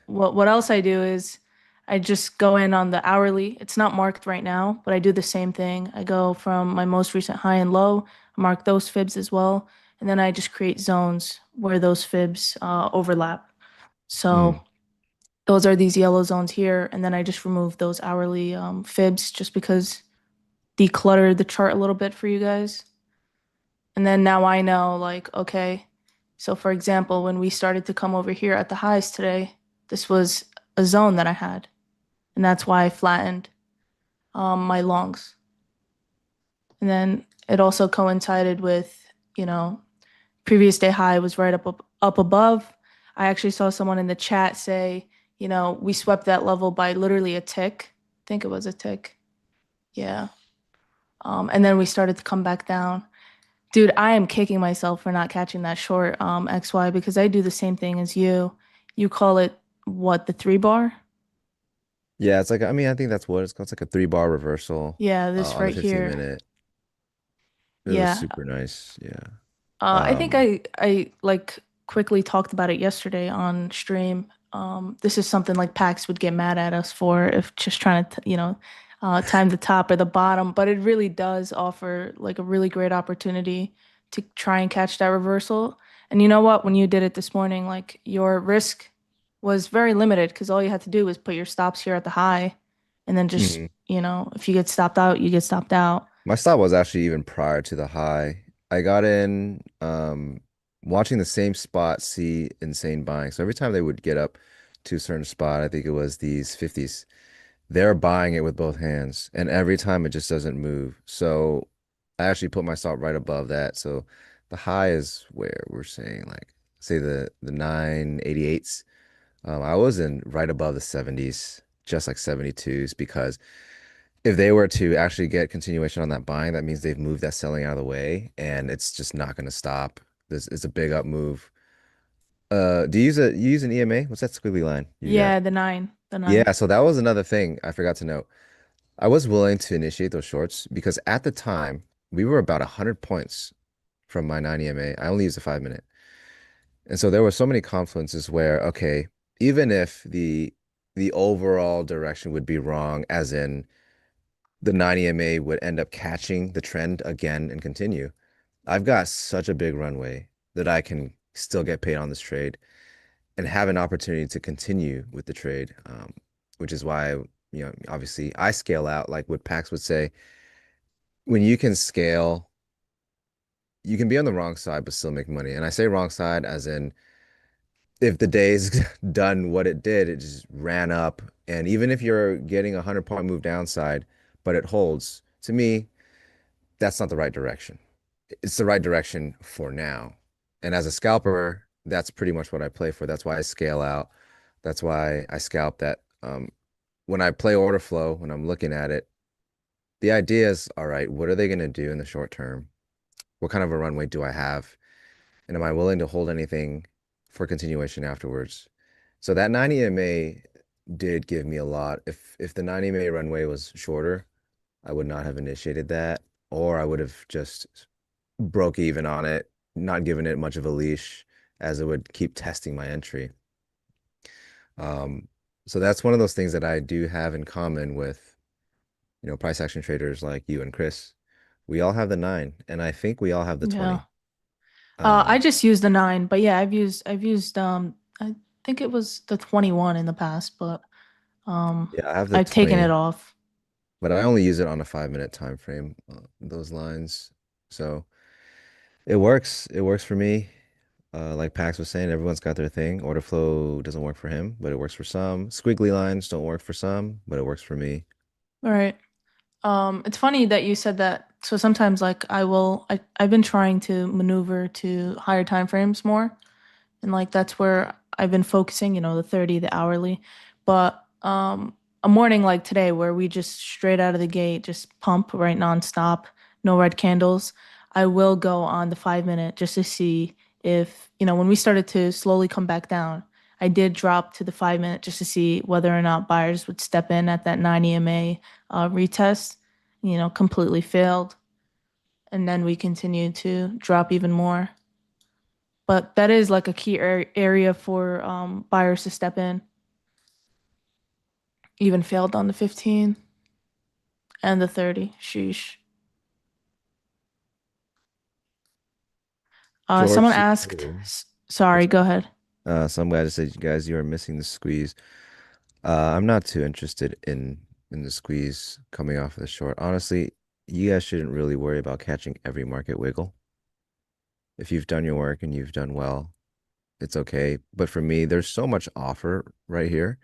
Speaker 8: what else I do is I just go in on the hourly. It's not marked right now, but I do the same thing. I go from my most recent high and low, I mark those fibs as well, and then I just create zones where those fibs overlap. So those are these yellow zones here, and then I just remove those hourly fibs just because declutter the chart a little bit for you guys. And then now I know, like, okay, so for example, when we started to come over here at the highs today, this was a zone that I had. And that's why I flattened my longs. And then it also coincided with, previous day high was right up above. I actually saw someone in the chat say, we swept that level by literally a tick. I think it was a tick. Yeah. And then we started to come back down. Dude, I am kicking myself for not catching that short XY because I do the same thing as you. You call it what, the 3 bar?
Speaker 7: Yeah, it's like, I mean, I think that's what it's called. It's like a 3 bar reversal
Speaker 8: Yeah, this
Speaker 7: on the
Speaker 8: right
Speaker 7: 15
Speaker 8: here.
Speaker 7: minute. It was
Speaker 8: Yeah.
Speaker 7: super nice. Yeah.
Speaker 8: I think I like quickly talked about it yesterday on stream. This is something like Pax would get mad at us for if just trying to, time the top or the bottom, but it really does offer like a really great opportunity to try and catch that reversal. And you know what? When you did it this morning, like your risk was very limited because all you had to do was put your stops here at the high and then just,
Speaker 7: Mhm.
Speaker 8: if you get stopped out, you get stopped out.
Speaker 7: My stop was actually even prior to the high. I got in watching the same spot see insane buying. So every time they would get up to a certain spot, I think it was these 50s, they're buying it with both hands. And every time it just doesn't move. So I actually put my stop right above that. So the high is where we're saying like say the 988s. I was in right above the 70s, just like 72s, because if they were to actually get continuation on that buying, that means they've moved that selling out of the way and it's just not going to stop. This is a big up move. Do you use an EMA? What's that squiggly line you got?
Speaker 8: Yeah, the nine.
Speaker 7: Yeah, so that was another thing I forgot to note. I was willing to initiate those shorts because at the time we were about 100 points from my 9 EMA. I only used a 5 minute. And so there were so many confluences where, okay, even if the overall direction would be wrong, as in the 9 EMA would end up catching the trend again and continue. I've got such a big runway that I can still get paid on this trade and have an opportunity to continue with the trade, which is why obviously I scale out, like what Pax would say. When you can scale, you can be on the wrong side but still make money. And I say wrong side as in if the day's done what it did, it just ran up. And even if you're getting a 100-point move downside, but it holds, to me, that's not the right direction. It's the right direction for now. And as a scalper, that's pretty much what I play for. That's why I scale out. That's why I scalp that. When I play order flow, when I'm looking at it, the idea is, all right, what are they going to do in the short term? What kind of a runway do I have? And am I willing to hold anything for continuation afterwards? So that 90 EMA did give me a lot. If the 90 EMA runway was shorter, I would not have initiated that, or I would have just broke even on it, not given it much of a leash, as it would keep testing my entry. So that's one of those things that I do have in common with, price action traders like you and Chris. We all have the 9, and I think we all have the 20.
Speaker 8: Yeah. I just used the 9, but yeah, I've used I think it was the 21 in the past, but
Speaker 7: Yeah, I have the
Speaker 8: I've taken
Speaker 7: 20,
Speaker 8: it off.
Speaker 7: but I only use it on a 5-minute time frame, those lines. So it works. It works for me. Like Pax was saying, everyone's got their thing. Order flow doesn't work for him, but it works for some. Squiggly lines don't work for some, but it works for me.
Speaker 8: All right. It's funny that you said that. So sometimes like I've been trying to maneuver to higher time frames more. And like that's where I've been focusing, the 30, the hourly. But a morning like today where we just straight out of the gate just pump right nonstop, no red candles, I will go on the 5 minute just to see if, when we started to slowly come back down, I did drop to the 5 minute just to see whether or not buyers would step in at that 9 EMA retest, completely failed. And then we continued to drop even more. But that is like a key area for buyers to step in. Even failed on the 15 and the 30. Sheesh.
Speaker 7: George
Speaker 8: Someone
Speaker 7: C.
Speaker 8: asked,
Speaker 7: Cole.
Speaker 8: sorry, go ahead.
Speaker 7: Some guy just said, guys, you are missing the squeeze. I'm not too interested in the squeeze coming off of the short. Honestly, you guys shouldn't really worry about catching every market wiggle. If you've done your work and you've done well, it's okay. But for me, there's so much offer right here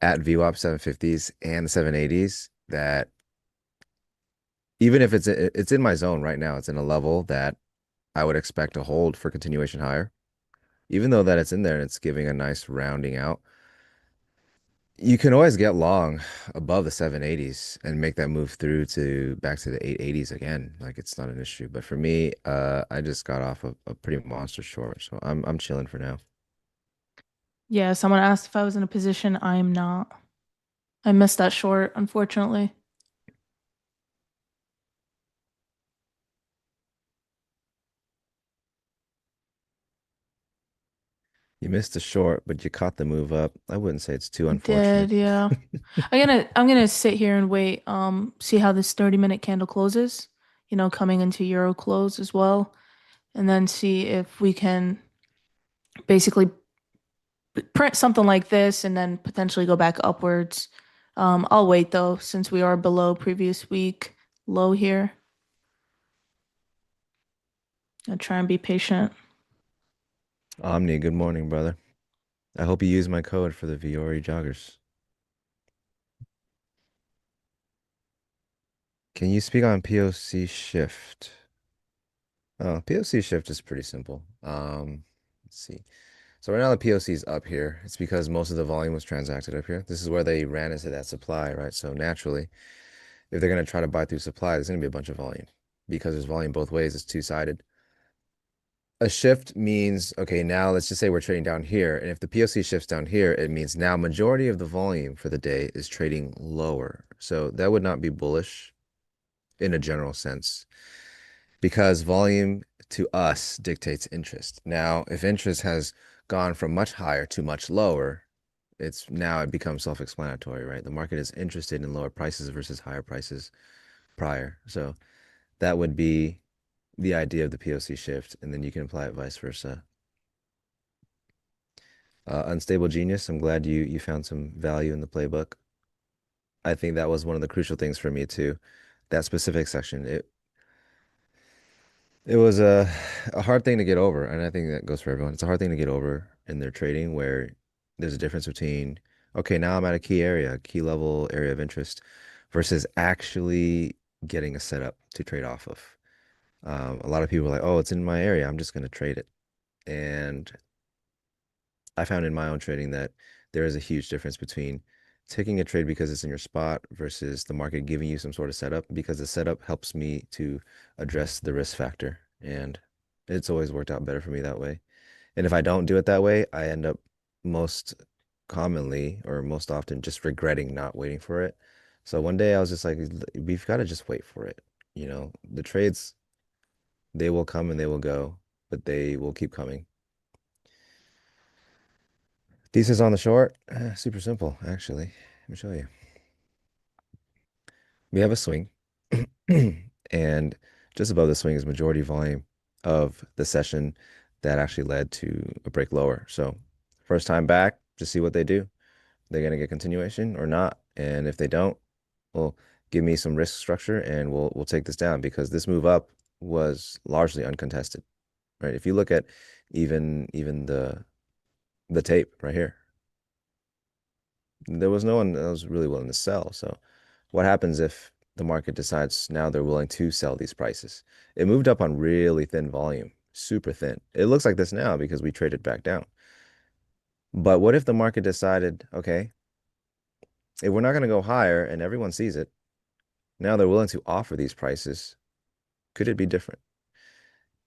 Speaker 7: at VWAP 750s and 780s that even if it's in my zone right now, it's in a level that I would expect to hold for continuation higher. Even though that it's in there and it's giving a nice rounding out, you can always get long above the 780s and make that move through to back to the 880s again. Like it's not an issue. But for me, I just got off a pretty monster short, so I'm chilling for now.
Speaker 8: Yeah, someone asked if I was in a position. I am not. I missed that short, unfortunately.
Speaker 7: You missed the short, but you caught the move up. I wouldn't say it's too
Speaker 8: I
Speaker 7: unfortunate.
Speaker 8: did, yeah. I'm gonna sit here and wait, see how this 30-minute candle closes, coming into Euro close as well, and then see if we can basically print something like this and then potentially go back upwards. I'll wait though, since we are below previous week low here. I'll try and be patient.
Speaker 7: Omni, good morning, brother. I hope you use my code for the Viore joggers. Can you speak on POC shift? Oh, POC shift is pretty simple. Let's see. So right now the POC is up here. It's because most of the volume was transacted up here. This is where they ran into that supply, right? So naturally, if they're going to try to buy through supply, there's going to be a bunch of volume because there's volume both ways. It's two-sided. A shift means, okay, now let's just say we're trading down here. And if the POC shifts down here, it means now majority of the volume for the day is trading lower. So that would not be bullish in a general sense because volume to us dictates interest. Now, if interest has gone from much higher to much lower, it becomes self-explanatory, right? The market is interested in lower prices versus higher prices prior. So that would be the idea of the POC shift, and then you can apply it vice versa. Unstable Genius, I'm glad you found some value in the playbook. I think that was one of the crucial things for me too. That specific section. It was a hard thing to get over, and I think that goes for everyone. It's a hard thing to get over in their trading where there's a difference between, okay, now I'm at a key area, key level area of interest, versus actually getting a setup to trade off of. A lot of people are like, oh, it's in my area, I'm just going to trade it. And I found in my own trading that there is a huge difference between taking a trade because it's in your spot versus the market giving you some sort of setup, because the setup helps me to address the risk factor. And it's always worked out better for me that way. And if I don't do it that way, I end up most commonly or most often just regretting not waiting for it. So one day I was just like, we've got to just wait for it. You know, the trades, they will come and they will go, but they will keep coming. Thesis on the short, super simple, actually. Let me show you. We have a swing, and just above the swing is majority volume of the session that actually led to a break lower. So first time back, just see what they do. They're gonna get continuation or not, and if they don't, well, give me some risk structure, and we'll take this down because this move up was largely uncontested, right? If you look at even the tape right here, there was no one that was really willing to sell. So what happens if the market decides now they're willing to sell these prices? It moved up on really thin volume, super thin. It looks like this now because we traded back down. But what if the market decided, okay, if we're not going to go higher and everyone sees it, now they're willing to offer these prices. Could it be different?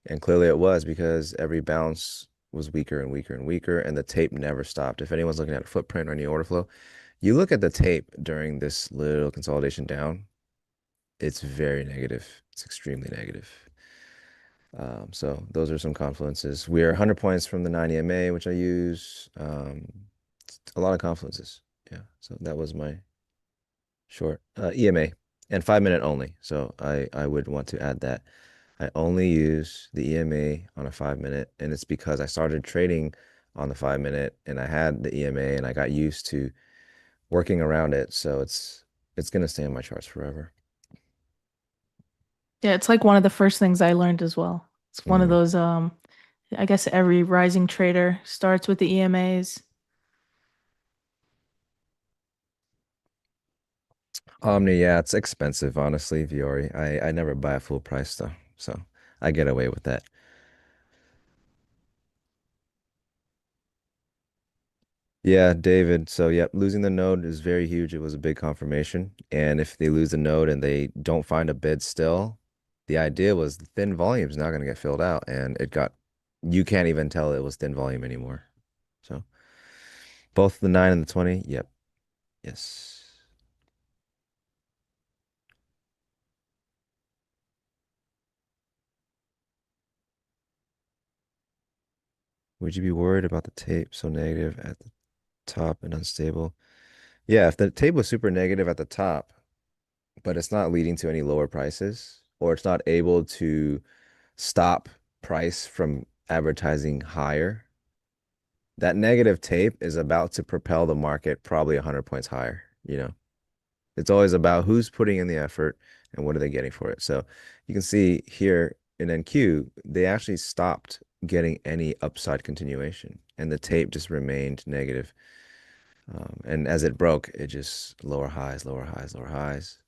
Speaker 7: And clearly it was, because every bounce was weaker and weaker and weaker, and the tape never stopped. If anyone's looking at a footprint or any order flow, you look at the tape during this little consolidation down, it's very negative. It's extremely negative. So those are some confluences. We are 100 points from the 90 MA, which I use. A lot of confluences. Yeah. So that was my short EMA and 5 minute only. So I would want to add that. I only use the EMA on a 5 minute, and it's because I started trading on the 5 minute and I had the EMA and I got used to working around it. So it's gonna stay on my charts forever.
Speaker 8: Yeah, it's like one of the first things I learned as well. It's one of
Speaker 7: Mhm.
Speaker 8: those I guess every rising trader starts with the EMAs.
Speaker 7: Omni, yeah, it's expensive, honestly, Viore. I never buy at full price though, so I get away with that. Yeah, David. So, yep, losing the node is very huge. It was a big confirmation. And if they lose the node and they don't find a bid still, the idea was the thin volume is not going to get filled out. And you can't even tell it was thin volume anymore. So, both the 9 and the 20, yep, yes. Would you be worried about the tape so negative at the top and unstable? Yeah, if the tape was super negative at the top, but it's not leading to any lower prices, or it's not able to stop price from advertising higher, that negative tape is about to propel the market probably 100 points higher. It's always about who's putting in the effort and what are they getting for it. So you can see here in NQ, they actually stopped getting any upside continuation, and the tape just remained negative. And as it broke, it just lower highs, lower highs, lower highs.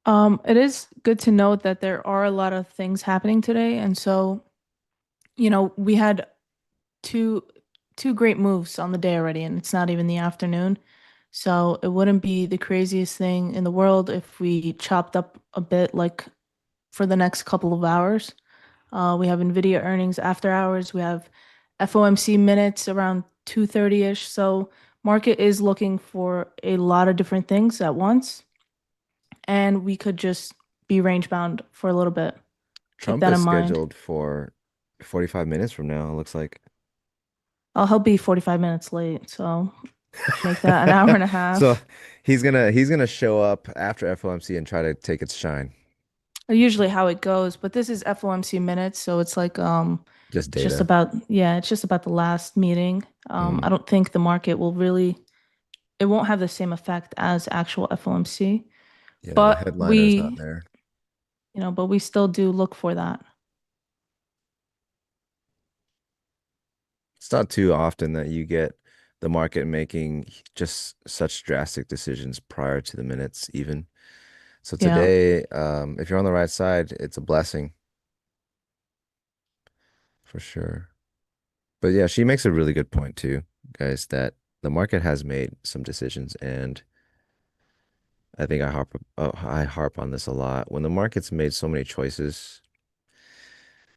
Speaker 8: It is good to note that there are a lot of things happening today, and so, we had two two great moves on the day already, and it's not even the afternoon. So it wouldn't be the craziest thing in the world if we chopped up a bit like for the next couple of hours. We have Nvidia earnings after hours. We have FOMC minutes around 2:30-ish. So market is looking for a lot of different things at once, and we could just be range bound for a little bit. Keep
Speaker 7: Trump
Speaker 8: that
Speaker 7: is
Speaker 8: in mind.
Speaker 7: scheduled for 45 minutes from now, it looks like.
Speaker 8: He'll be 45 minutes late, so make that an hour and a
Speaker 7: So
Speaker 8: half.
Speaker 7: he's gonna show up after FOMC and try to take its shine.
Speaker 8: Usually how it goes, but this is FOMC minutes, so it's like
Speaker 7: Just
Speaker 8: It's just
Speaker 7: data.
Speaker 8: about, yeah, it's just about the last meeting. I don't think the market will really, it won't have the same effect as actual FOMC,
Speaker 7: Yeah, the
Speaker 8: but
Speaker 7: headliner is not there.
Speaker 8: but we still do look for that.
Speaker 7: It's not too often that you get the market making just such drastic decisions prior to the minutes, even. So
Speaker 8: Yeah.
Speaker 7: today, if you're on the right side, it's a blessing for sure. But yeah, she makes a really good point too, guys, that the market has made some decisions, and I think I harp on this a lot. When the market's made so many choices,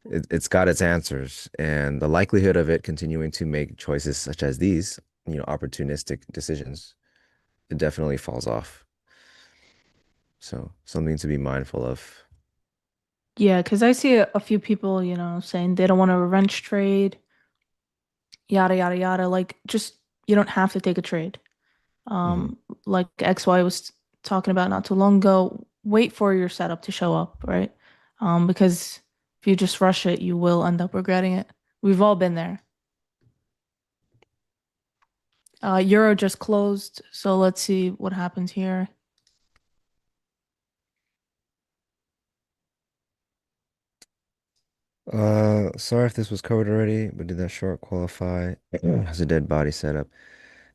Speaker 7: it's got its answers, and the likelihood of it continuing to make choices such as these, opportunistic decisions, it definitely falls off. So something to be mindful of.
Speaker 8: Yeah, because I see a few people, saying they don't want to revenge trade, yada, yada, yada. Like, just, you don't have to take a trade.
Speaker 7: Mhm.
Speaker 8: Like XY was talking about not too long ago, wait for your setup to show up, right? Because if you just rush it, you will end up regretting it. We've all been there. Euro just closed, so let's see what happens here.
Speaker 7: Sorry if this was covered already, but did that short qualify as a dead body setup?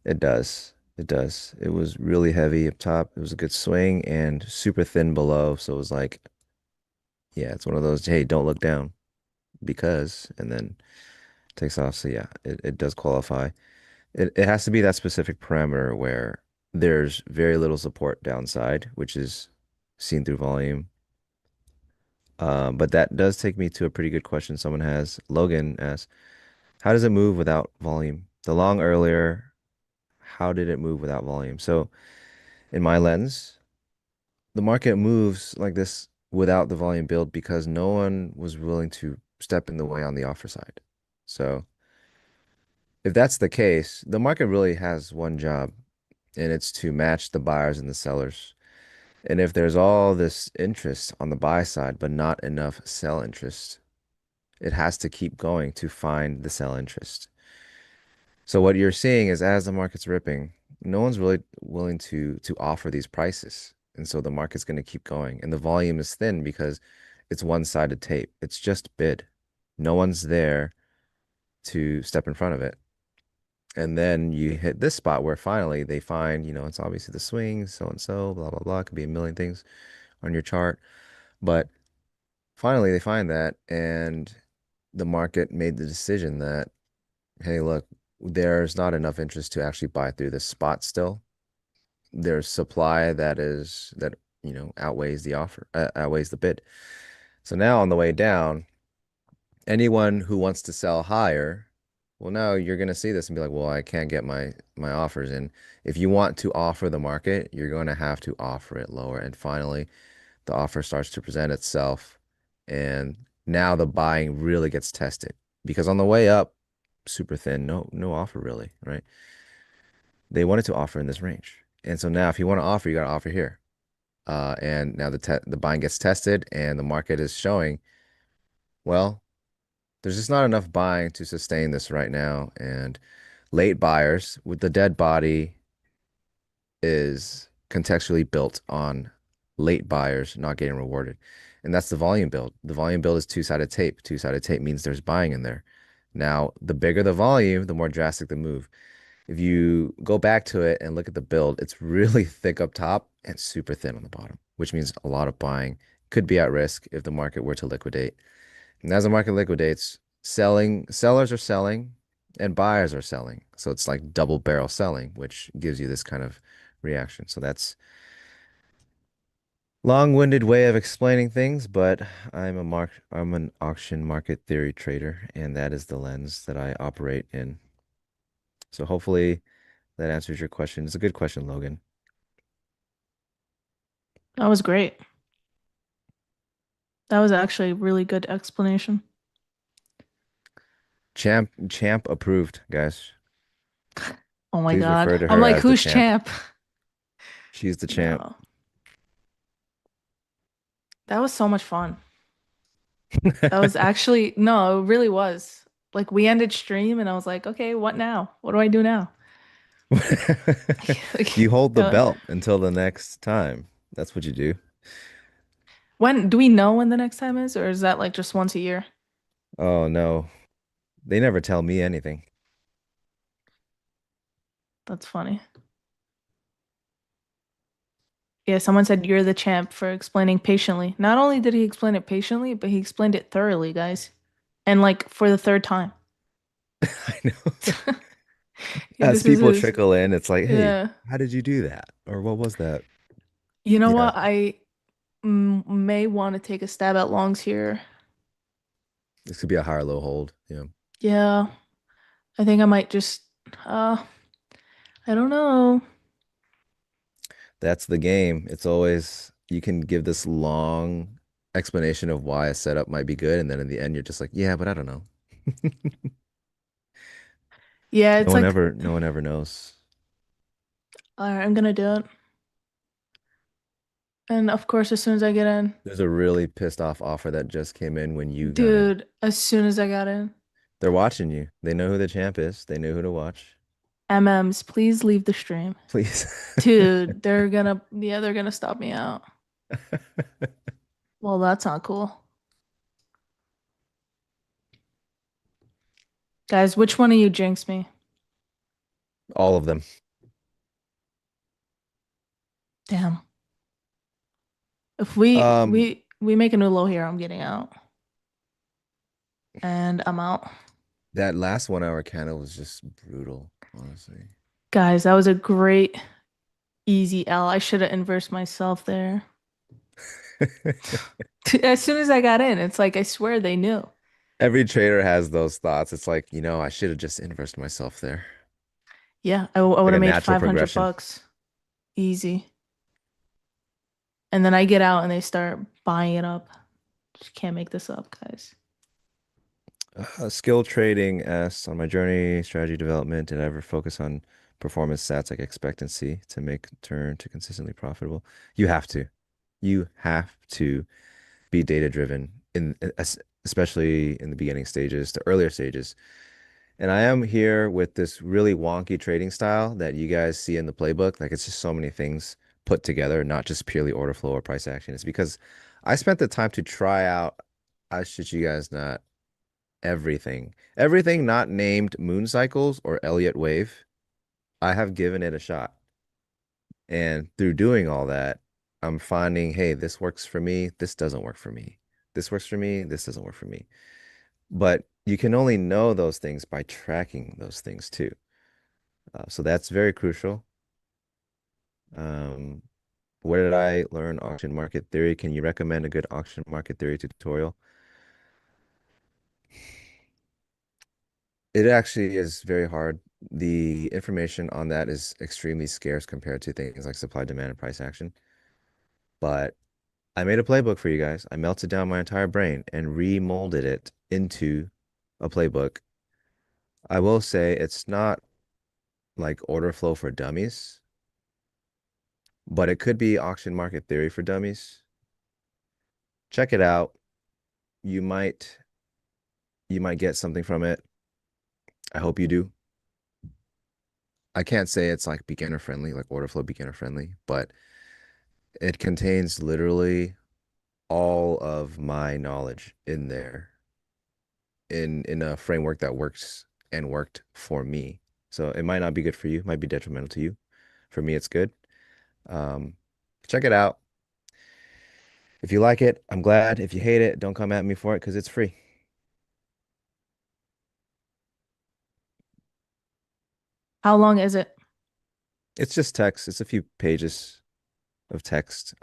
Speaker 7: It does. It does. It was really heavy up top. It was a good swing and super thin below. So it was like, yeah, it's one of those, hey, don't look down because, and then takes off. So yeah, it does qualify. It has to be that specific parameter where there's very little support downside, which is seen through volume. But that does take me to a pretty good question someone has. Logan asks, how does it move without volume? The long earlier, how did it move without volume? So in my lens, the market moves like this without the volume build because no one was willing to step in the way on the offer side. So if that's the case, the market really has one job, and it's to match the buyers and the sellers. And if there's all this interest on the buy side, but not enough sell interest, it has to keep going to find the sell interest. So what you're seeing is as the market's ripping, no one's really willing to offer these prices. And so the market's going to keep going. And the volume is thin because it's one-sided tape. It's just bid. No one's there to step in front of it. And then you hit this spot where finally they find, it's obviously the swings, so and so, blah, blah, blah. It could be a million things on your chart. But finally they find that, and the market made the decision that, hey, look, there's not enough interest to actually buy through this spot still. There's supply that outweighs the offer, outweighs the bid. So now on the way down, anyone who wants to sell higher, well, now you're going to see this and be like, well, I can't get my offers in. If you want to offer the market, you're going to have to offer it lower. And finally, the offer starts to present itself, and now the buying really gets tested because on the way up, super thin, no offer really, right? They wanted to offer in this range. And so now if you want to offer, you got to offer here. And now the buying gets tested and the market is showing, well, there's just not enough buying to sustain this right now. And late buyers with the dead body is contextually built on late buyers not getting rewarded. And that's the volume build. The volume build is two-sided tape. Two-sided tape means there's buying in there. Now, the bigger the volume, the more drastic the move. If you go back to it and look at the build, it's really thick up top and super thin on the bottom, which means a lot of buying could be at risk if the market were to liquidate. And as the market liquidates, sellers are selling and buyers are selling. So it's like double barrel selling, which gives you this kind of reaction. So that's long-winded way of explaining things, but I'm an auction market theory trader, and that is the lens that I operate in. So hopefully that answers your question. It's a good question, Logan.
Speaker 8: That was great. That was actually a really good explanation.
Speaker 7: Champ approved, guys.
Speaker 8: Oh my
Speaker 7: Please
Speaker 8: God.
Speaker 7: refer to
Speaker 8: I'm
Speaker 7: her
Speaker 8: like,
Speaker 7: as the
Speaker 8: who's
Speaker 7: champ.
Speaker 8: champ?
Speaker 7: She's the champ.
Speaker 8: No. That was so much fun. That was actually, no, it really was. Like we ended stream and I was like, okay, what now? What do I do now? Like,
Speaker 7: You hold the
Speaker 8: uh,
Speaker 7: belt until the next time. That's what you do.
Speaker 8: when do we know when the next time is, or is that like just once a year?
Speaker 7: Oh no, they never tell me anything.
Speaker 8: That's funny. Yeah, someone said you're the champ for explaining patiently. Not only did he explain it patiently, but he explained it thoroughly, guys. And like for the third time.
Speaker 7: I know.
Speaker 8: Yeah,
Speaker 7: As
Speaker 8: this is
Speaker 7: people
Speaker 8: his.
Speaker 7: trickle in, it's like, hey,
Speaker 8: Yeah.
Speaker 7: how did you do that? Or what was that?
Speaker 8: You know
Speaker 7: Yeah,
Speaker 8: what? I may want to take a stab at longs here.
Speaker 7: this could be a high or low hold. Yeah.
Speaker 8: Yeah, I think I might just, uh, I don't know.
Speaker 7: That's the game. It's always you can give this long explanation of why a setup might be good, and then in the end you're just like, yeah, but I don't know.
Speaker 8: Yeah, it's like,
Speaker 7: No one ever knows.
Speaker 8: all right, I'm gonna do it. And of course, as soon as I get in,
Speaker 7: There's a really pissed off offer that just came in when you got in.
Speaker 8: dude, as soon as I got in,
Speaker 7: They're watching you. They know who the champ is. They know who to watch.
Speaker 8: MMs, please leave the stream.
Speaker 7: Please.
Speaker 8: Dude, yeah, they're gonna stop me out. Well, that's not cool. Guys, which one of you jinxed me?
Speaker 7: All of them.
Speaker 8: Damn. If we
Speaker 7: Um,
Speaker 8: we we make a new low here, I'm getting out. And I'm out.
Speaker 7: that last 1 hour candle was just brutal, honestly.
Speaker 8: Guys, that was a great easy L. I should have inversed myself there. As soon as I got in, it's like I swear they knew.
Speaker 7: Every trader has those thoughts. It's like, I should have just inversed myself there.
Speaker 8: Yeah, I would
Speaker 7: Like a
Speaker 8: have made
Speaker 7: natural
Speaker 8: 500
Speaker 7: progression.
Speaker 8: bucks. Easy. And then I get out and they start buying it up. Just can't make this up, guys.
Speaker 7: Skill trading asks, on my journey, strategy development, did I ever focus on performance stats like expectancy to make turn to consistently profitable? You have to. You have to be data driven especially in the beginning stages to earlier stages. And I am here with this really wonky trading style that you guys see in the playbook. Like it's just so many things put together, not just purely order flow or price action. It's because I spent the time to try out, I shit you guys not, everything. Everything not named moon cycles or Elliott wave, I have given it a shot. And through doing all that, I'm finding, hey, this works for me. This doesn't work for me. This works for me. This doesn't work for me. But you can only know those things by tracking those things too. So that's very crucial. Um, where did I learn auction market theory? Can you recommend a good auction market theory tutorial? It actually is very hard. The information on that is extremely scarce compared to things like supply, demand, and price action. But I made a playbook for you guys. I melted down my entire brain and remolded it into a playbook. I will say it's not like order flow for dummies, but it could be auction market theory for dummies. Check it out. You might you might get something from it. I hope you do. I can't say it's like beginner friendly, like order flow beginner friendly, but it contains literally all of my knowledge in there in a framework that works and worked for me. So it might not be good for you, might be detrimental to you. For me, it's good. Um, check it out. If you like it, I'm glad. If you hate it, don't come at me for it because it's free.
Speaker 8: How long is it?
Speaker 7: It's just text. It's a few pages of text,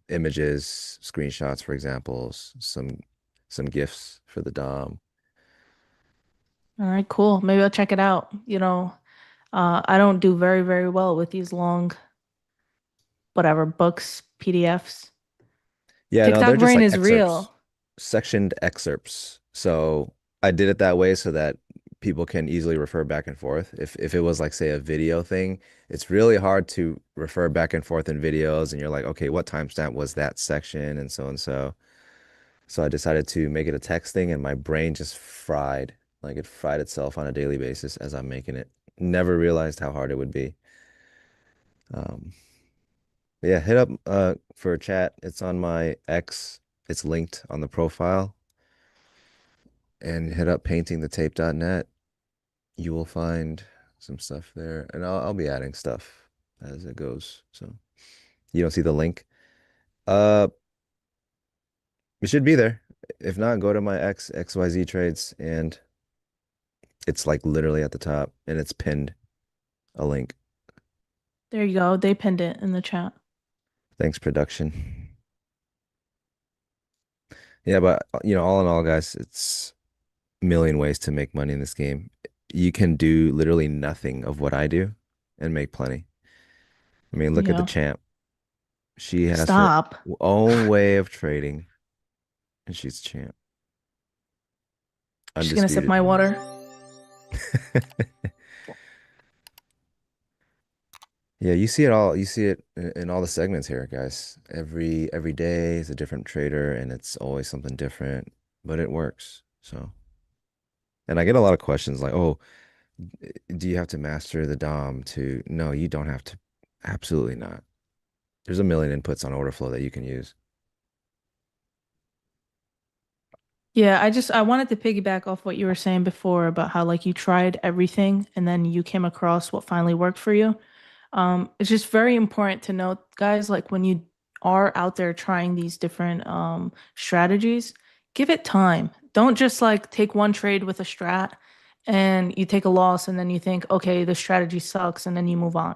Speaker 7: images, screenshots, for examples, some GIFs for the DOM.
Speaker 8: All right, cool. Maybe I'll check it out. I don't do very, very well with these long, whatever, books, PDFs.
Speaker 7: Yeah, no, they're
Speaker 8: TikTok
Speaker 7: just
Speaker 8: brain
Speaker 7: like
Speaker 8: is
Speaker 7: excerpts,
Speaker 8: real.
Speaker 7: sectioned excerpts. So I did it that way so that people can easily refer back and forth. If it was like say a video thing, it's really hard to refer back and forth in videos and you're like, okay, what timestamp was that section and so and so. So I decided to make it a text thing, and my brain just fried. Like it fried itself on a daily basis as I'm making it. Never realized how hard it would be. Um, but yeah, hit up for a chat. It's on my X. It's linked on the profile. And hit up paintingthetape.net. You will find some stuff there. And I'll be adding stuff as it goes. So you don't see the link. Uh it should be there. If not, go to my XYZ trades, and it's like literally at the top, and it's pinned a link.
Speaker 8: There you go. They pinned it in the chat.
Speaker 7: Thanks, production. Yeah, but all in all, guys, it's a million ways to make money in this game. You can do literally nothing of what I do and make plenty. I mean, look at the
Speaker 8: Yeah.
Speaker 7: champ. She has her
Speaker 8: Stop.
Speaker 7: own way of trading, and she's champ.
Speaker 8: Just gonna sip
Speaker 7: Undisputed.
Speaker 8: my water.
Speaker 7: Yeah, you see it all. You see it in all the segments here, guys. Every day is a different trader, and it's always something different, but it works. So, and I get a lot of questions like, "Oh, do you have to master the DOM to?" No, you don't have to. Absolutely not. There's a million inputs on order flow that you can use.
Speaker 8: Yeah, I wanted to piggyback off what you were saying before about how like you tried everything and then you came across what finally worked for you. It's just very important to note, guys, like when you are out there trying these different strategies, give it time. Don't just like take one trade with a strat and you take a loss and then you think, okay, the strategy sucks and then you move on.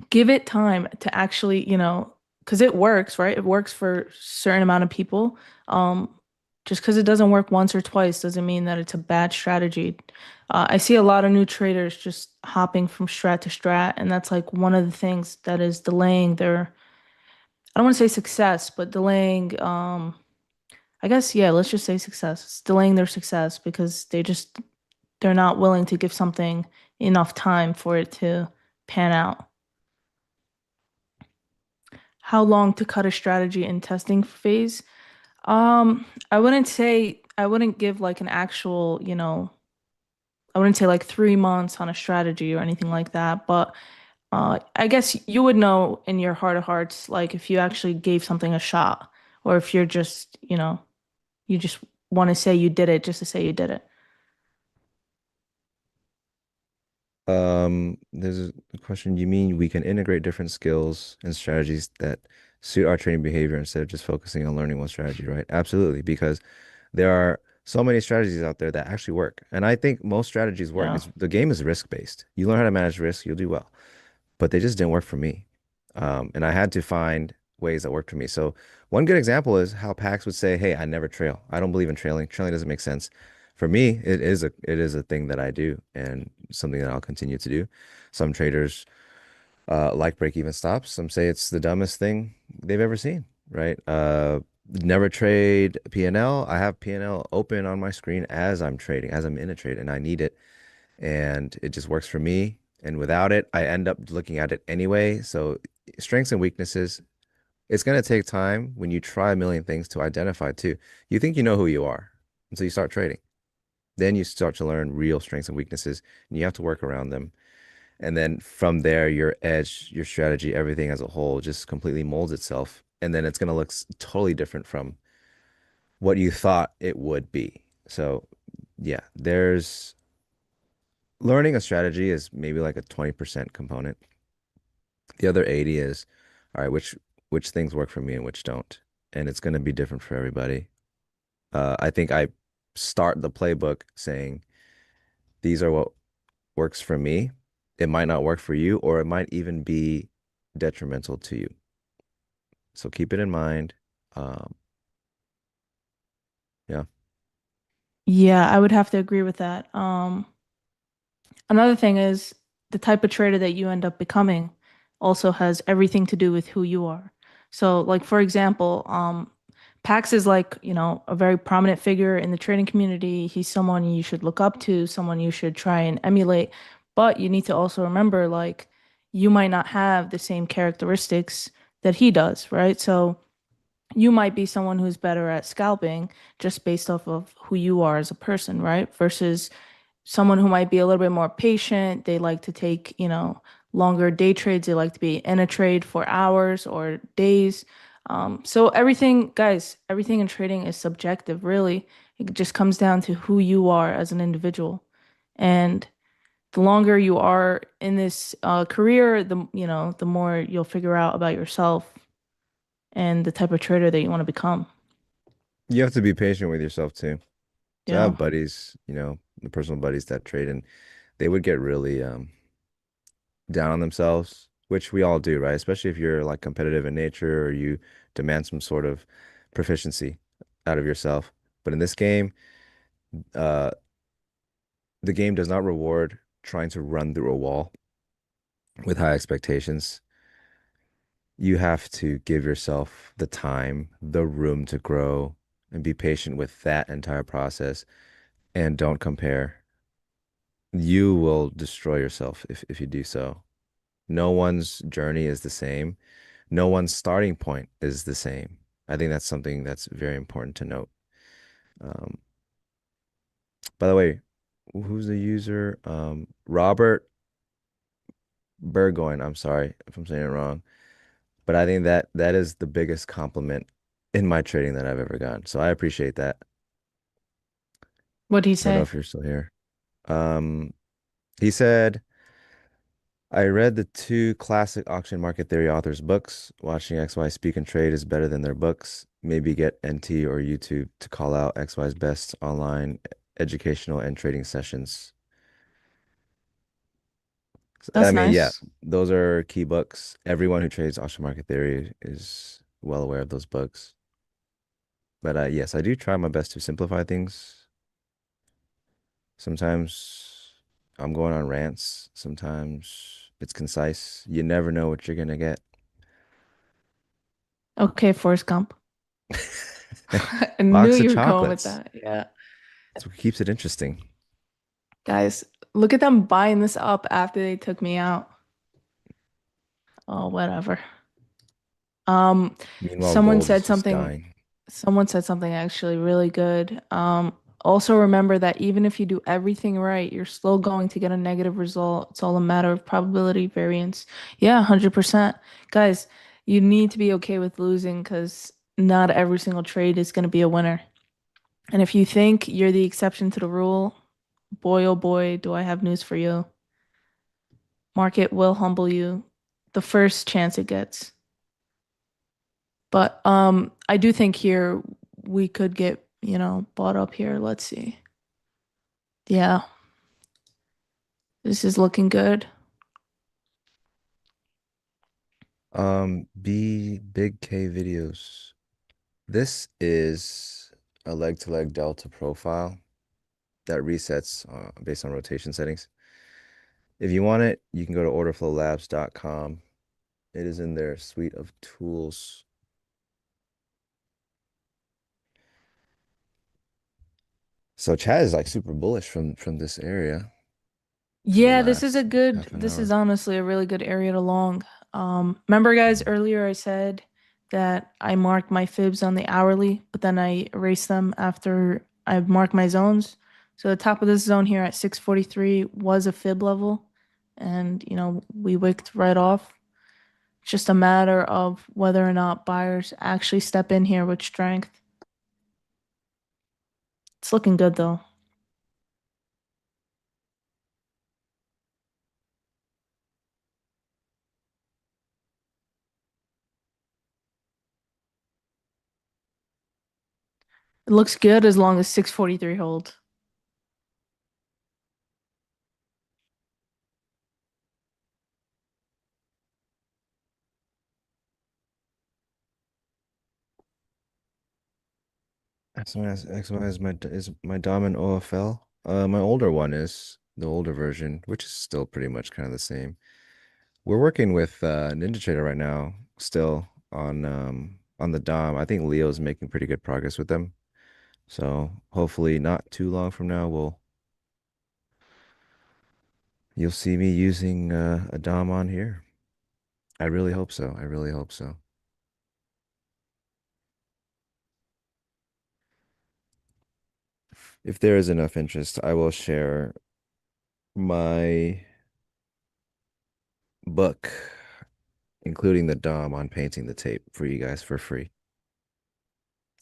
Speaker 8: Give it time to actually, because it works, right? It works for a certain amount of people. Um, just because it doesn't work once or twice doesn't mean that it's a bad strategy. I see a lot of new traders just hopping from strat to strat, and that's like one of the things that is delaying their, I don't want to say success, but delaying, I guess, yeah, let's just say success. It's delaying their success because they're not willing to give something enough time for it to pan out. How long to cut a strategy in testing phase? I wouldn't give like an actual, I wouldn't say like 3 months on a strategy or anything like that, but I guess you would know in your heart of hearts, like if you actually gave something a shot, or if you're just, you just want to say you did it just to say you did it.
Speaker 7: There's a question. You mean we can integrate different skills and strategies that suit our trading behavior instead of just focusing on learning one strategy, right? Absolutely, because there are so many strategies out there that actually work. And I think most strategies work.
Speaker 8: Yeah.
Speaker 7: The game is risk based. You learn how to manage risk, you'll do well. But they just didn't work for me. And I had to find ways that worked for me. So one good example is how Pax would say, "Hey, I never trail. I don't believe in trailing. Trailing doesn't make sense." For me, it is a thing that I do and something that I'll continue to do. Some traders like break even stops. Some say it's the dumbest thing they've ever seen, right? Never trade P&L. I have P&L open on my screen as I'm trading, as I'm in a trade, and I need it. And it just works for me. And without it, I end up looking at it anyway. So strengths and weaknesses, it's going to take time when you try a million things to identify too. You think you know who you are until you start trading. Then you start to learn real strengths and weaknesses, and you have to work around them. And then from there, your edge, your strategy, everything as a whole just completely molds itself. And then it's going to look totally different from what you thought it would be. So, yeah, there's learning a strategy is maybe like a 20% component. The other 80 is, all right, which things work for me and which don't. And it's going to be different for everybody. I think I start the playbook saying these are what works for me. It might not work for you, or it might even be detrimental to you. So keep it in mind. Um, yeah.
Speaker 8: Yeah, I would have to agree with that. Another thing is the type of trader that you end up becoming also has everything to do with who you are. So, like for example, Pax is like, a very prominent figure in the trading community. He's someone you should look up to, someone you should try and emulate. But you need to also remember, like, you might not have the same characteristics that he does, right? So you might be someone who's better at scalping just based off of who you are as a person, right? Versus someone who might be a little bit more patient. They like to take, longer day trades. They like to be in a trade for hours or days. So everything, guys, everything in trading is subjective, really. It just comes down to who you are as an individual. And the longer you are in this career, the more you'll figure out about yourself and the type of trader that you want to become.
Speaker 7: You have to be patient with yourself too. So I
Speaker 8: Yeah.
Speaker 7: have buddies, the personal buddies that trade, and they would get really down on themselves, which we all do, right? Especially if you're like competitive in nature or you demand some sort of proficiency out of yourself. But in this game, uh, the game does not reward trying to run through a wall with high expectations. You have to give yourself the time, the room to grow and be patient with that entire process and don't compare. You will destroy yourself if you do so. No one's journey is the same. No one's starting point is the same. I think that's something that's very important to note. Um, by the way, who's the user? Robert Burgoyne. I'm sorry if I'm saying it wrong, but I think that is the biggest compliment in my trading that I've ever gotten. So I appreciate that.
Speaker 8: What'd he
Speaker 7: I don't know
Speaker 8: say?
Speaker 7: if you're still here. Um, he said, I read the two classic auction market theory authors' books. Watching XY speak and trade is better than their books. Maybe get NT or YouTube to call out XY's best online educational and trading sessions. I
Speaker 8: That's
Speaker 7: mean, yeah,
Speaker 8: nice.
Speaker 7: those are key books. Everyone who trades auction market theory is well aware of those books. But yes, I do try my best to simplify things. Sometimes I'm going on rants. Sometimes it's concise. You never know what you're gonna get.
Speaker 8: Okay, Forrest Gump. I knew
Speaker 7: Box of
Speaker 8: you were going with
Speaker 7: chocolates.
Speaker 8: that. Yeah.
Speaker 7: That's what keeps it interesting.
Speaker 8: Guys, look at them buying this up after they took me out. Oh, whatever. Um,
Speaker 7: Meanwhile,
Speaker 8: someone
Speaker 7: gold is
Speaker 8: said
Speaker 7: just
Speaker 8: something,
Speaker 7: dying.
Speaker 8: someone said something actually really good. Also remember that even if you do everything right, you're still going to get a negative result. It's all a matter of probability variance. Yeah, 100%. Guys, you need to be okay with losing because not every single trade is going to be a winner. And if you think you're the exception to the rule, boy, oh boy, do I have news for you. Market will humble you the first chance it gets. But I do think here we could get, bought up here. Let's see. Yeah, this is looking good.
Speaker 7: Big K videos. This is a leg to leg delta profile that resets based on rotation settings. If you want it, you can go to orderflowlabs.com. It is in their suite of tools. So Chad is like super bullish from this area for the
Speaker 8: Yeah, this is a
Speaker 7: last
Speaker 8: good,
Speaker 7: half an
Speaker 8: this is
Speaker 7: hour.
Speaker 8: honestly a really good area to long. Remember guys, earlier I said that I marked my fibs on the hourly, but then I erased them after I marked my zones. So the top of this zone here at 643 was a fib level, and we wicked right off. It's just a matter of whether or not buyers actually step in here with strength. It's looking good though. It looks good as long as 643 holds.
Speaker 7: XY is my dominant OFL. My older one is the older version, which is still pretty much kind of the same. We're working with NinjaTrader right now, still on the DOM. I think Leo's making pretty good progress with them. So hopefully not too long from now you'll see me using a DOM on here. I really hope so. I really hope so. If there is enough interest, I will share my book, including the DOM on painting the tape for you guys for free.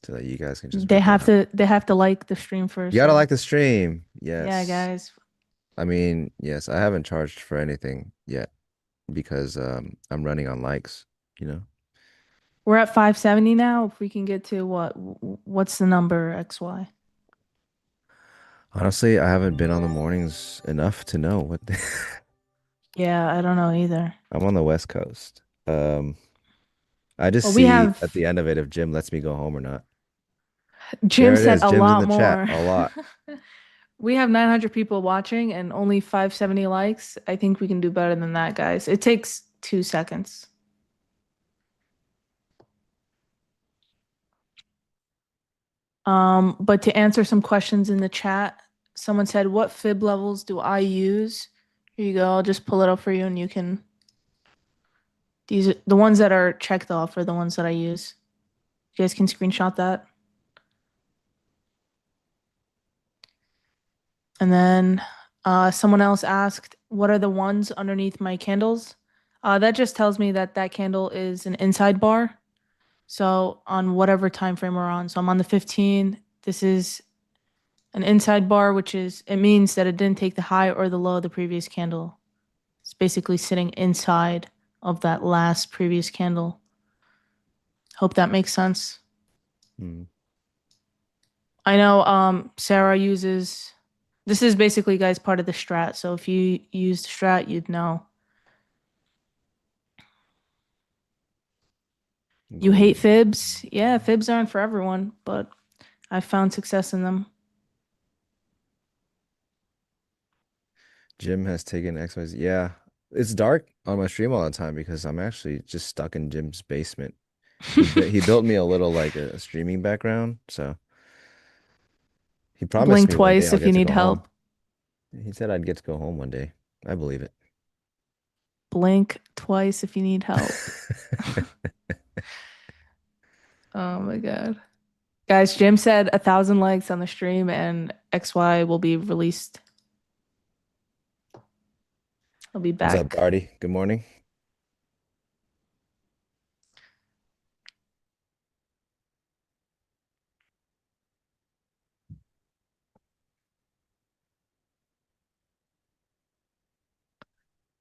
Speaker 7: So that you guys can just
Speaker 8: They
Speaker 7: rip it
Speaker 8: have
Speaker 7: out.
Speaker 8: to like the stream
Speaker 7: You
Speaker 8: first,
Speaker 7: gotta
Speaker 8: right?
Speaker 7: like the stream.
Speaker 8: Yeah,
Speaker 7: Yes.
Speaker 8: guys.
Speaker 7: I mean, yes, I haven't charged for anything yet because I'm running on likes, you know.
Speaker 8: We're at 570 now. If we can get to what's the number XY?
Speaker 7: Honestly, I haven't been on the mornings enough to know what
Speaker 8: Yeah, I don't know either.
Speaker 7: I'm on the West Coast. I just
Speaker 8: Well, we
Speaker 7: see
Speaker 8: have
Speaker 7: at the end of it if Jim lets me go home or not.
Speaker 8: Jim
Speaker 7: There it
Speaker 8: said
Speaker 7: is.
Speaker 8: a
Speaker 7: Jim's in
Speaker 8: lot
Speaker 7: the chat
Speaker 8: more.
Speaker 7: a lot.
Speaker 8: We have 900 people watching and only 570 likes. I think we can do better than that, guys. It takes 2 seconds. But to answer some questions in the chat, someone said, "What fib levels do I use?" Here you go. I'll just pull it up for you, and you can. These are the ones that are checked off are the ones that I use. You guys can screenshot that. And then someone else asked, "What are the ones underneath my candles?" That just tells me that that candle is an inside bar. So on whatever time frame we're on. So I'm on the 15. This is an inside bar, which is it means that it didn't take the high or the low of the previous candle. It's basically sitting inside of that last previous candle. Hope that makes sense.
Speaker 7: Hmm.
Speaker 8: I know Sarah uses this is basically guys part of the strat. So if you use the strat, you'd know. You hate
Speaker 7: Golden.
Speaker 8: fibs? Yeah, fibs aren't for everyone, but I've found success in them.
Speaker 7: Jim has taken XYZ. Yeah. It's dark on my stream all the time because I'm actually just stuck in Jim's basement. He built me a little like a streaming background, so he promised
Speaker 8: Blink
Speaker 7: me one day
Speaker 8: twice
Speaker 7: I'll
Speaker 8: if you
Speaker 7: get to
Speaker 8: need
Speaker 7: go home.
Speaker 8: help.
Speaker 7: He said I'd get to go home one day. I believe it.
Speaker 8: Blink twice if you need help. Oh my god. Guys, Jim said 1,000 likes on the stream and XY will be released. I'll be
Speaker 7: What's up,
Speaker 8: back.
Speaker 7: Darty? Good morning.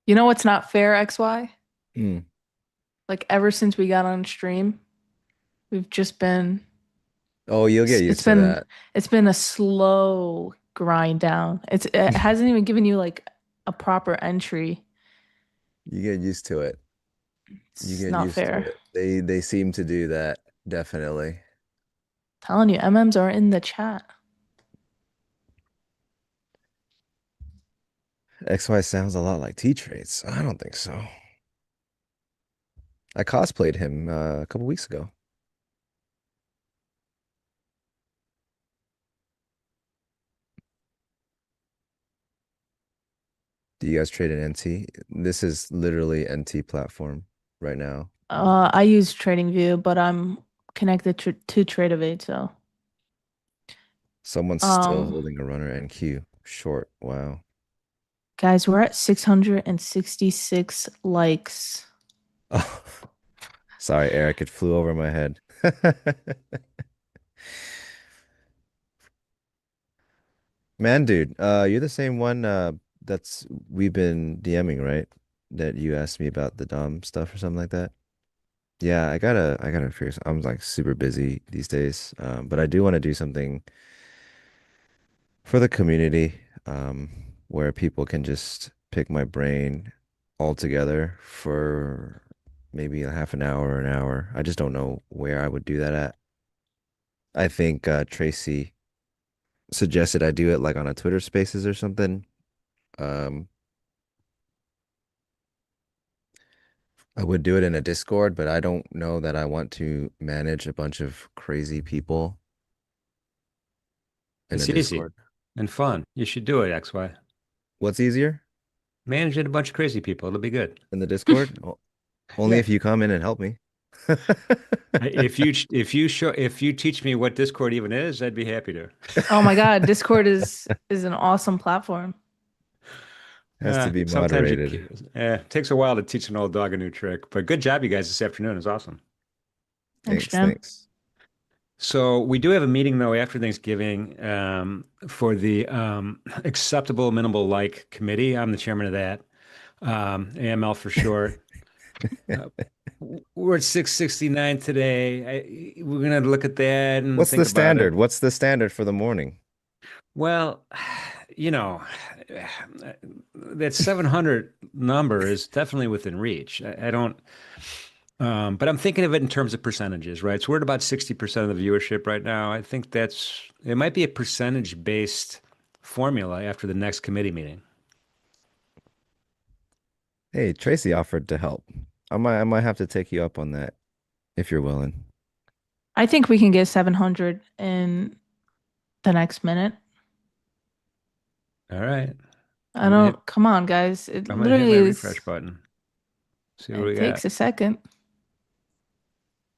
Speaker 8: You know what's not fair, XY?
Speaker 7: Mm.
Speaker 8: Like ever since we got on stream, we've just been
Speaker 7: Oh, you'll get
Speaker 8: it's
Speaker 7: used to
Speaker 8: been
Speaker 7: that.
Speaker 8: it's been a slow grind down. It hasn't even given you like a proper entry.
Speaker 7: You get used to it. You
Speaker 8: It's
Speaker 7: get
Speaker 8: not
Speaker 7: used to
Speaker 8: fair.
Speaker 7: it. They seem to do that, definitely.
Speaker 8: Telling you, MMs are in the chat.
Speaker 7: XY sounds a lot like T-Traits. I don't think so. I cosplayed him a couple weeks ago. Do you guys trade in NT? This is literally NT platform right now.
Speaker 8: I use TradingView, but I'm connected to TradeOvate, so
Speaker 7: Someone's still
Speaker 8: um
Speaker 7: holding a runner NQ short. Wow.
Speaker 8: guys, we're at 666 likes.
Speaker 7: Oh, sorry, Eric. It flew over my head. Man, dude, you're the same one that's we've been DMing, right? That you asked me about the Dom stuff or something like that. Yeah, I gotta figure. I'm like super busy these days, but I do want to do something for the community, where people can just pick my brain all together for maybe a half an hour or an hour. I just don't know where I would do that at. I think Tracy suggested I do it like on a Twitter Spaces or something. Um, I would do it in a Discord, but I don't know that I want to manage a bunch of crazy people in a
Speaker 1: It's easy
Speaker 7: Discord.
Speaker 1: and fun. You should do it, XY.
Speaker 7: What's easier
Speaker 1: Managing a bunch of crazy people. It'll be good.
Speaker 7: in the Discord? Only
Speaker 1: Yeah.
Speaker 7: if you come in and help me.
Speaker 1: If you teach me what Discord even is, I'd be happy to.
Speaker 8: Oh my God, Discord is an awesome platform.
Speaker 7: Has to be
Speaker 1: Sometimes
Speaker 7: moderated.
Speaker 1: it takes a while to teach an old dog a new trick, but good job, you guys, this afternoon. It's awesome.
Speaker 8: Thanks,
Speaker 7: Thanks,
Speaker 8: Jim.
Speaker 7: thanks.
Speaker 1: So we do have a meeting though after Thanksgiving for the acceptable minimal like committee. I'm the chairman of that, AML for short. We're at 669 today. We're gonna look at that and
Speaker 7: What's the
Speaker 1: think about it.
Speaker 7: standard? What's the standard for the morning?
Speaker 1: Well, you know, that 700 number is definitely within reach. I don't, but I'm thinking of it in terms of percentages, right? So we're at about 60% of the viewership right now. I think it might be a percentage-based formula after the next committee meeting.
Speaker 7: Hey, Tracy offered to help. I might have to take you up on that if you're willing.
Speaker 8: I think we can get 700 in the next minute.
Speaker 1: All right.
Speaker 8: I don't, come on, guys. It
Speaker 1: I'm gonna hit
Speaker 8: literally
Speaker 1: my
Speaker 8: is,
Speaker 1: refresh button. See what
Speaker 8: it
Speaker 1: we
Speaker 8: takes
Speaker 1: got.
Speaker 8: a second.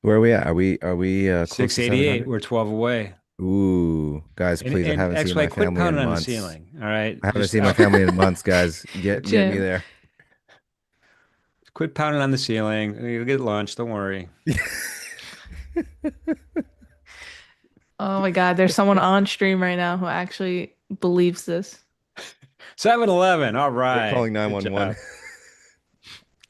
Speaker 7: Where are we at? Are we close to
Speaker 1: 688.
Speaker 7: 700?
Speaker 1: We're 12 away.
Speaker 7: Ooh, guys, please, I
Speaker 1: And
Speaker 7: haven't seen
Speaker 1: XY,
Speaker 7: my
Speaker 1: quit
Speaker 7: family in
Speaker 1: pounding on the
Speaker 7: months.
Speaker 1: ceiling. All right.
Speaker 7: I haven't
Speaker 1: Just
Speaker 7: seen my family in months, guys. Get me
Speaker 8: Jim.
Speaker 7: there.
Speaker 1: quit pounding on the ceiling. You'll get lunch. Don't worry.
Speaker 8: Oh my God, there's someone on stream right now who actually believes this.
Speaker 1: 7-Eleven. All
Speaker 7: They're
Speaker 1: right.
Speaker 7: calling
Speaker 1: Good
Speaker 7: 911.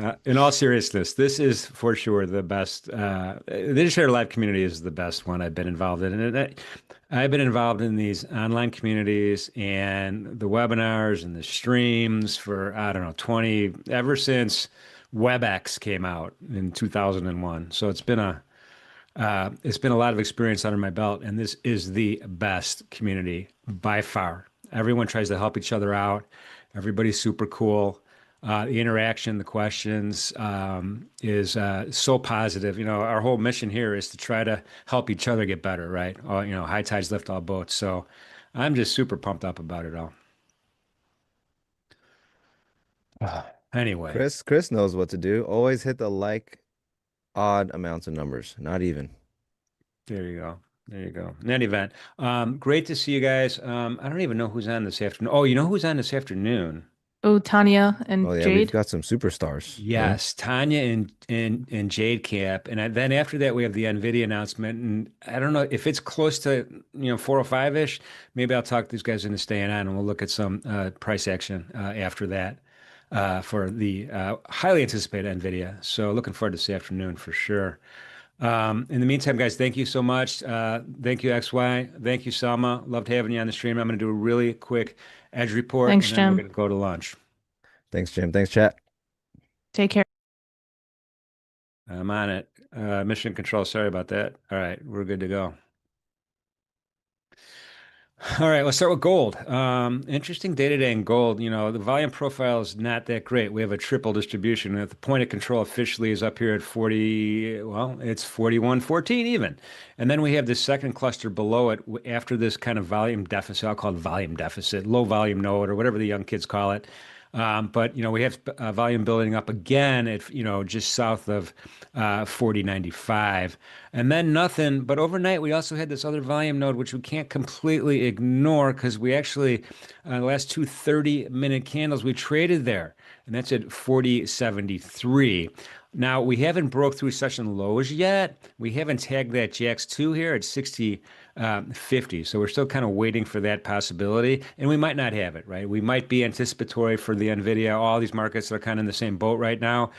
Speaker 1: job. In all seriousness, this is for sure the best. The NinjaTrader Live community is the best one I've been involved in. And I've been involved in these online communities and the webinars and the streams for, I don't know, ever since WebEx came out in 2001. So it's been a lot of experience under my belt, and this is the best community by far. Everyone tries to help each other out. Everybody's super cool. The interaction, the questions is so positive. You know, our whole mission here is to try to help each other get better, right? High tides lift all boats. So I'm just super pumped up about it all. Anyway,
Speaker 7: Chris knows what to do. Always hit the like odd amounts of numbers, not even.
Speaker 1: there you go. There you go. In any event, great to see you guys. I don't even know who's on this afternoon. Oh, you know who's on this afternoon?
Speaker 8: Oh, Tanya and
Speaker 7: Oh yeah, we've
Speaker 8: Jade.
Speaker 7: got some superstars. Yeah.
Speaker 1: Yes, Tanya and Jade Camp, and then after that we have the Nvidia announcement. And I don't know if it's close to 405 ish. Maybe I'll talk these guys into staying on, and we'll look at some price action after that for the highly anticipated Nvidia. So looking forward to this afternoon for sure. In the meantime, guys, thank you so much. Thank you, XY. Thank you, Salma. Loved having you on the stream. I'm going to do a really quick edge report,
Speaker 8: Thanks,
Speaker 1: and then we're
Speaker 8: Jim.
Speaker 1: going to go to lunch.
Speaker 7: Thanks, Jim. Thanks, chat.
Speaker 8: Take care.
Speaker 1: I'm on it. Mission control. Sorry about that. All right, we're good to go. All right, let's start with gold. Interesting day today in gold. The volume profile is not that great. We have a triple distribution. The point of control officially is up here at 40, well, it's 41.14 even. And then we have this second cluster below it after this kind of volume deficit. I'll call it volume deficit, low volume node, or whatever the young kids call it. But we have volume building up again at just south of 40.95, and then nothing. But overnight we also had this other volume node which we can't completely ignore because we actually the last two 30-minute candles we traded there, and that's at 40.73. Now we haven't broke through session lows yet. We haven't tagged that JAX 2 here at 60.50. So we're still kind of waiting for that possibility. And we might not have it, right? We might be anticipatory for the Nvidia. All these markets are kind of in the same boat right now.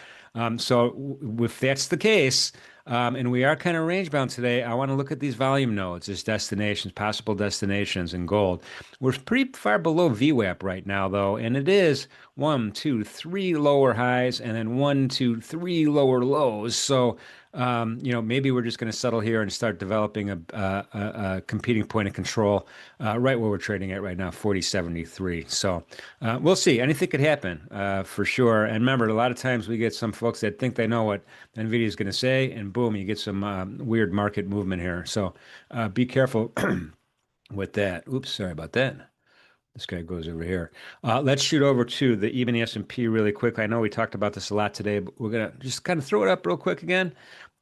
Speaker 1: So if that's the case, and we are kind of range bound today, I want to look at these volume nodes as destinations, possible destinations in gold. We're pretty far below VWAP right now, though, and it is 1, 2, 3 lower highs and then 1, 2, 3 lower lows. So, maybe we're just going to settle here and start developing a competing point of control right where we're trading at right now, 40.73. So we'll see. Anything could happen for sure. And remember, a lot of times we get some folks that think they know what Nvidia is going to say, and boom, you get some weird market movement here. So be careful with that. Oops, sorry about that. This guy goes over here. Let's shoot over to the even S&P really quick. I know we talked about this a lot today, but we're going to just kind of throw it up real quick again.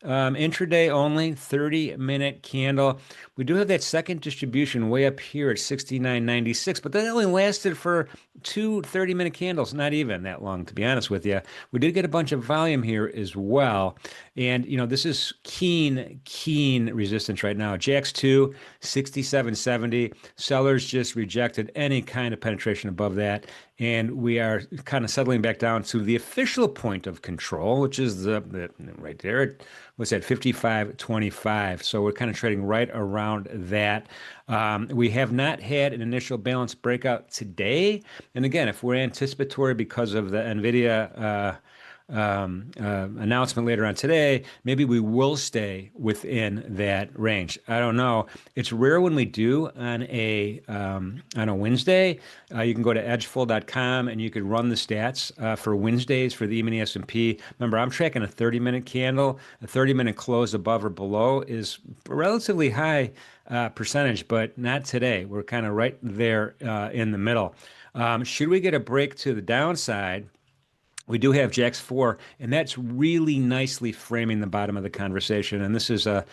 Speaker 1: Intraday only, 30-minute candle. We do have that second distribution way up here at 69.96, but that only lasted for two 30-minute candles, not even that long, to be honest with you. We did get a bunch of volume here as well. And, this is keen resistance right now. JAX 2, 67.70. Sellers just rejected any kind of penetration above that. And we are kind of settling back down to the official point of control, which is the right there. What's that? 55.25. So we're kind of trading right around that. We have not had an initial balance breakout today. And again, if we're anticipatory because of the Nvidia announcement later on today, maybe we will stay within that range. I don't know. It's rare when we do on a Wednesday. You can go to edgeful.com and you could run the stats for Wednesdays for the E-mini S&P. Remember, I'm tracking a 30-minute candle. A 30-minute close above or below is a relatively high percentage, but not today. We're kind of right there in the middle. Should we get a break to the downside? We do have JAX 4, and that's really nicely framing the bottom of the conversation. And this is a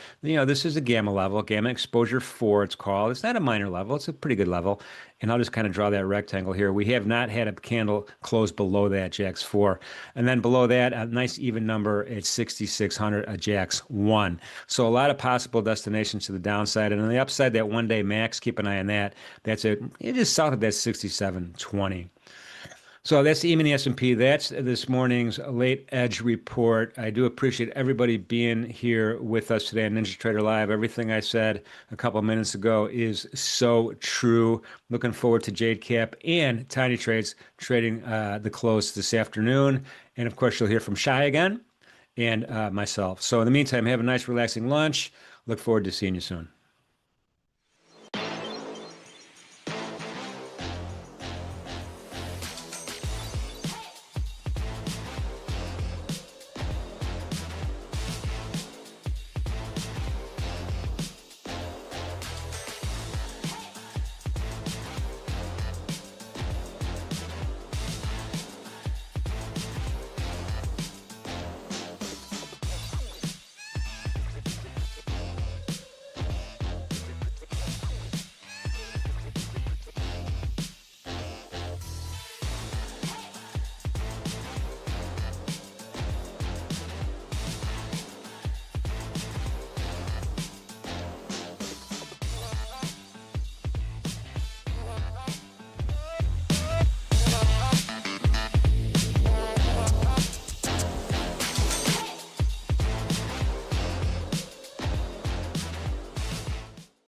Speaker 1: gamma level, gamma exposure 4, it's called. It's not a minor level, it's a pretty good level. And I'll just kind of draw that rectangle here. We have not had a candle close below that JAX 4. And then below that, a nice even number at 6,600, a JAX 1. So a lot of possible destinations to the downside. And on the upside, that one-day max, keep an eye on that. That's it is south of that 67.20. So that's the E-mini S&P. That's this morning's late edge report. I do appreciate everybody being here with us today on NinjaTrader Live. Everything I said a couple of minutes ago is so true. Looking forward to Jade Cap and Tiny Trades trading the close this afternoon. And of course, you'll hear from Shai again and myself. So in the meantime, have a nice, relaxing lunch. Look forward to seeing you soon.